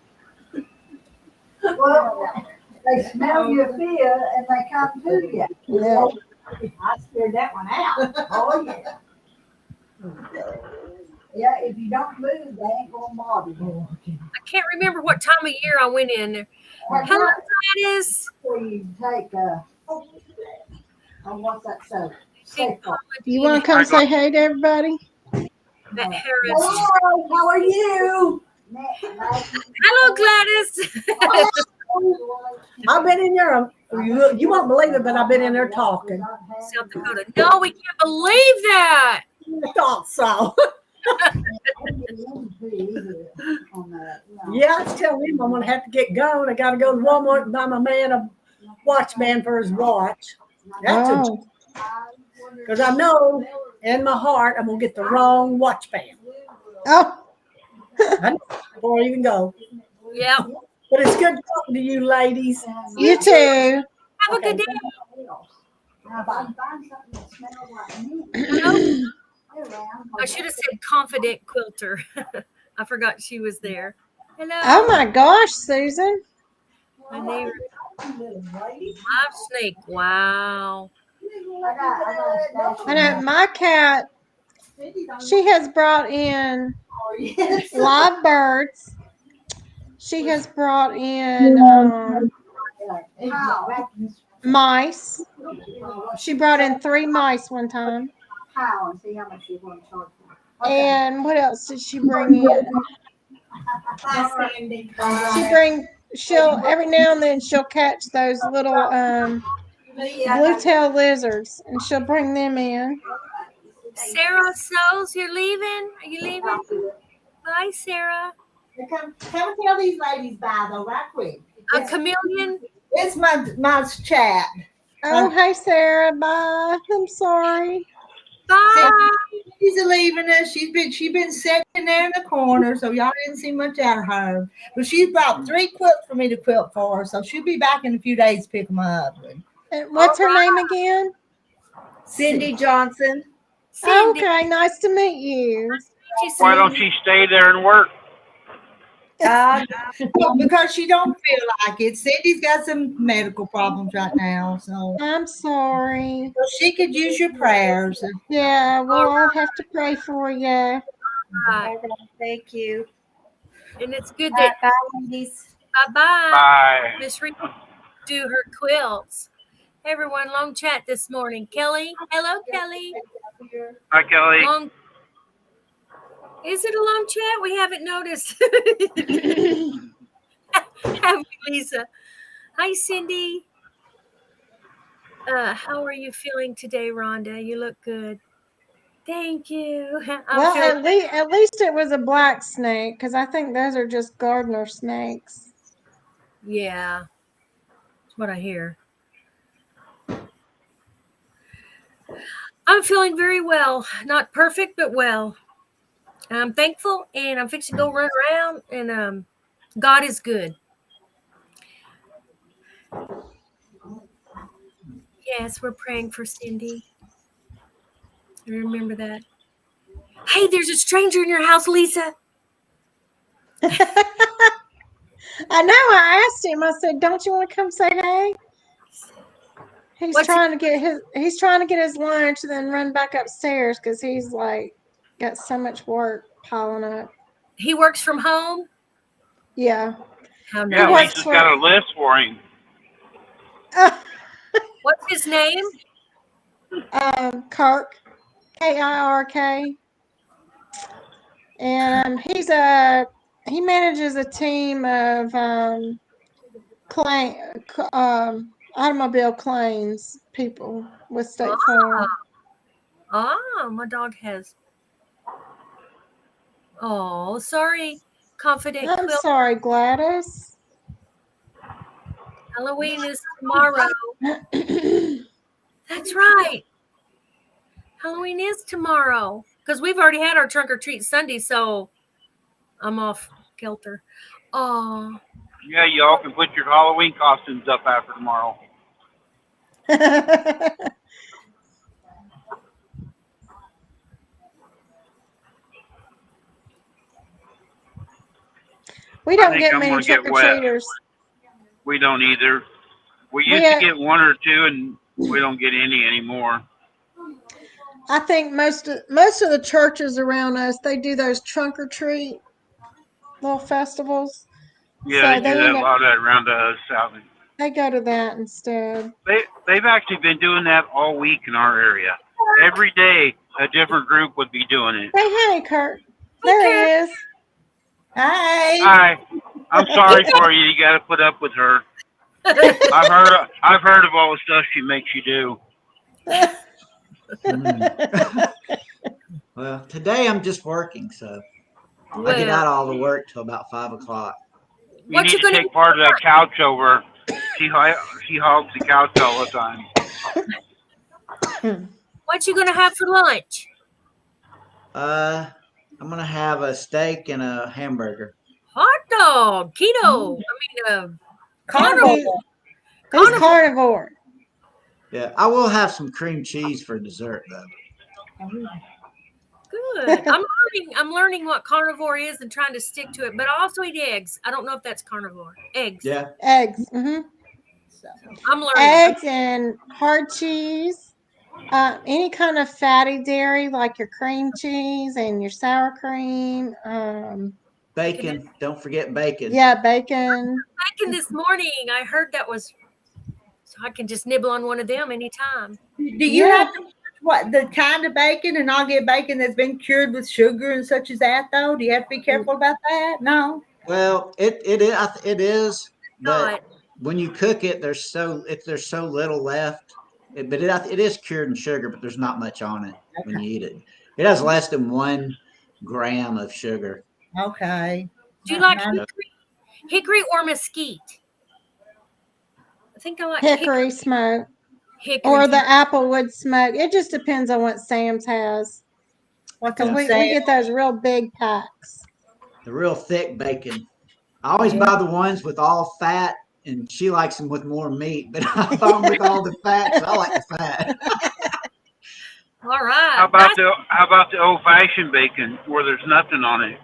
Well, they smell your fear and they come to you. Yeah. I scared that one out. Oh, yeah. Yeah, if you don't move, they ain't gonna bother you. I can't remember what time of year I went in there. Hello, Gladys. Before you take what's that soap? Big Paula You Dean want to come say hey to everybody? Harris. Hello, how are you? Hello, Gladys. I've been in there. You won't believe it, but I've been in there talking. South Dakota. No, we can't believe that. I thought so. Yeah, I was telling him I'm gonna have to get going. I gotta go to Walmart and buy my man a watch band for his watch. That's Oh, because I know in my heart I'm gonna get the wrong watch band. oh, I know before I even go. Yeah. But it's good talking to you ladies. you too. Have a good day. I should have said confident quilter. I forgot she was there. Hello. Oh my gosh, Susan. My neighbor. Live snake. Wow. I know my cat, she has brought in live birds. She has brought in mice. She brought in 3 mice one time. And see how much you want to charge for. And what else did she bring in? She'll every now and then she'll catch those little blue-tailed lizards and she'll bring them in. Sarah Souls, you're leaving? Are you leaving? Bye, Sarah. Come tell these ladies bye though, right quick. A chameleon? It's my chat. Oh, hey Sarah, bye. I'm sorry. Bye. She's leaving us. She's been sitting there in the corner, so y'all didn't see much out of her. But she's brought 3 quilts for me to quilt for her, so she'll be back in a few days to pick them up. And what's her name again? Cindy Johnson. Cindy. Okay, nice to meet you. Why don't she stay there and work? Because she don't feel like it. Cindy's got some medical problems right now, so I'm sorry. she could use your prayers. Yeah, well, I'll have to pray for you. Thank you. And it's good that ladies. bye. Bye. Miss Rita do her quilts. Hey everyone, long chat this morning. Kelly. Hello, Kelly. Hi, Kelly. Is it a long chat? We haven't noticed. Have we, Lisa? Hi, Cindy. How are you feeling today, Rhonda? You look good. Thank you. Well, at least it was a black snake because I think those are just gardener snakes. Yeah, that's what I hear. I'm feeling very well. Not perfect, but well. I'm thankful, and I'm fixing to go run around, and God is good. Yes, we're praying for Cindy. Remember that. Hey, there's a stranger in your house, Lisa. I know. I asked him. I said, "Don't you want to come say hey?" He's trying to get his lunch and then run back upstairs because he's like got so much work piling up. He works from home. Yeah. How nice. Yeah, Lisa's got a list for him. What's his name? Kirk, Kirk, and he manages a team of automobile claims people with State Farm. My dog has. Oh, sorry, confident. I'm sorry, Gladys. Halloween is tomorrow. That's right. Halloween is tomorrow. Because we've already had our trunk or treat Sunday, so I'm off kilter. Oh. Yeah, y'all can put your Halloween costumes up after tomorrow. We don't get many trick or treaters. We don't either. We used to get one or two, and we don't get any anymore. I think most of the churches around us, they do those trunk or treat little festivals. Yeah, So they do that a lot around us out. They go to that instead. They've actually been doing that all week in our area. Every day, a different group would be doing it. Say hi, Kurt. There he is. Hi. Hi. I'm sorry for you. You got to put up with her. I've heard of all the stuff she makes you do. Well, today I'm just working, so I get out all the work till about 5 o'clock. You need to take part of that couch over. She hogs the couch all the time. What you gonna have for lunch? I'm gonna have a steak and a hamburger. Hot dog, keto. I mean, carnivore. Who's carnivore? Yeah, I will have some cream cheese for dessert though. Good. I'm learning what carnivore is and trying to stick to it. But I also eat eggs. I don't know if that's carnivore. Eggs. Yeah. Eggs. Mm-hmm. So I'm learning. Eggs and hard cheese. Any kind of fatty dairy, like your cream cheese and your sour cream. Bacon. Don't forget bacon. Yeah, bacon. Bacon this morning. I heard that was, so I can just nibble on one of them anytime. Do you have to what the kind of bacon, and I'll get bacon that's been cured with sugar and such as that though? Do you have to be careful about that? No. Well, it is, but when you cook it, there's so little left. But it is cured in sugar, but there's not much on it when you eat it. It has less than 1 gram of sugar. Okay. Do you like hickory or mesquite? I think I like hickory smoke. Hickory. Or the applewood smoke. It just depends on what Sam's has. Because we get those real big packs. The real thick bacon. I always buy the ones with all fat, and she likes them with more meat, but I buy them with all the fat, so I like the fat. All right. How about the old fashioned bacon where there's nothing on it?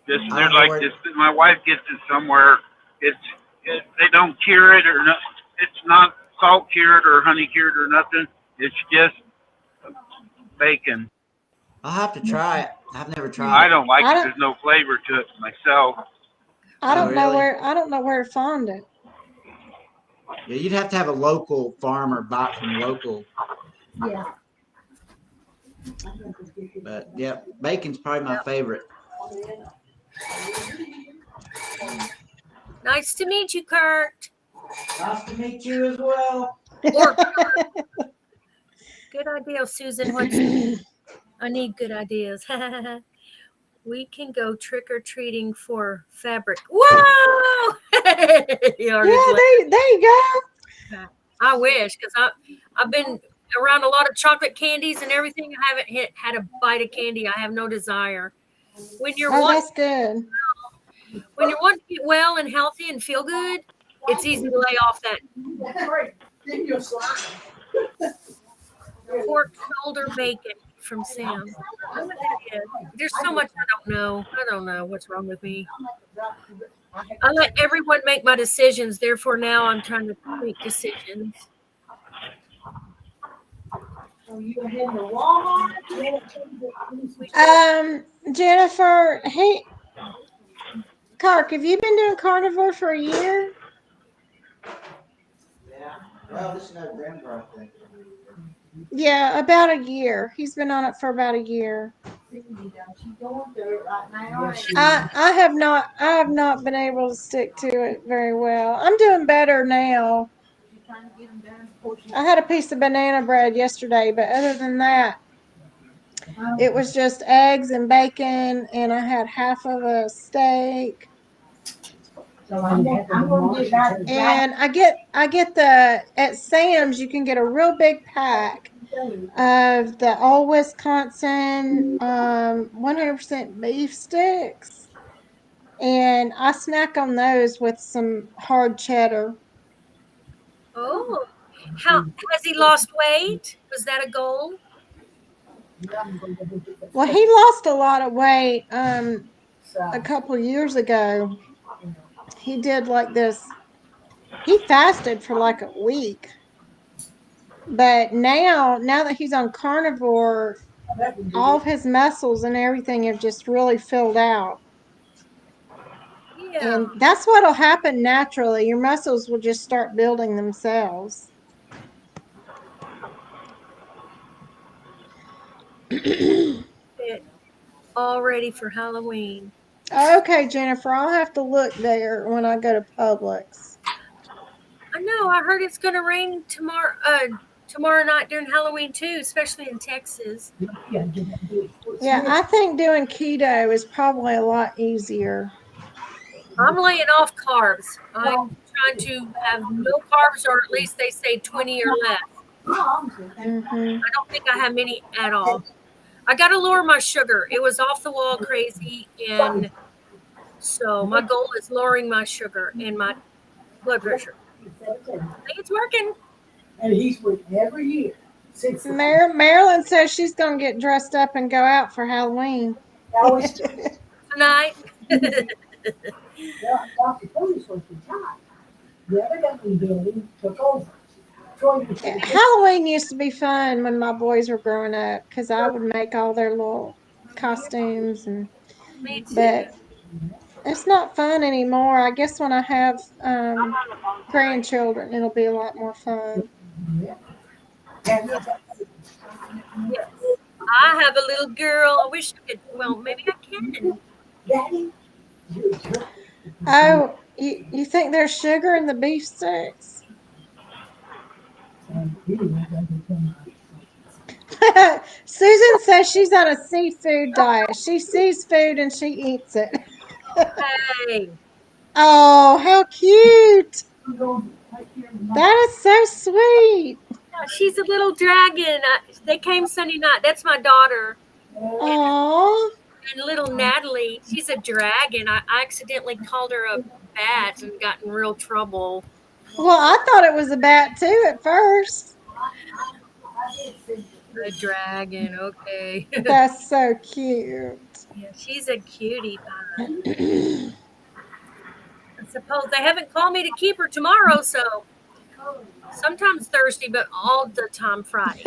They're like this. My wife gets it somewhere. They don't cure it or not. It's not salt cured or honey cured or nothing. It's just bacon. I'll have to try it. I've never tried it. I don't like it. There's no flavor to it myself. I don't know where to find it. Yeah, you'd have to have a local farmer buy from local. Yeah. But yeah, bacon's probably my favorite. Nice to meet you, Kurt. Nice to meet you as well. Good idea, Susan. I need good ideas. We can go trick-or-treating for fabric. Whoa! There you go. I wish, because I've been around a lot of chocolate candies and everything. I haven't had a bite of candy. I have no desire. When you're that's good. When you want to get well and healthy and feel good, it's easy to lay off that pork shoulder bacon from Sam. There's so much I don't know. I don't know what's wrong with me. I let everyone make my decisions. Therefore, now I'm trying to make decisions. Jennifer, hey, Kirk, have you been doing carnivore for a year? Yeah. Well, this is no grandpa thing. Yeah, about a year. He's been on it for about a year. I have not been able to stick to it very well. I'm doing better now. I had a piece of banana bread yesterday, but other than that, it was just eggs and bacon, and I had half of a steak. So I'm gonna get back. And I get the at Sam's you can get a real big pack of the all Wisconsin 100% beef sticks, and I snack on those with some hard cheddar. Oh, how has he lost weight? Was that a goal? Well, he lost a lot of weight a couple of years ago. He did like this. He fasted for like a week. But now that he's on carnivore, all of his muscles and everything have just really filled out. Yeah. And that's what'll happen naturally. Your muscles will just start building themselves. All ready for Halloween. Okay, Jennifer, I'll have to look there when I go to Publix. I know. I heard it's going to rain tomorrow. Tomorrow night during Halloween too, especially in Texas. Yeah, I think doing keto is probably a lot easier. I'm laying off carbs. I'm trying to have no carbs, or at least they say 20 or less. Mm-hmm. I don't think I have many at all. I got to lower my sugar. It was off the wall crazy, and so my goal is lowering my sugar and my blood pressure. I think it's working. And he's with every year. Marilyn says she's going to get dressed up and go out for Halloween. Tonight. Dr. Police was retired. The evidently building took over. Halloween used to be fun when my boys were growing up because I would make all their little costumes, but it's not fun anymore. I guess when I have grandchildren, it'll be a lot more fun. Yes. I have a little girl. I wish I could. Well, maybe I can. Oh, you think there's sugar in the beef sticks? Susan says she's on a seafood diet. She sees food and she eats it. Hey. Oh, how cute. That is so sweet. She's a little dragon. They came Sunday night. That's my daughter. Aww. And little Natalie, she's a dragon. I accidentally called her a bat and got in real trouble. Well, I thought it was a bat too at first. A dragon, okay. That's so cute. Yeah, she's a cutie pie. I suppose they haven't called me to keep her tomorrow, so sometimes Thursday, but all the time Fridays.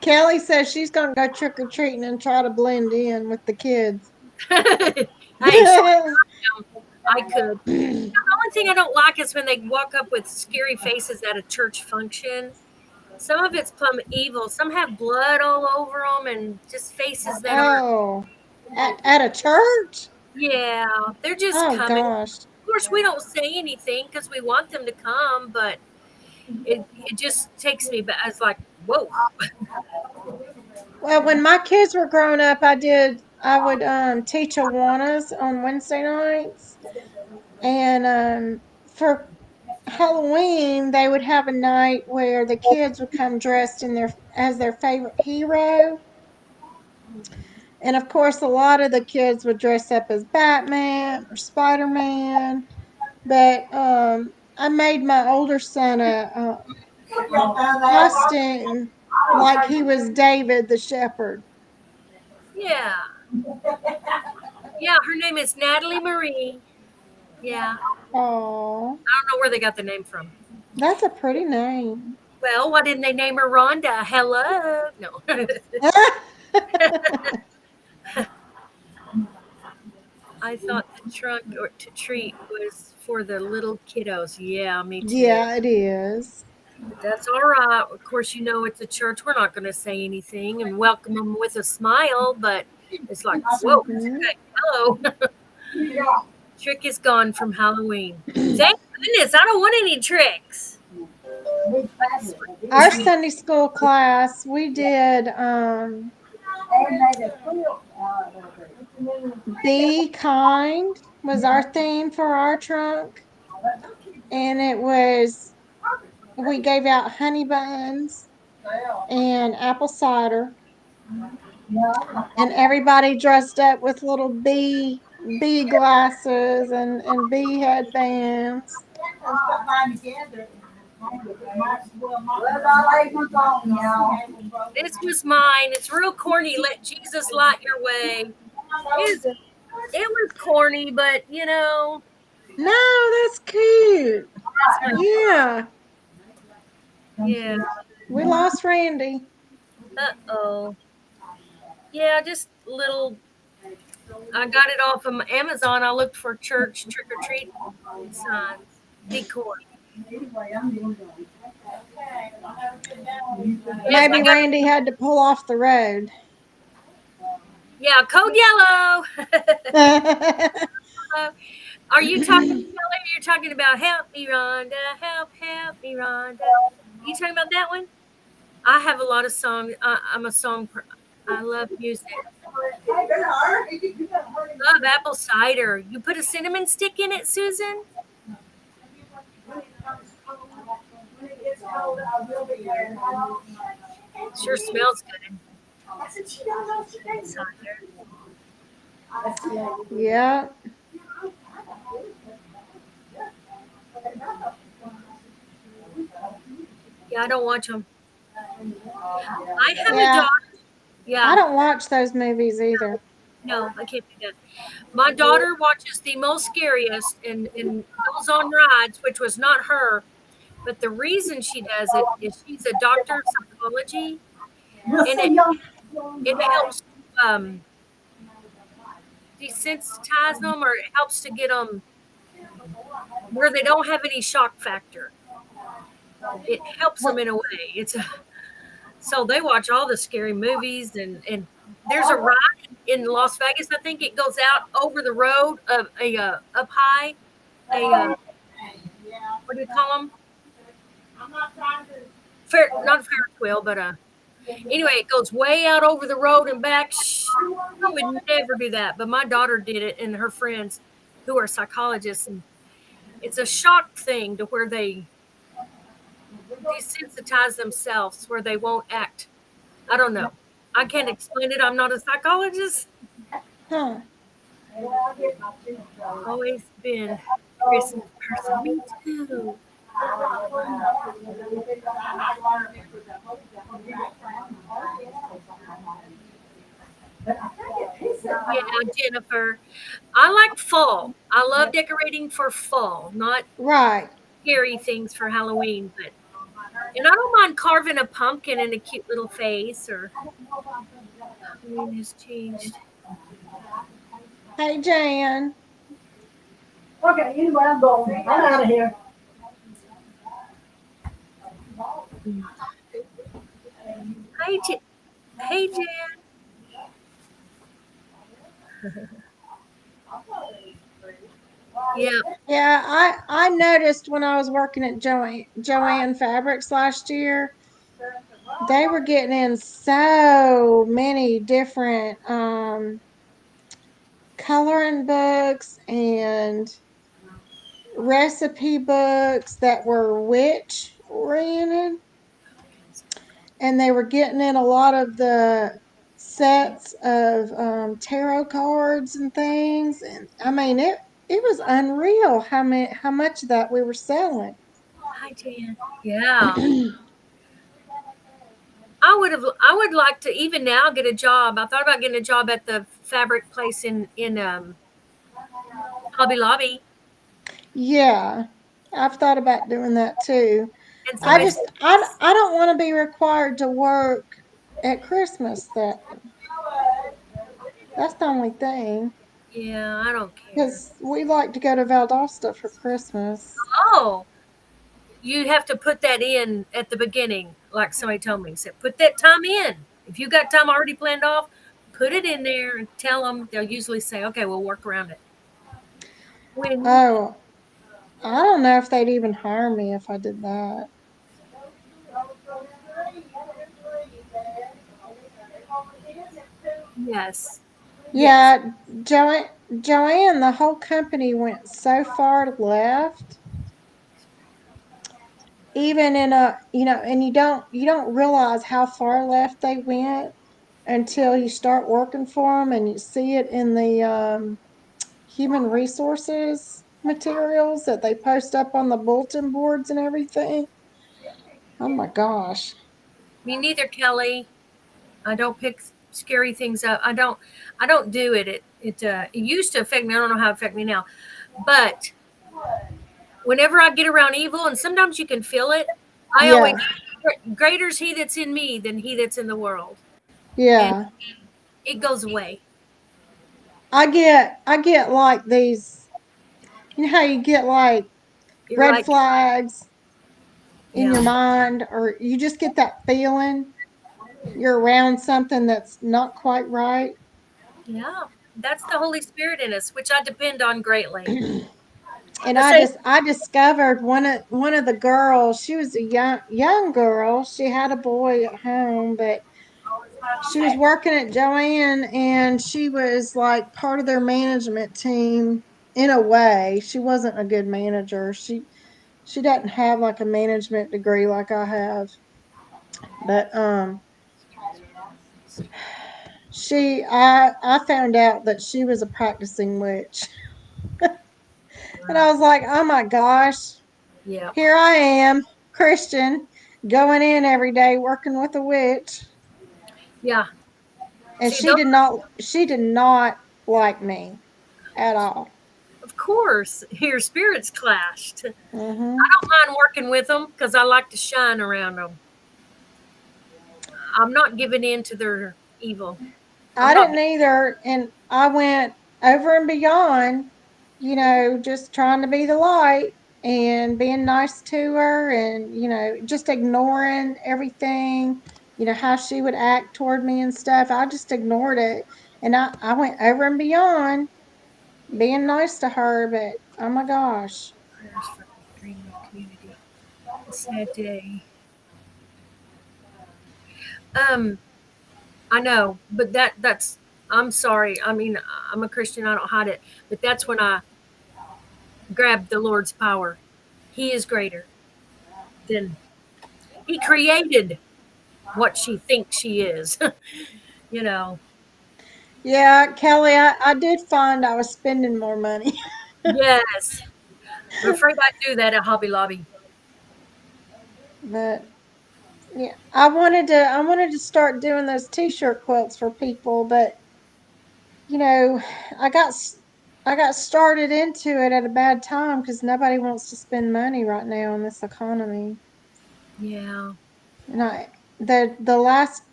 Kelly says she's going to go trick-or-treating and try to blend in with the kids. Hey, I could. The only thing I don't like is when they walk up with scary faces at a church function. Some of it's plumb evil. Some have blood all over them and just faces that are... At a church? Yeah, they're just coming. Gosh. Of course, we don't say anything because we want them to come, but it just takes me back. It's like, whoa. Well, when my kids were growing up, I would teach Awanas on Wednesday nights, and for Halloween they would have a night where the kids would come dressed as their favorite hero, and of course a lot of the kids would dress up as Batman or Spider-Man, but I made my older son a costume like he was David the shepherd. Yeah. Yeah, her name is Natalie Marie. Yeah. Oh. I don't know where they got the name from. That's a pretty name. Well, why didn't they name her Rhonda? Hello. No. I thought the trunk or to treat was for the little kiddos. Yeah, me too. Yeah, it is. That's all right. Of course, you know it's a church. We're not going to say anything and welcome them with a smile, but it's like, whoa, okay, hello. Trick is gone from Halloween. Thank goodness, I don't want any tricks. Our Sunday school class, we did Be kind was our theme for our trunk. And it was, we gave out honey buns and apple cider. And everybody dressed up with little bee glasses and bee headbands. Let's put mine together. This was mine. It's real corny. Let Jesus light your way. It was corny, but you know. No, that's cute. Yeah. Yeah. We lost Randy. Uh-oh. Yeah, just little. I got it off of Amazon. I looked for church trick or treat signs, decor. Maybe Randy had to pull off the road. Yeah, code yellow. Are you talking, Kelly? You're talking about help me, Rhonda. Help me, Rhonda. You talking about that one? I have a lot of songs. I'm a song. I love music. Love apple cider. You put a cinnamon stick in it, Susan? Sure smells good. Cider. Yeah. Yeah, I don't watch them. I have a Yeah. daughter. Yeah. I don't watch those movies either. No, I can't do that. My daughter watches the most scariest and goes on rides, which was not her. But the reason she does it is she's a doctor of psychology, and it helps desensitize them, or it helps to get them where they don't have any shock factor. It helps them in a way. So they watch all the scary movies, and there's a ride in Las Vegas. I think it goes out over the road of up high. What do you call them? Not Ferris wheel, but anyway, it goes way out over the road and back. I would never do that, but my daughter did it, and her friends, who are psychologists, and it's a shock thing to where they desensitize themselves, where they won't act. I don't know. I can't explain it. I'm not a psychologist. Huh. Always been a Christmas person. Me too. Yeah, Jennifer. I like fall. I love decorating for fall, not Right. scary things for Halloween. And I don't mind carving a pumpkin in a cute little face, or Halloween has changed. Hey, Jan. Okay, anyway, I'm going. I'm out of here. Hey, Jan. Yeah. Yeah, I noticed when I was working at Joanne Fabrics last year, they were getting in so many different coloring books and recipe books that were witch oriented, and they were getting in a lot of the sets of tarot cards and things. And I mean, it was unreal how much of that we were selling. Hi, Jan. Yeah. I would like to even now get a job. I thought about getting a job at the fabric place in Hobby Lobby. Yeah, I've thought about doing that too. I don't want to be required to work at Christmas. That's the only thing. Yeah, I don't care. Because we like to go to Valdosta for Christmas. Oh, you have to put that in at the beginning, like somebody told me. Said put that time in. If you got time already planned off, put it in there and tell them. They'll usually say, "Okay, we'll work around it." Oh, I don't know if they'd even hire me if I did that. Yes. Yeah, Joanne, the whole company went so far left. Even in a, and you don't realize how far left they went until you start working for them and you see it in the human resources materials that they post up on the bulletin boards and everything. Oh my gosh. Me neither, Kelly. I don't pick scary things up. I don't do it. It used to affect me. I don't know how it affect me now. But whenever I get around evil, and sometimes you can feel it, I always Yeah. greater's he that's in me than he that's in the world. And Yeah. it goes away. I get like these, how you get like You're red like, flags in your yeah, mind, or you just get that feeling you're around something that's not quite right. yeah. That's the Holy Spirit in us, which I depend on greatly. And The I same. just I discovered one of the girls. She was a young girl. She had a boy at home, but she was working at Joanne, and she was like part of their management team in a way. She wasn't a good manager. She doesn't have like a management degree like I have, but I found out that she was a practicing witch. And I was like, oh my gosh, Yeah, here I am, Christian, going in every day working with a witch. yeah. And See, she those, did not like me at all. of course, your spirits clashed. I Hmm. don't mind working with them because I like to shine around them. I'm not giving in to their evil. I'm I not. didn't either. And I went over and beyond, just trying to be the light and being nice to her and, just ignoring everything, how she would act toward me and stuff. I just ignored it. And I went over and beyond being nice to her, but oh my gosh. Prayers for the Greenwood community. A sad day. Um, I know, but that's. I'm sorry. I mean, I'm a Christian. I don't hide it. But that's when I grabbed the Lord's power. He is greater than He created what she thinks she is. you know. Yeah, Kelly, I did find I was spending more money. Yes. I'm afraid I do that at Hobby Lobby. But yeah, I wanted to start doing those t-shirt quilts for people, but you know, I got I got started into it at a bad time because nobody wants to spend money right now in this economy. Yeah. And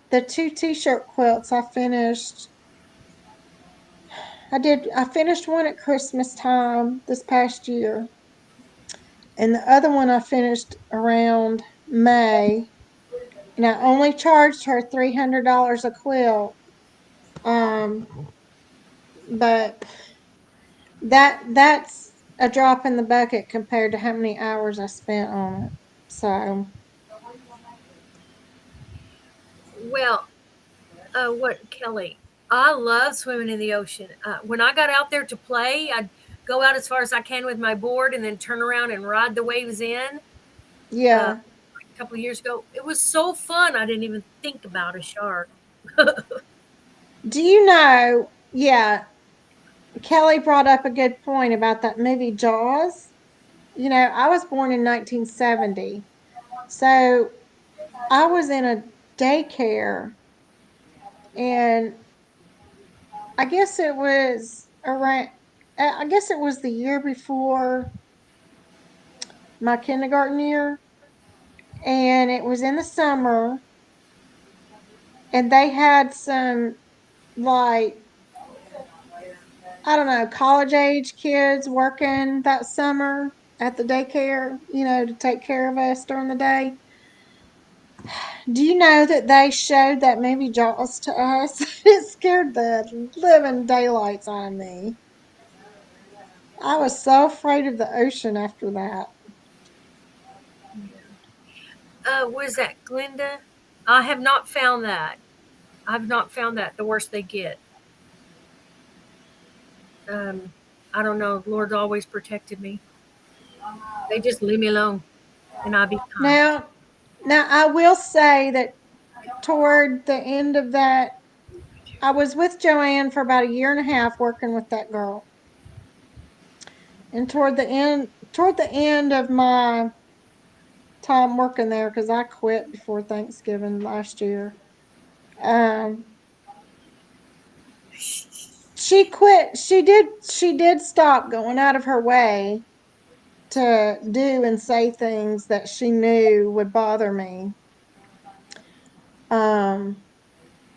the two t-shirt quilts I finished. I finished one at Christmas time this past year, and the other one I finished around May, and I only charged her $300 a quilt. Um, but that's a drop in the bucket compared to how many hours I spent on it. So Well, what Kelly? I love swimming in the ocean. When I got out there to play, I'd go out as far as I can with my board and then turn around and ride the waves in. yeah. A couple of years ago, it was so fun. I didn't even think about a shark. Do you know? Yeah, Kelly brought up a good point about that movie Jaws. I was born in 1970, so I was in a daycare, and I guess it was around. I guess it was the year before my kindergarten year, and it was in the summer, and they had some, like, I don't know, college age kids working that summer at the daycare, to take care of us during the day. Do you know that they showed that movie Jaws to us? It scared the living daylights out of me. I was so afraid of the ocean after that. Was that Glinda? I have not found that. I've not found that. The worst they get. I don't know. Lord's always protected me. They just leave me alone, and I'll be fine. Now I will say that toward the end of that, I was with Joanne for about a year and a half working with that girl. And toward the end of my time working there, because I quit before Thanksgiving last year. She quit. She did stop going out of her way to do and say things that she knew would bother me.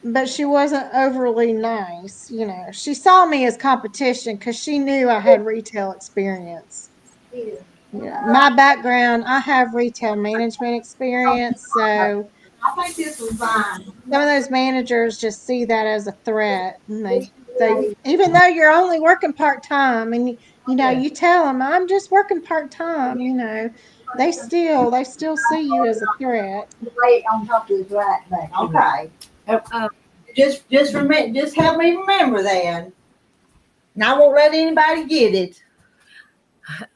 But she wasn't overly nice. You know, she saw me as competition because she knew I had retail experience. Yeah, my background, I have retail management experience, so I think this was fine. some of those managers just see that as a threat, and they even though you're only working part-time, and you know you tell them I'm just working part-time, you know, they still see you as a threat. Wait on top of his right back. Okay. Just help me remember that. And I won't let anybody get it.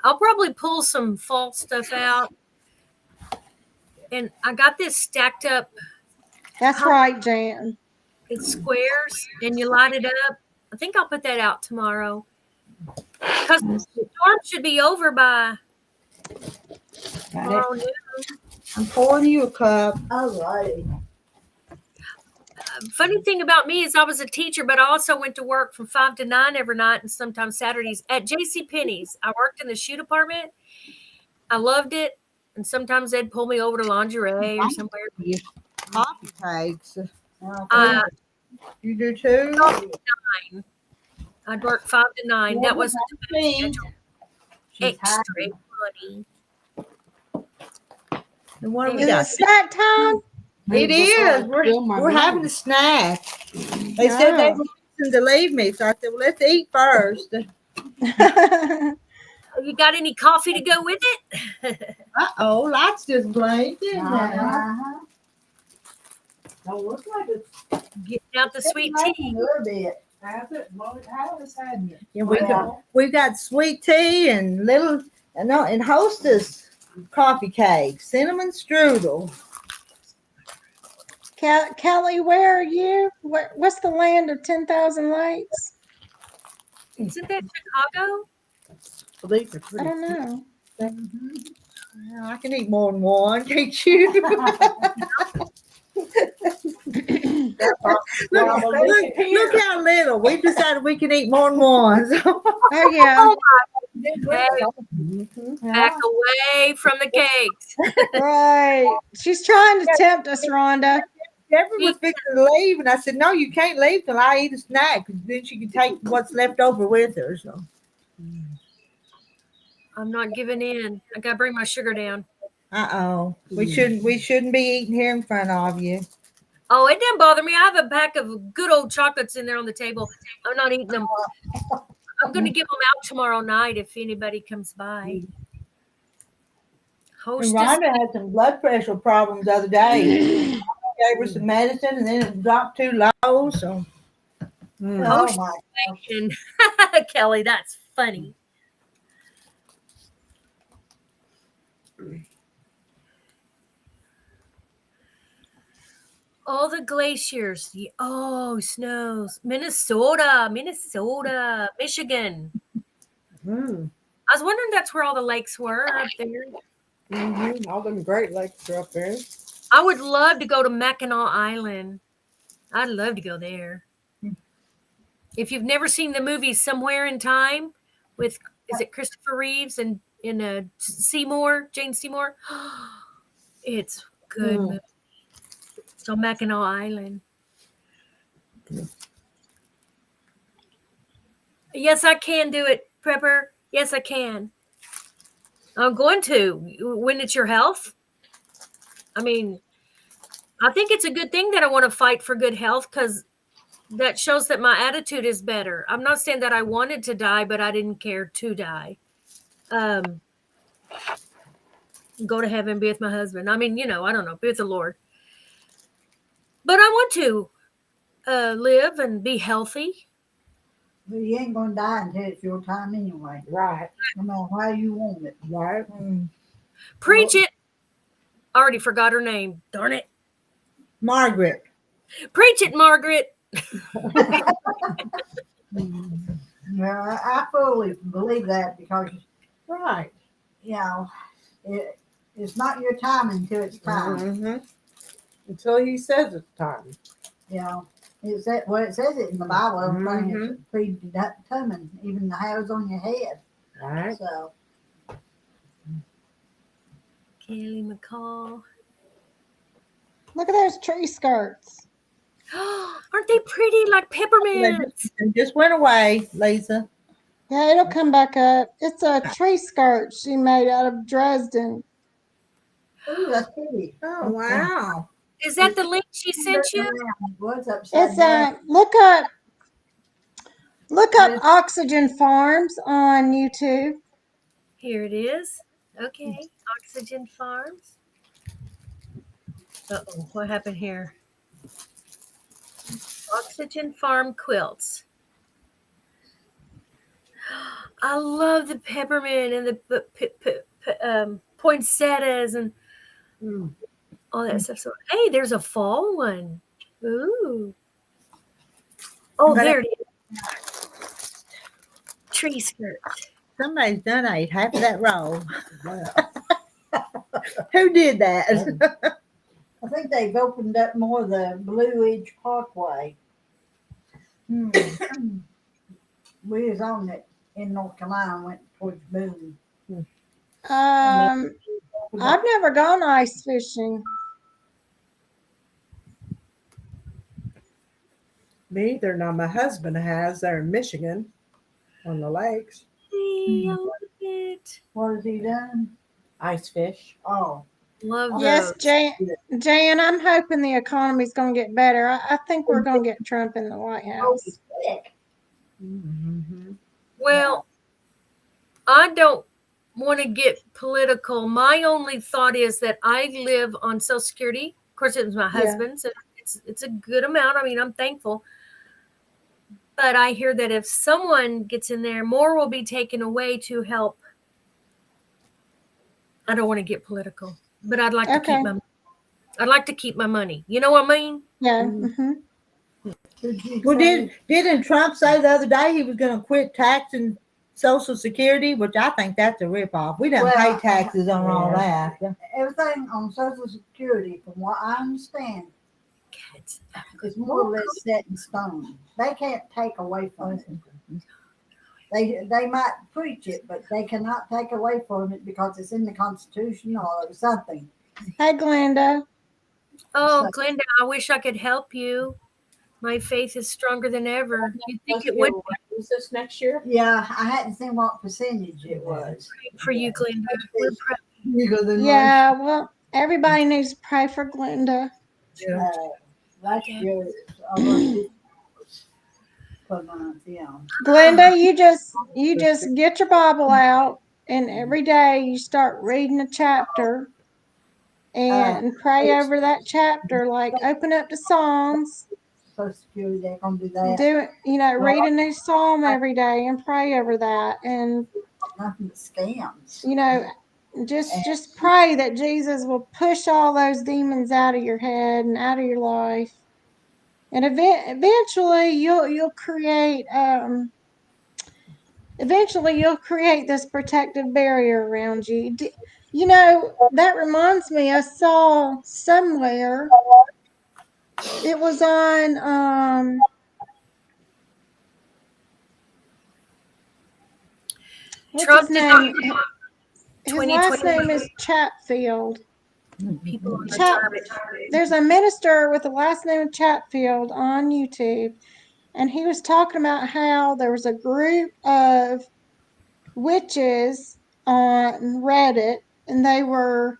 I'll probably pull some fall stuff out. And I got this stacked up. That's right, Jan. It's squares, and you light it up. I think I'll put that out tomorrow. Because the storm should be over by tomorrow noon. I'm pouring you a cup. All right. Funny thing about me is I was a teacher, but I also went to work from 5 to 9 every night and sometimes Saturdays at JCPenney's. I worked in the shoe department. I loved it. And sometimes they'd pull me over to lingerie or somewhere. Coffee cakes. You do 5 too? to 9. I'd work 5 to 9. That was extra funny. And what do we Is got? it snack time? It is. We're having a snack. They said they were going to leave me, so I said, well, let's eat first. You got any coffee to go with it? Uh-oh, lights just blinked. Don't look like it's Getting out the sweet tea. A little bit. has it. Well, it has had it. Yeah, we got sweet tea and and Hostess coffee cake, cinnamon strudel. Kelly, where are you? What's the land of 10,000 lakes? Isn't that Chicago? I don't know. Well, I can eat more than one, can't you? look how little. We've decided we can eat more than one. Oh yeah. Back away from the cakes. Right. She's trying to tempt us, Rhonda. Deborah was fixing to leave, and I said, "No, you can't leave till I eat a snack, because then she can take what's left over with her." So I'm not giving in. I gotta bring my sugar down. We shouldn't be eating here in front of you. Oh, it didn't bother me. I have a pack of good old chocolates in there on the table. I'm not eating them. I'm going to give them out tomorrow night if anybody comes by. And Rhonda had some blood pressure problems the other day. Gave her some medicine, and then it dropped too low. So, Oh my Kelly, that's funny. All the glaciers. Oh, snows. Minnesota, Michigan. I was wondering that's where all the lakes were up there. All them Great Lakes are up there. I would love to go to Mackinac Island. I'd love to go there. If you've never seen the movie Somewhere in Time with, is it Christopher Reeves and in Jane Seymour? It's good movie. So Mackinac Island. Yes, I can do it, Prepper. Yes, I can. I'm going to when it's your health. I mean, I think it's a good thing that I want to fight for good health because that shows that my attitude is better. I'm not saying that I wanted to die, but I didn't care to die. Go to heaven, be with my husband. I mean, I don't know, be with the Lord. But I want to live and be healthy. But you ain't gonna die until it's your time anyway. Right. No matter how you want it. Right. Preach it. Already forgot her name. Darn it. Margaret. Preach it, Margaret. Yeah, I fully believe that because Right. you know it's not your time until it's time. Mm-hmm. Until he says it's time. You know, it says it in the Bible. Everything is predetermined, even the hairs on your head. Right. So Kelly McCall. Look at those tree skirts. Aren't they pretty like peppermints? They just went away, Lisa. Yeah, it'll come back up. It's a tree skirt she made out of Dresden. ooh, that's pretty. Oh, wow. Is that the link she sent you? What's upside It's down? look up Oxygen Farms on YouTube. Here it is. Okay. Oxygen Farms. Uh-oh, what happened here? Oxygen Farm Quilts. I love the peppermint and the poinsettias and all that stuff. So, hey, there's a fall one. Ooh. Oh, there it is. Tree skirt. Somebody's done ate half of that roll. Who did that? I think they've opened up more of the Blue Ridge Parkway. We was on it in North Carolina and went towards Boone. I've never gone ice fishing. Me either. Now my husband has there in Michigan on the lakes. Hey, I love it. What has he done? Ice fish. Oh, Love Yes, those. Jan, I'm hoping the economy's going to get better. I think we're going to get Trump in the White House. Mm-hmm. Well, I don't want to get political. My only thought is that I live on Social Security. Of course, it was my husband's. And it's a good amount. I mean, I'm thankful. But I hear that if someone gets in there, more will be taken away to help. I don't want to get political, but I'd like to keep my. I'd like to keep my money. You know what I mean? Yeah. Well, didn't Trump say the other day he was going to quit taxing Social Security, which I think that's a ripoff. We don't pay taxes on all that. Everything on Social Security, from what I understand, is more or less set in stone. They can't take away from it. They might preach it, but they cannot take away from it because it's in the Constitution or something. Hey, Glenda. Oh, Glenda, I wish I could help you. My faith is stronger than ever. You think it would be? Is this next year? Yeah, I hadn't seen what percentage it was. For you, Glenda. We're proud. Yeah, well, everybody needs to pray for Glenda. Last year, it was almost per month, yeah. Glenda, you just get your Bible out, and every day you start reading a chapter and pray over that chapter. Like open up the Psalms. Social Security, they're gonna do that. Read a new psalm every day and pray over that, and nothing but scams. Just pray that Jesus will push all those demons out of your head and out of your life, and eventually you'll create this protective barrier around you. That reminds me, I saw somewhere, it was on what's Trump his name? His last name is Chatfield. There's a minister with the last name of Chatfield on YouTube, and he was talking about how there was a group of witches on Reddit, and they were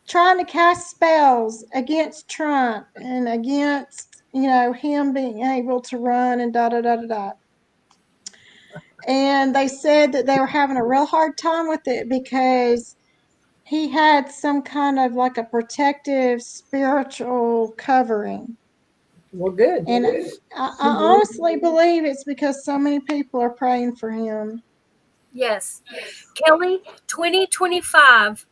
trying to cast spells against Trump and against him being able to run and da da da da da. And they said that they were having a real hard time with it because he had some kind of like a protective spiritual covering. Well, good. And I honestly believe it's because so many people are praying for him. Yes. Kelly, 2025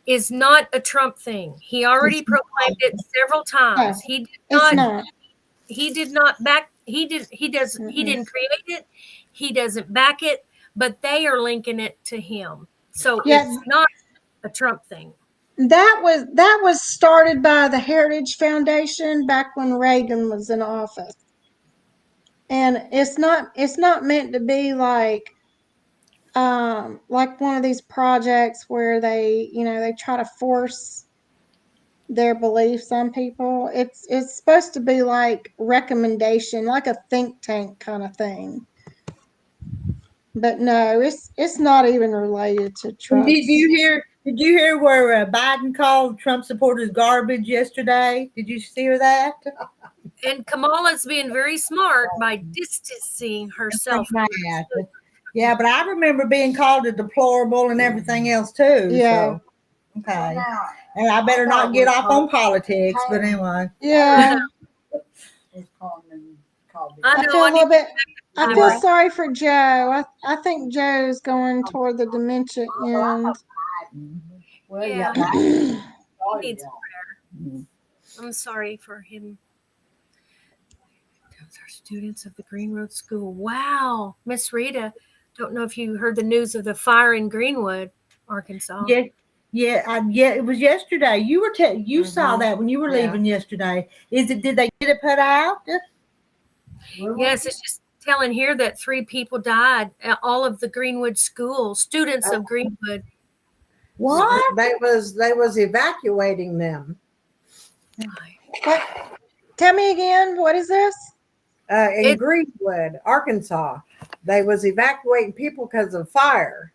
is not a Trump thing. He already proclaimed it several times. He did It's not, not. he did not back he didn't create it. He doesn't back it, but they are linking it to him. So Yeah. it's not a Trump thing. That was started by the Heritage Foundation back when Reagan was in office. And it's not meant to be like one of these projects where they try to force their beliefs on people. It's supposed to be like recommendation, like a think tank kind of thing. But no, it's not even related to Trump. Did you hear where Biden called Trump supporters garbage yesterday? Did you hear that? And Kamala's being very smart by distancing herself. Yeah, but I remember being called a deplorable and everything else too. Yeah. So, okay. And I better not get off on politics, but anyway. Yeah. I feel a little bit. I feel sorry for Joe. I think Joe's going toward the dementia end. Yeah. He needs prayer. I'm sorry for him. Those are students of the Green Road School. Wow. Miss Rita, don't know if you heard the news of the fire in Greenwood, Arkansas. Yeah, it was yesterday. You were you saw that when you were leaving yesterday. Did they get it put out? Yes, it's just telling here that 3 people died. All of the Greenwood School students of Greenwood. What? They was evacuating them. What? Tell me again. What is this? In Greenwood, Arkansas, they was evacuating people because of fire.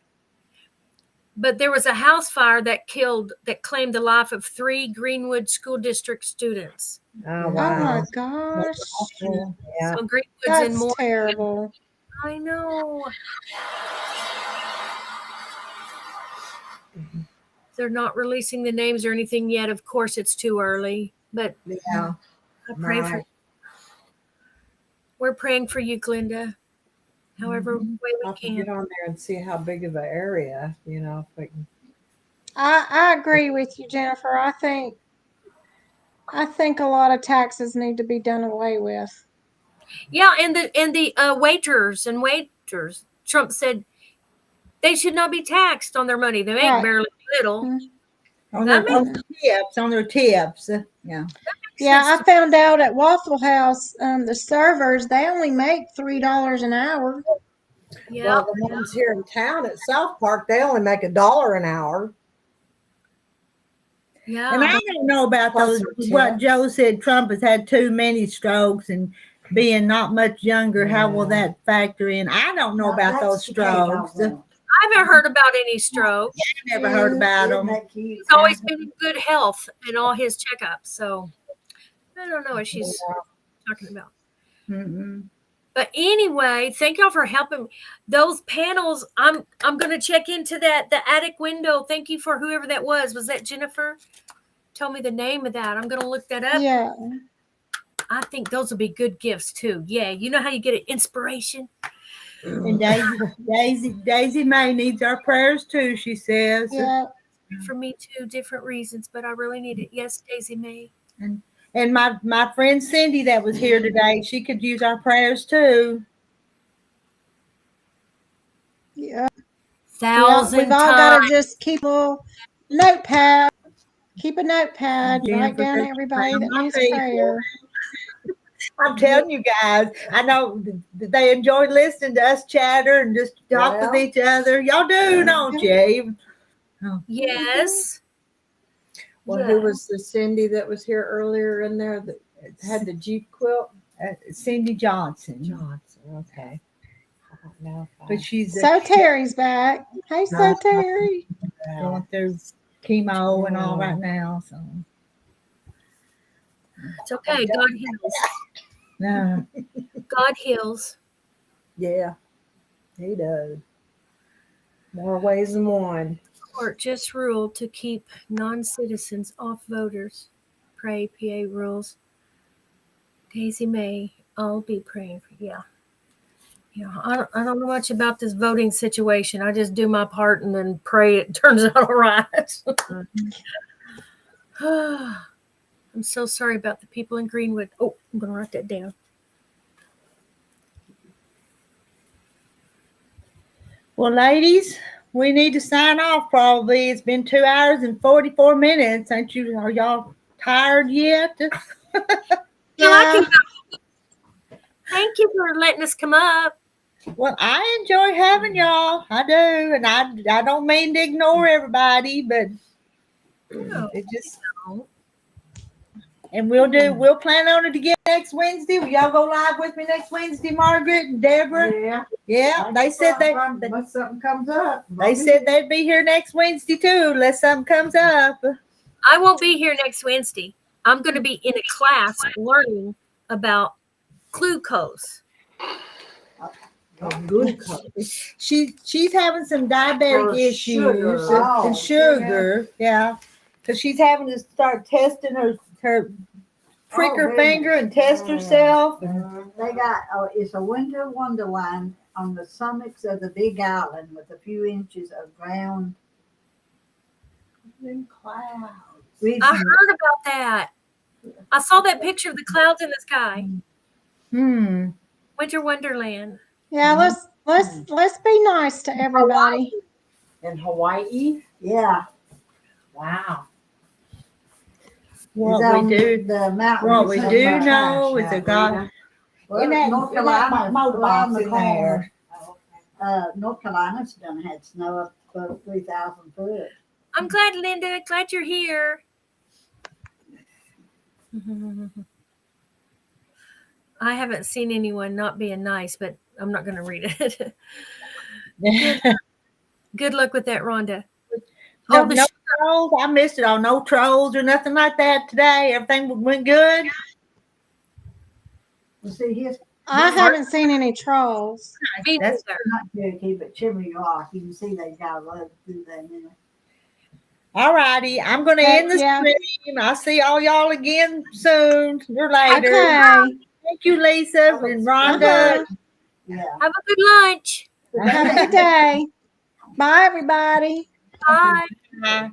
But there was a house fire that claimed the life of 3 Greenwood School District students. Oh, wow. Oh my gosh. Yeah. So Greenwood's That's in more terrible. I know. They're not releasing the names or anything yet. Of course, it's too early. But yeah, I pray for. We're praying for you, Glenda. However way we can. Get on there and see how big of an area, if we can. I agree with you, Jennifer. I think a lot of taxes need to be done away with. Yeah, and the waiters. Trump said they should not be taxed on their money. They make barely little. Mm-hmm. On their tips. Yeah. Yeah, I found out at Waffle House, the servers, they only make $3 an hour. Yeah. Well, the ones here in town at South Park, they only make $1 an hour. Yeah. And I don't know about those. What Joe said, Trump has had too many strokes and being not much younger. How will that factor in? I don't know about those strokes. I haven't heard about any strokes. I never heard about them. He's always been in good health in all his checkups. So I don't know what she's talking about. Mm-hmm. But anyway, thank y'all for helping. Those panels, I'm going to check into the attic window. Thank you for whoever that was. Was that Jennifer? Tell me the name of that. I'm going to look that up. Yeah. I think those will be good gifts too. Yeah. You know how you get an inspiration? And Daisy May needs our prayers too, she says. Yeah. For me too, different reasons, but I really need it. Yes, Daisy May. And my friend Cindy that was here today, she could use our prayers too. Yeah. We've all got to just keep a notepad. Keep a notepad. Write down everybody that needs prayer. I'm telling you guys, I know they enjoy listening to us chatter and just talk with each other. Y'all do, don't you? Yes. Well, who was the Cindy that was here earlier in there that had the Jeep quilt? Cindy Johnson. Okay. I don't know. But she's So Terry's back. Hey, So Terry. Going through chemo and all right now. So it's okay. God heals. No. God heals. Yeah, he does. More ways than one. Court just ruled to keep non-citizens off voters. Pray PA rules. Daisy May, I'll be praying for you. Yeah, I don't know much about this voting situation. I just do my part and then pray it turns out all right. I'm so sorry about the people in Greenwood. Oh, I'm going to write that down. Well, ladies, we need to sign off probably. It's been 2 hours and 44 minutes. Are y'all tired yet? Thank you for letting us come up. Well, I enjoy having y'all. I do. And I don't mean to ignore everybody, but it just, and we'll plan on it again next Wednesday. Will y'all go live with me next Wednesday, Margaret and Deborah? Yeah. They said unless something comes up. They said they'd be here next Wednesday too, unless something comes up. I won't be here next Wednesday. I'm going to be in a class learning about glucose. She's having some diabetic issues and sugar. Yeah. Because she's having to start testing her prick her finger and test herself. They got it's a winter wonderland on the summits of the big island with a few inches of ground. Clouds. I heard about that. I saw that picture of the clouds in the sky. Winter Wonderland. Yeah, let's be nice to everybody. In Hawaii? Yeah. Wow. What we do know is a God. North Carolina, motorbikes in there. North Carolina's done had snow up above 3,000 foot. I'm glad, Linda. Glad you're here. I haven't seen anyone not being nice, but I'm not going to read it. Good luck with that, Rhonda. No trolls. I missed it all. No trolls or nothing like that today. Everything went good. I haven't seen any trolls. That's not Cherokee, but Chimney Rock. You can see they got a load through there now. All righty. I'm going to end the stream. I'll see all y'all again soon or later. Okay. Thank you, Lisa and Rhonda. Yeah. Have a good lunch. Have a good day. Bye, everybody. Bye. Bye.